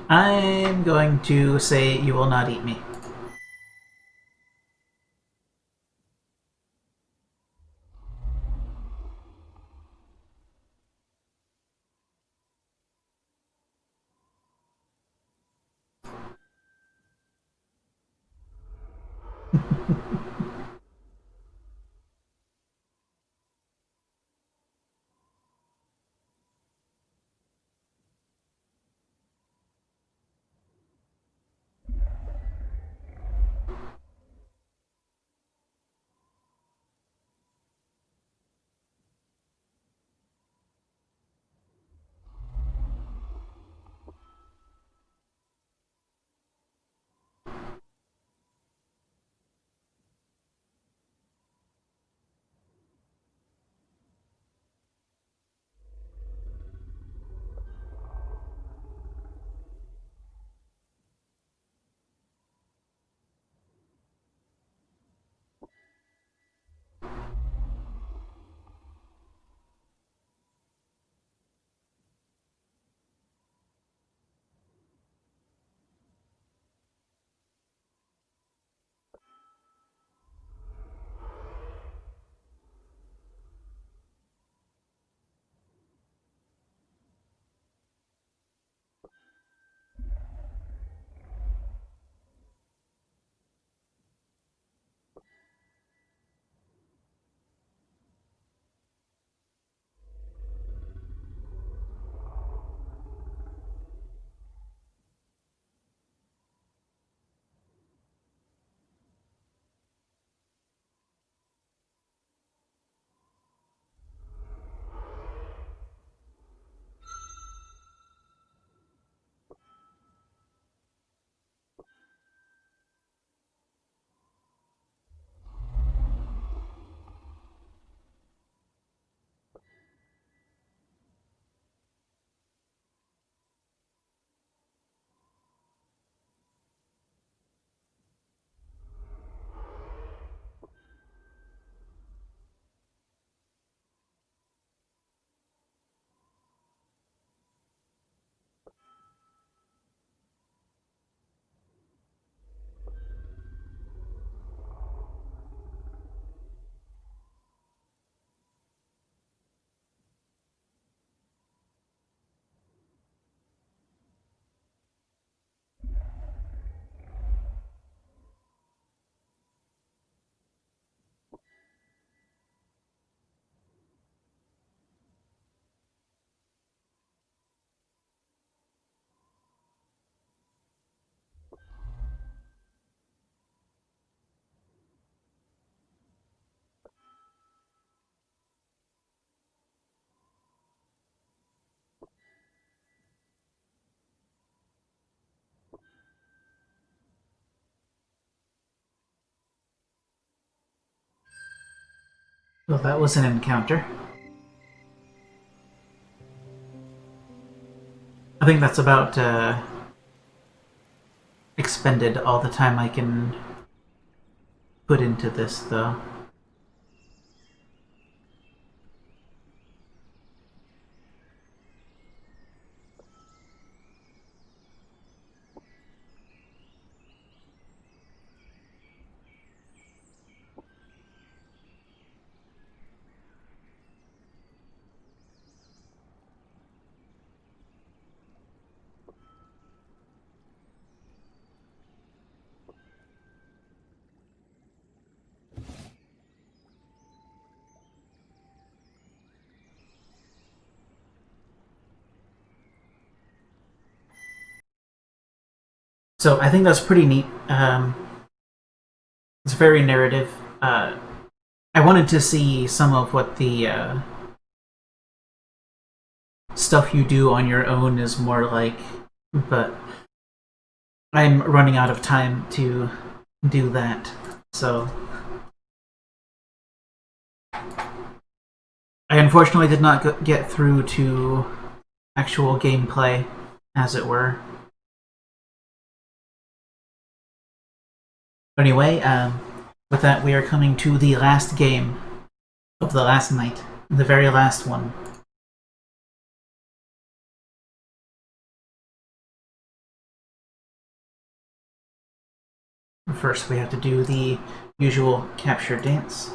I'm going to say you will not eat me. Well, that was an encounter. I think that's about expended all the time I can put into this, though. So I think that's pretty neat. It's very narrative. I wanted to see some of what the stuff you do on your own is more like, but I'm running out of time to do that. So I unfortunately did not get through to actual gameplay, as it were. Anyway, with that, we are coming to the last game of the last night, the very last one. First, we have to do the usual capture dance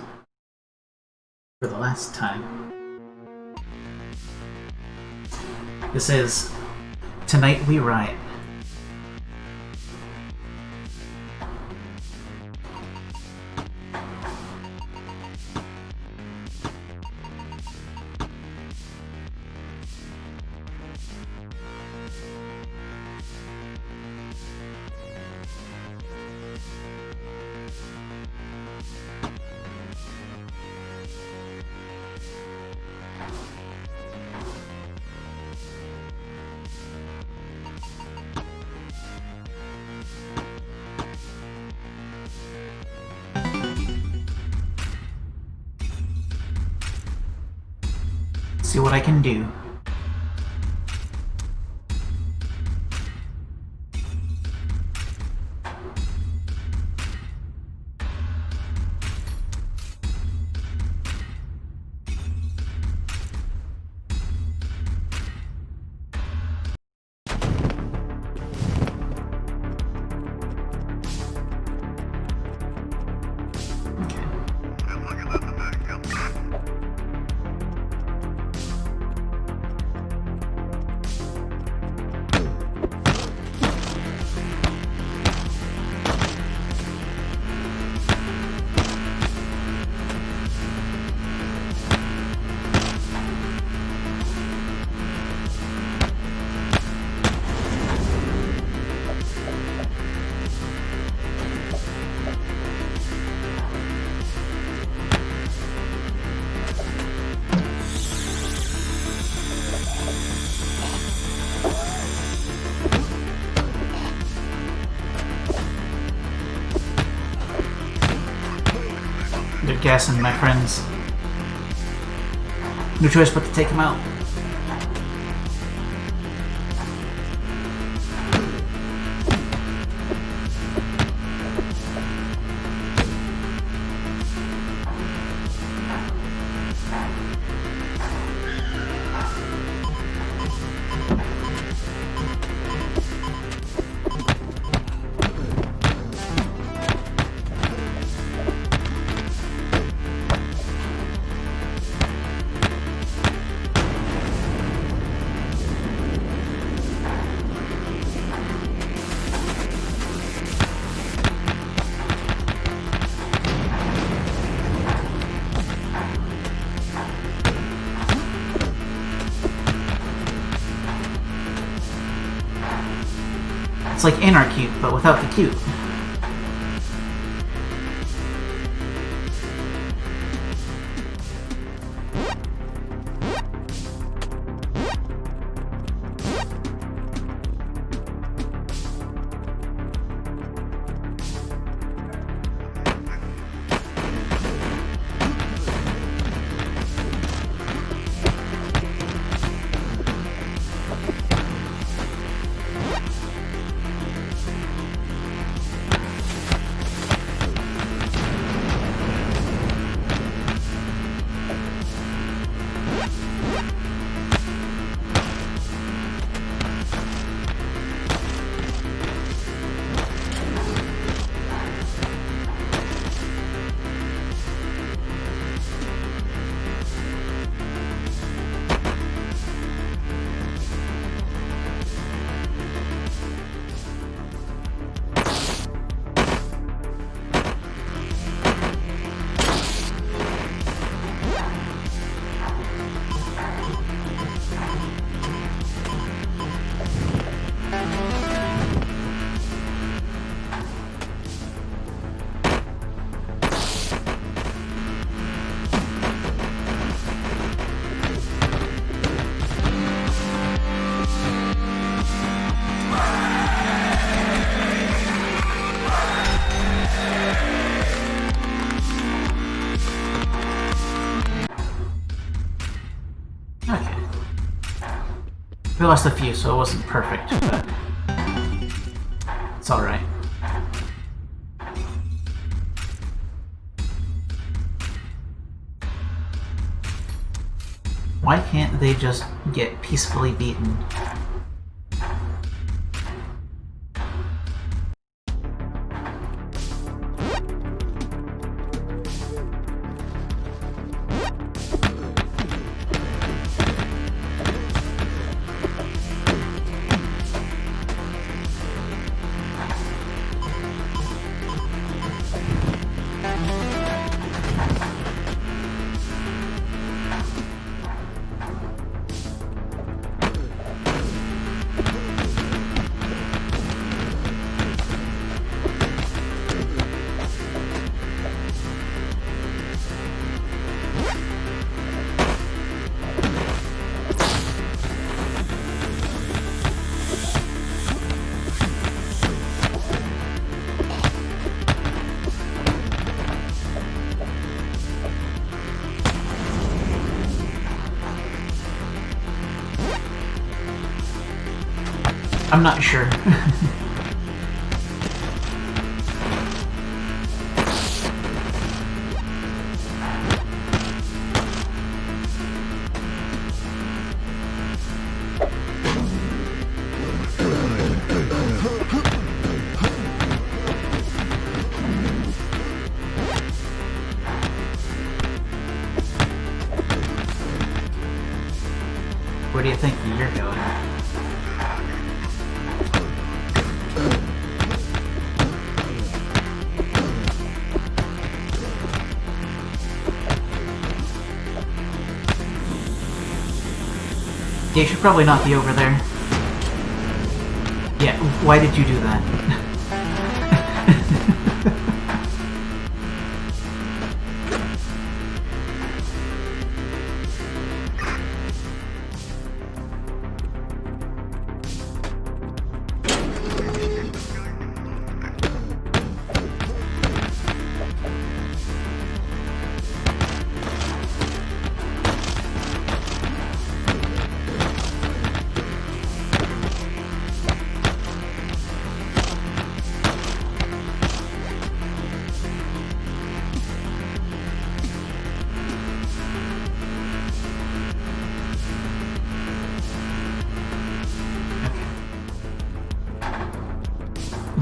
for the last time. This is Tonight We Riot. See what I can do. They're gassing my friends. No choice but to take him out. It's like Anarchy, but without the cute. We lost a few, so it wasn't perfect, but it's alright. Why can't they just get peacefully beaten? I'm not sure. Where do you think you're going? Yeah, you should probably not be over there. Yeah, why did you do that?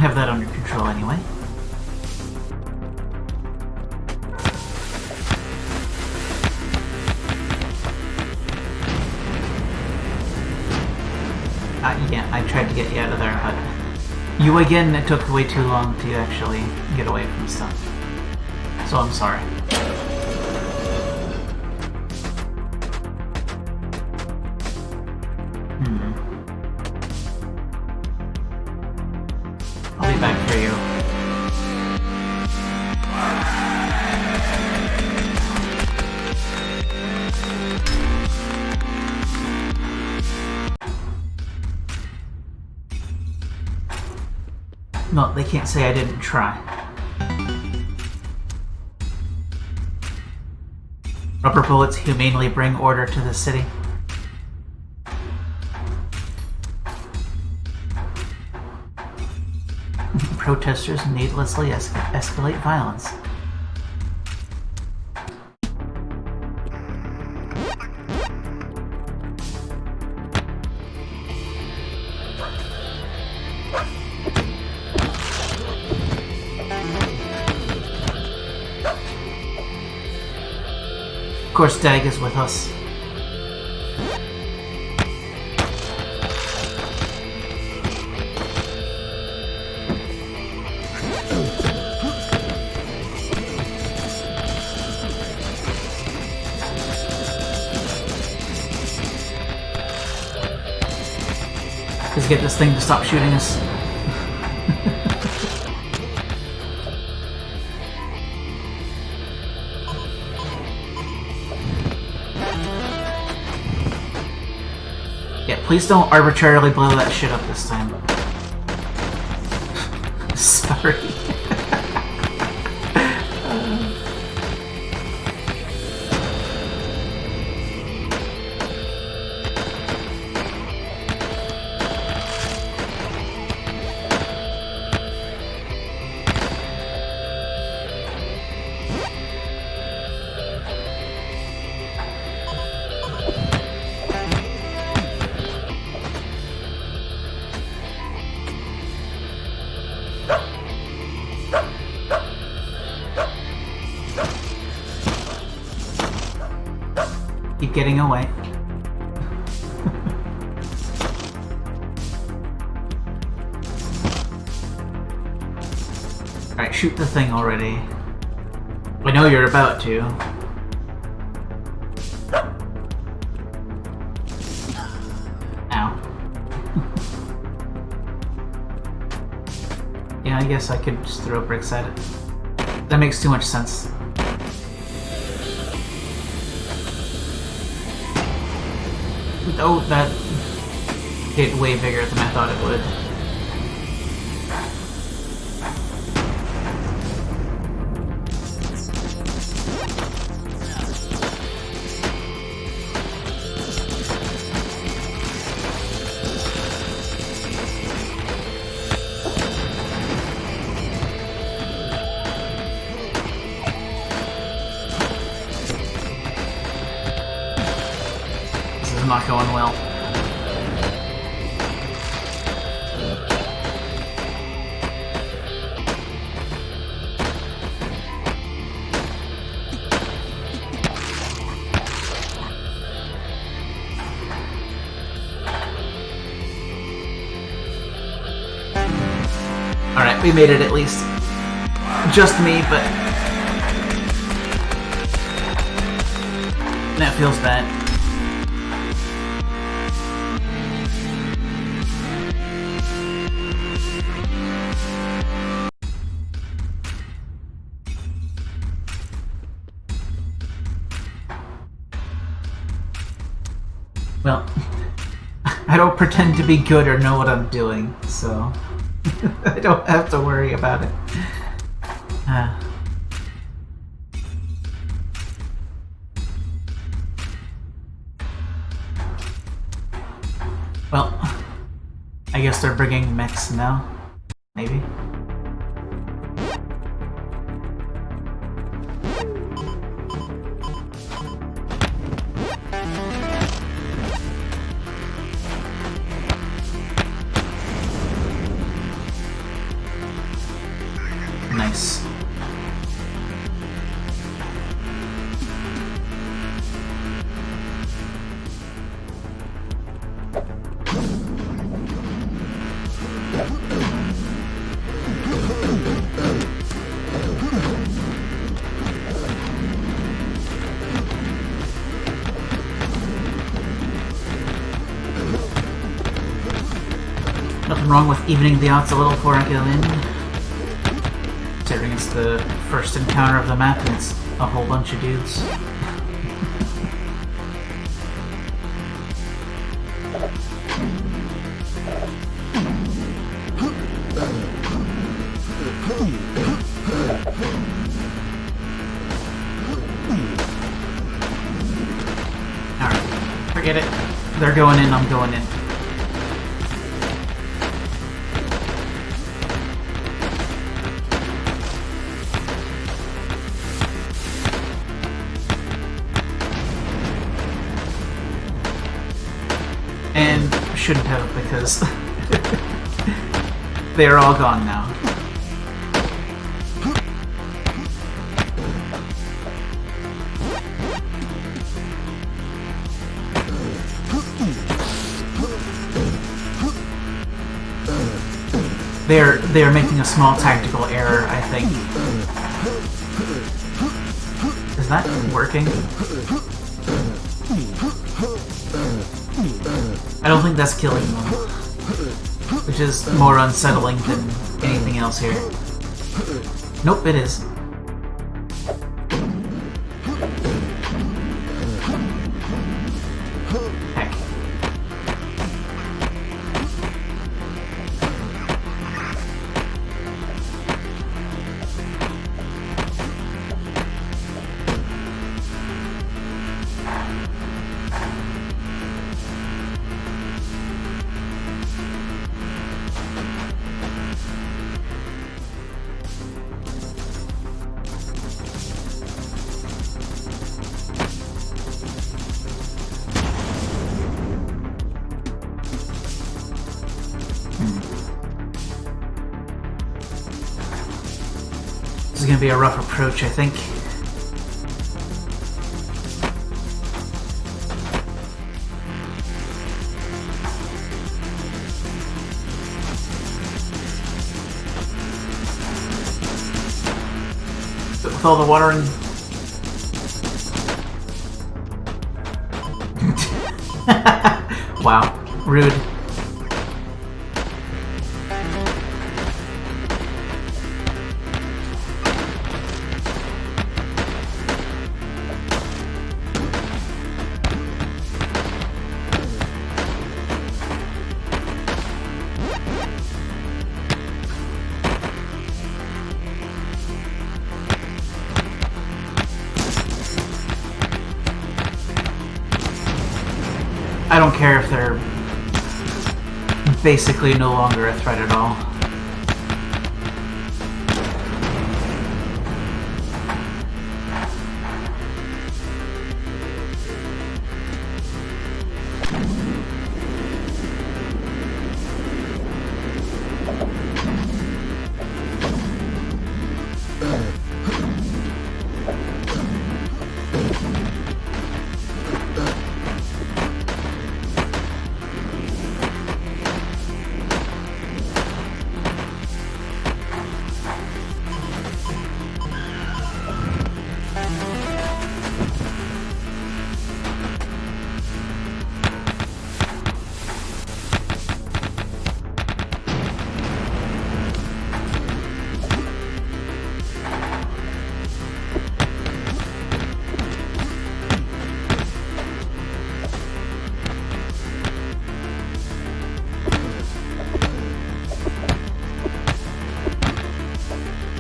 Have that under control anyway. Yeah, I tried to get you out of there, but you again, it took way too long to actually get away from stuff. So I'm sorry. I'll be back for you. No, they can't say I didn't try. Rubber bullets humanely bring order to the city. Protesters needlessly escalate violence. Of course, Dag is with us. Let's get this thing to stop shooting us. Yeah, please don't arbitrarily blow that shit up this time. Sorry. getting away. Alright, shoot the thing already. I know you're about to. Ow. Yeah, I guess I could just throw bricks at it. That makes too much sense. Oh, that hit way bigger than I thought it would. Not going well. Alright, we made it at least. Just me, but that feels bad. Well, I don't pretend to be good or know what I'm doing, so I don't have to worry about it. Well, I guess they're bringing mechs now. Maybe. Nice. Nothing wrong with evening the odds a little before I go in. Considering it's the first encounter of the map and it's a whole bunch of dudes. Alright, forget it. They're going in, I'm going in. And shouldn't have, because they're all gone now. They're making a small tactical error, I think. Is that working? I don't think that's killing them, which is more unsettling than anything else here. Nope, it is. Heck. This is going to be a rough approach, I think. with all the water and... Wow, rude. I don't care if they're basically no longer a threat at all.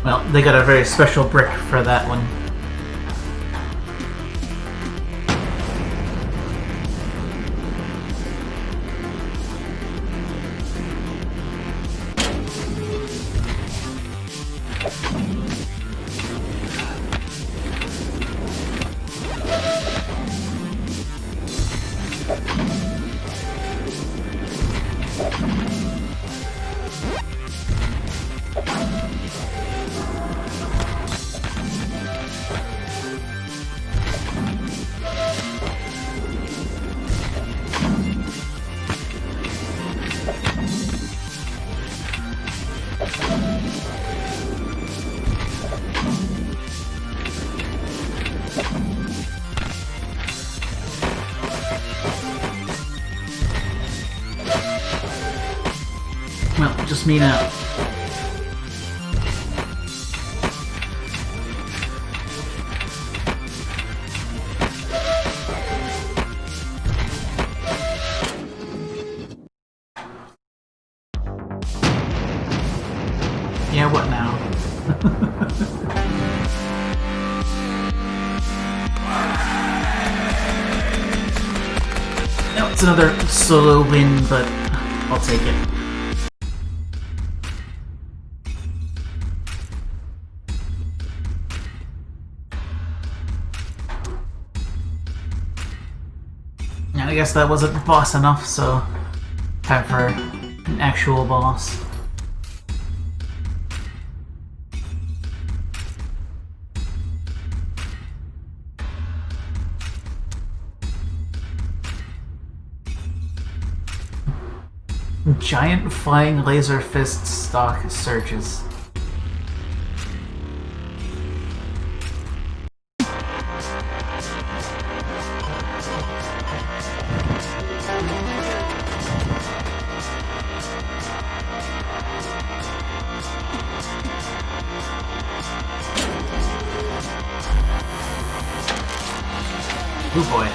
Well, they got a very special brick for that one. Well, just me now. Yeah, what now? No, it's another solo win, but I'll take it. And I guess that wasn't boss enough, so time for an actual boss. Giant flying laser fist stock surges. Oh boy.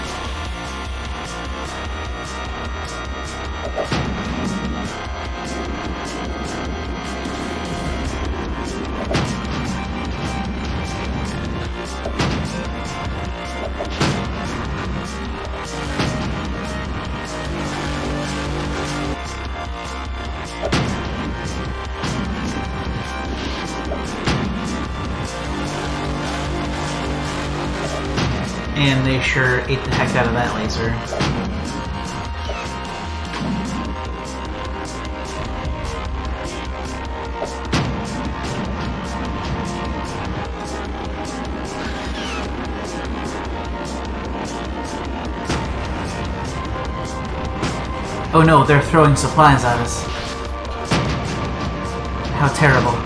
And they sure ate the heck out of that laser. Oh no, they're throwing supplies at us. How terrible.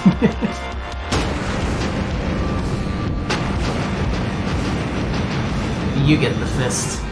You get the fist.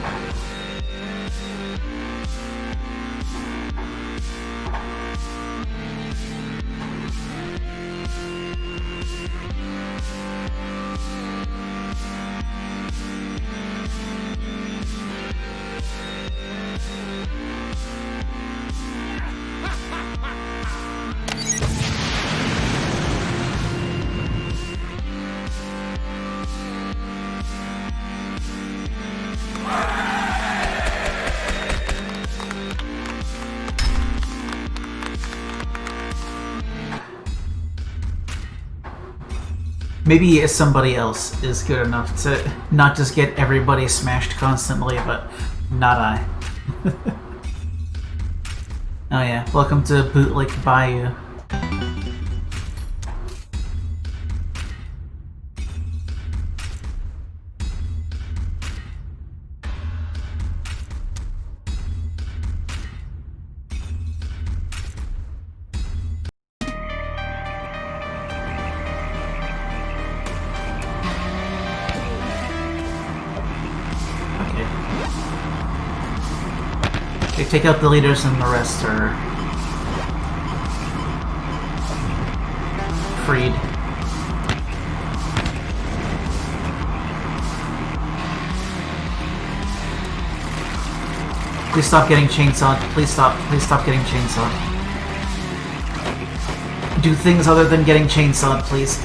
Maybe if somebody else is good enough to not just get everybody smashed constantly, but not I. Oh yeah, welcome to Bootlick Bayou. Okay, take out the leaders and the rest are freed. Please stop getting chainsawed. Please stop getting chainsawed. Do things other than getting chainsawed, please.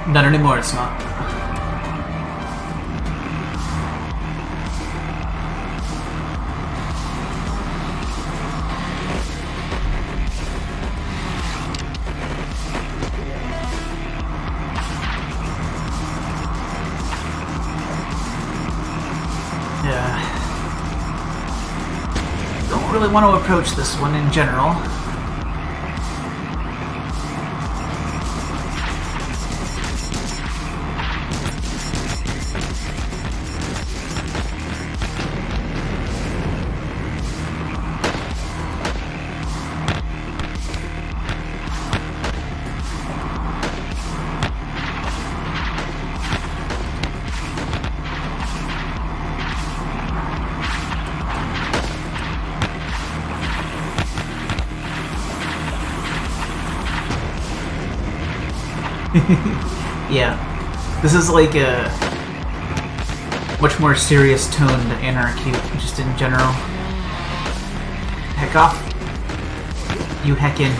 Not anymore, it's not. Yeah. Don't really want to approach this one in general. Yeah, this is like a much more serious tone to Anarchy, just in general. Heck off. You heck in.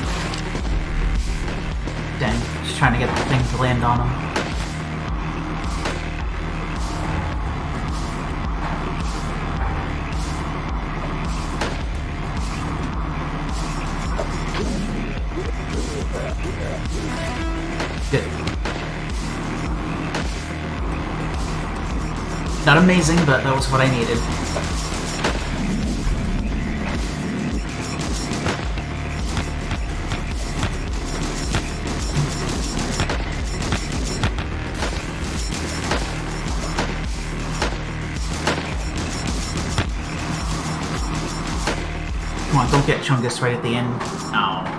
Dang, just trying to get the thing to land on him. Good. Not amazing, but that was what I needed. Come on, don't get Chungus right at the end. Oh.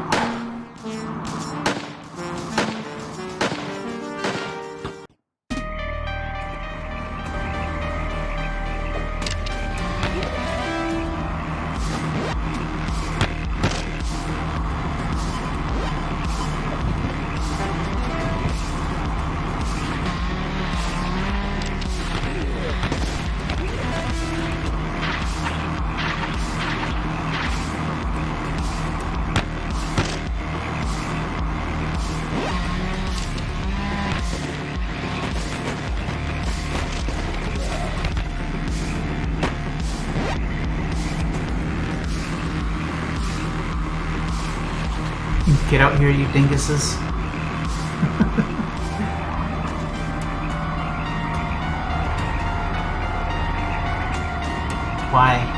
Get out here, you dinguses. Why?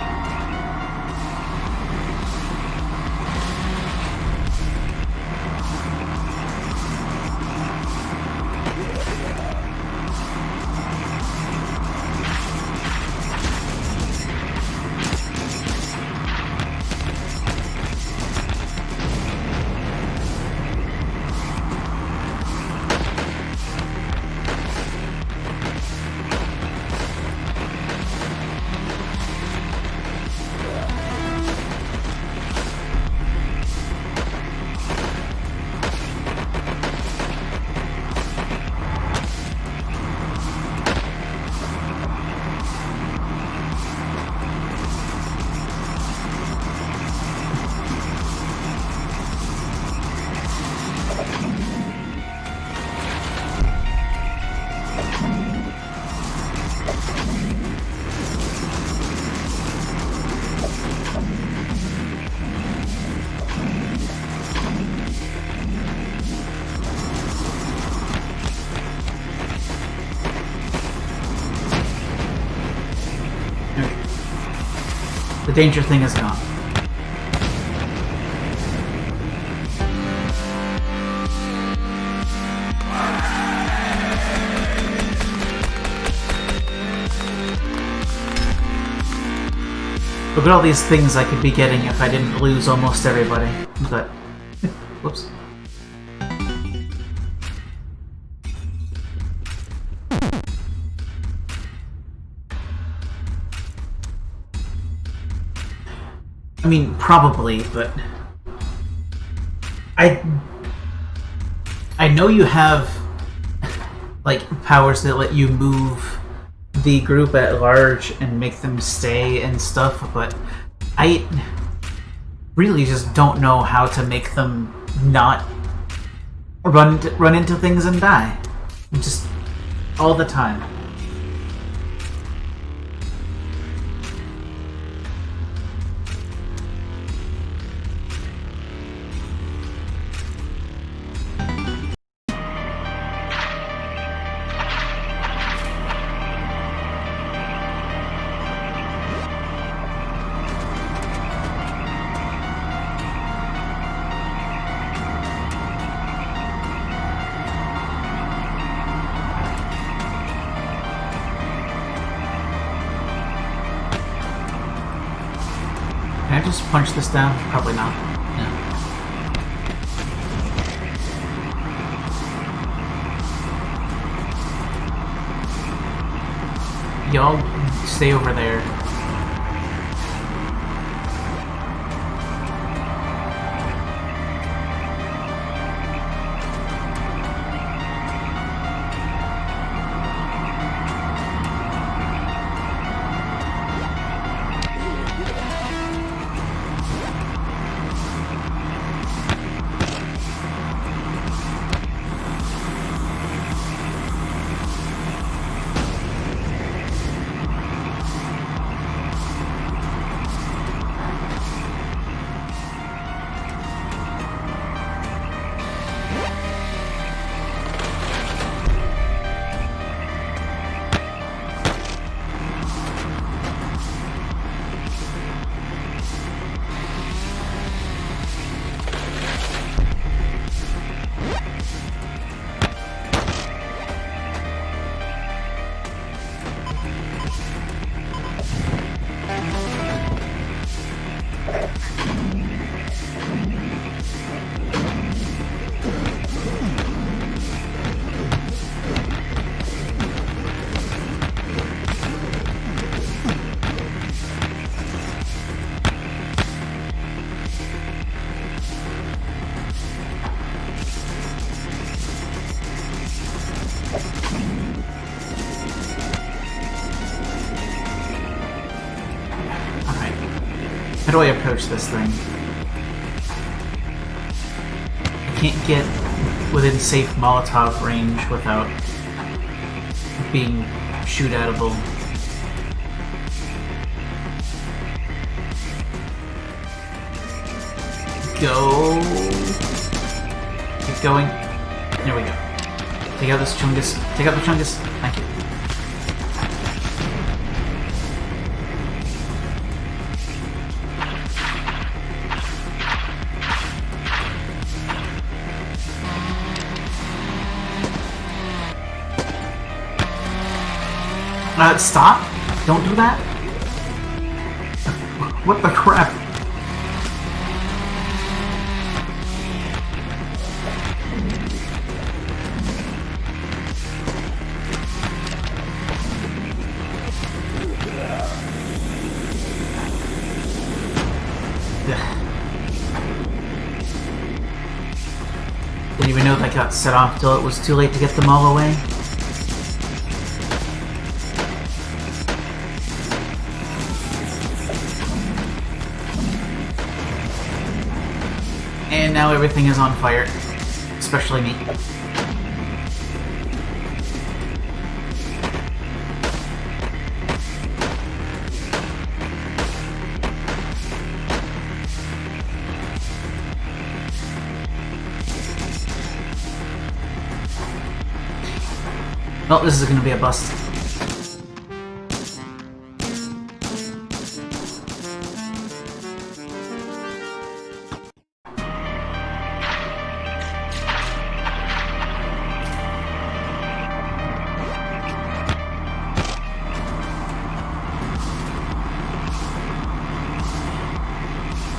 The danger thing is gone. Look at all these things I could be getting if I didn't lose almost everybody. But, whoops. I mean, probably, but I know you have like powers that let you move the group at large and make them stay and stuff, but I really just don't know how to make them not run into things and die. Just all the time. Can I just punch this down? Probably not. Yeah. Y'all stay over there. How do I approach this thing? I can't get within safe Molotov range without being shoot-outable. Go. Keep going. There we go. Take out this Chungus. Take out the Chungus. Thank you. Stop! Don't do that! What the crap? Didn't even know that got set off till it was too late to get them all away. And now everything is on fire, especially me. Well, this is going to be a bust.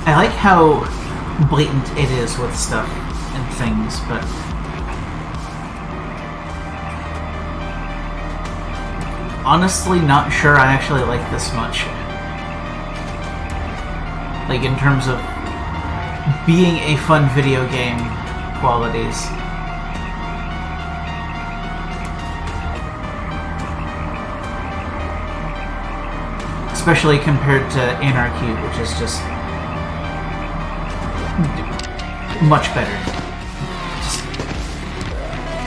I like how blatant it is with stuff and things, but honestly not sure I actually like this much. Like, in terms of being a fun video game qualities. Especially compared to Anarchy, which is just much better.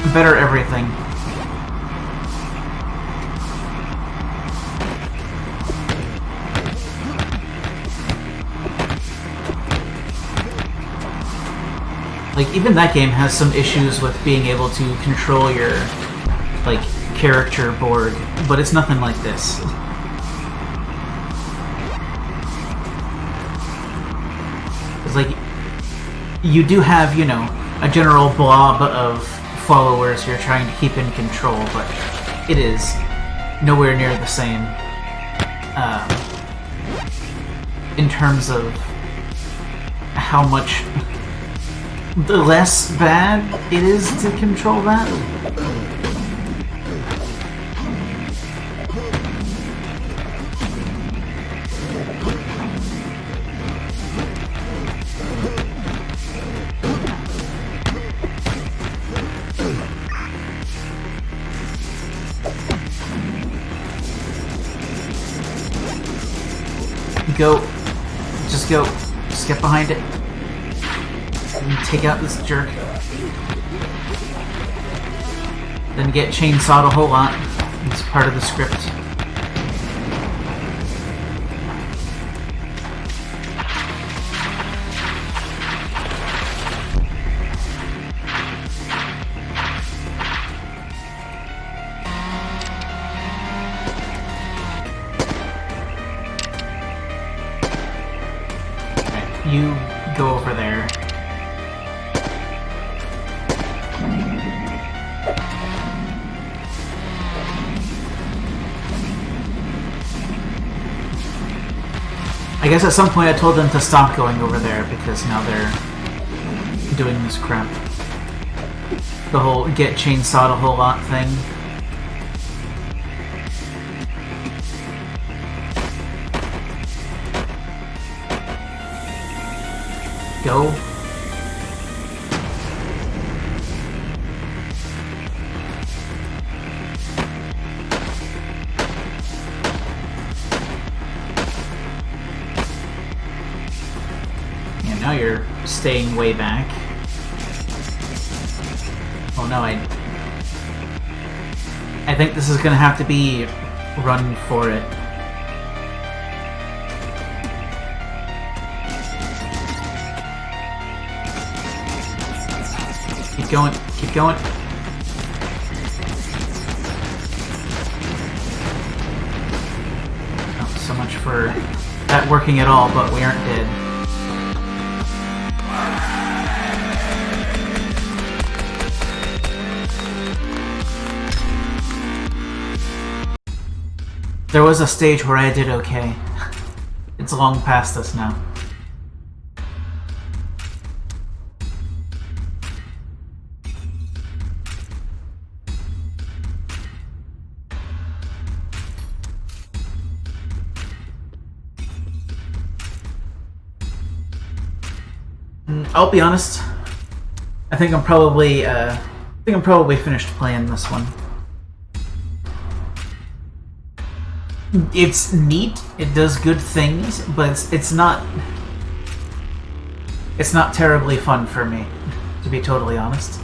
Just better everything. Like, even that game has some issues with being able to control your, like, character board, but it's nothing like this. It's like, you do have, you know, a general blob of followers you're trying to keep in control, but it is nowhere near the same in terms of how much the less bad it is to control that. Go. Just go. Just get behind it. And take out this jerk. Then get chainsawed a whole lot. It's part of the script. You go over there. I guess at some point I told them to stop going over there because now they're doing this crap. The whole get chainsawed a whole lot thing. Go. Yeah, now you're staying way back. Oh no, I think this is gonna have to be run for it. going, keep going. Oh, so much for that working at all, but we aren't dead. There was a stage where I did okay. It's long past us now. I'll be honest. I think I'm probably finished playing this one. It's neat. It does good things, but it's not terribly fun for me, to be totally honest.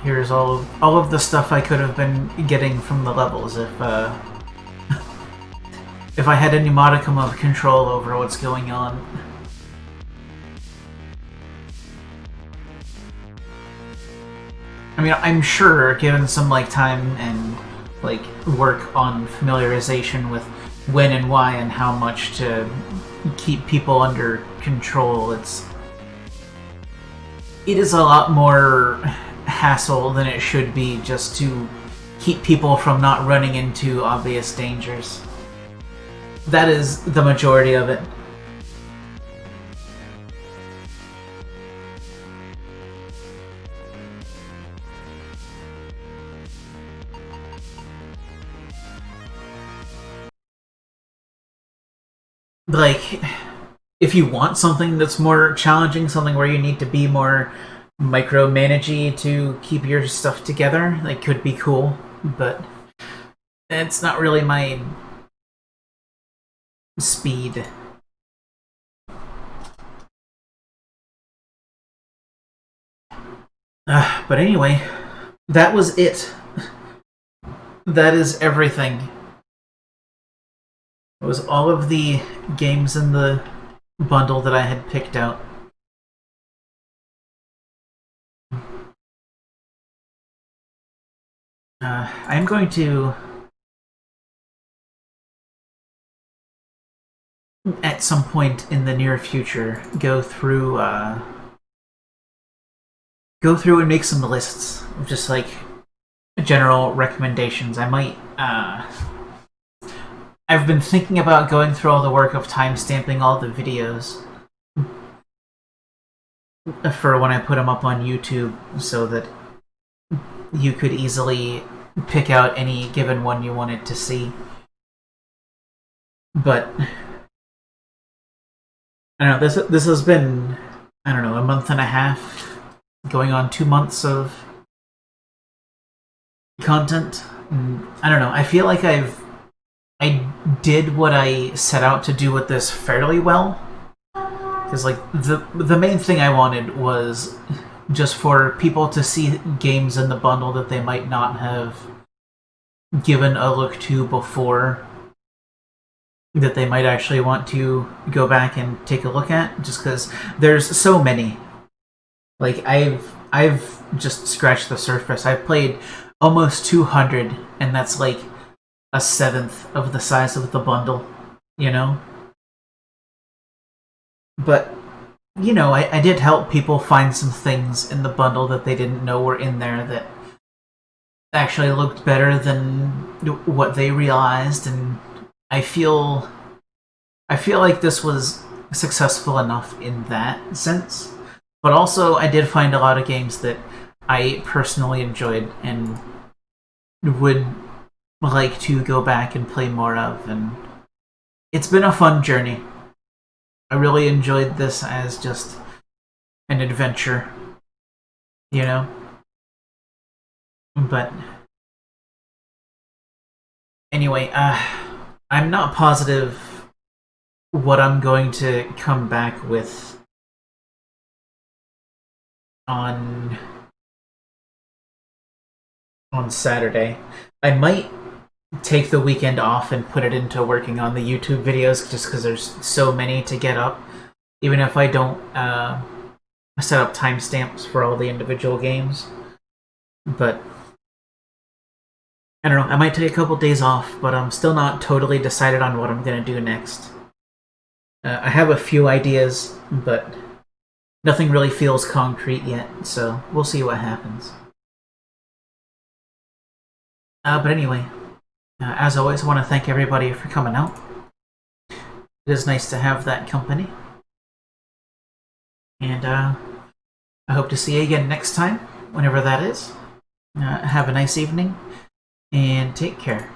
Here's all of the stuff I could have been getting from the levels if if I had any modicum of control over what's going on. I mean, I'm sure, given some time and work on familiarization with when and why and how much to keep people under control, it is a lot more hassle than it should be just to keep people from not running into obvious dangers. That is the majority of it. If you want something that's more challenging, something where you need to be more micromanagey to keep your stuff together, could be cool, but it's not really my speed. But anyway, that was it. That is everything. It was all of the games in the bundle that I had picked out. I'm going to, at some point in the near future, go through and make some lists of just general recommendations. I might I've been thinking about going through all the work of timestamping all the videos for when I put them up on YouTube, so that you could easily pick out any given one you wanted to see. But I don't know, this has been, I don't know, a month and a half, going on 2 months of content. I don't know, I feel like I did what I set out to do with this fairly well. Because the main thing I wanted was just for people to see games in the bundle that they might not have given a look to before, that they might actually want to go back and take a look at, just because there's so many. I've just scratched the surface. I've played almost 200, and that's a seventh of the size of the bundle, you know? But, you know, I did help people find some things in the bundle that they didn't know were in there that actually looked better than what they realized, and I feel like this was successful enough in that sense. But also, I did find a lot of games that I personally enjoyed and would like to go back and play more of, and it's been a fun journey. I really enjoyed this as just an adventure, you know? But anyway, I'm not positive what I'm going to come back with on on Saturday. I might take the weekend off and put it into working on the YouTube videos just because there's so many to get up. Even if I don't set up timestamps for all the individual games. But I don't know, I might take a couple days off, but I'm still not totally decided on what I'm going to do next. I have a few ideas, but nothing really feels concrete yet, so we'll see what happens. But anyway, as always, I want to thank everybody for coming out. It is nice to have that company. And I hope to see you again next time, whenever that is. Have a nice evening, and take care.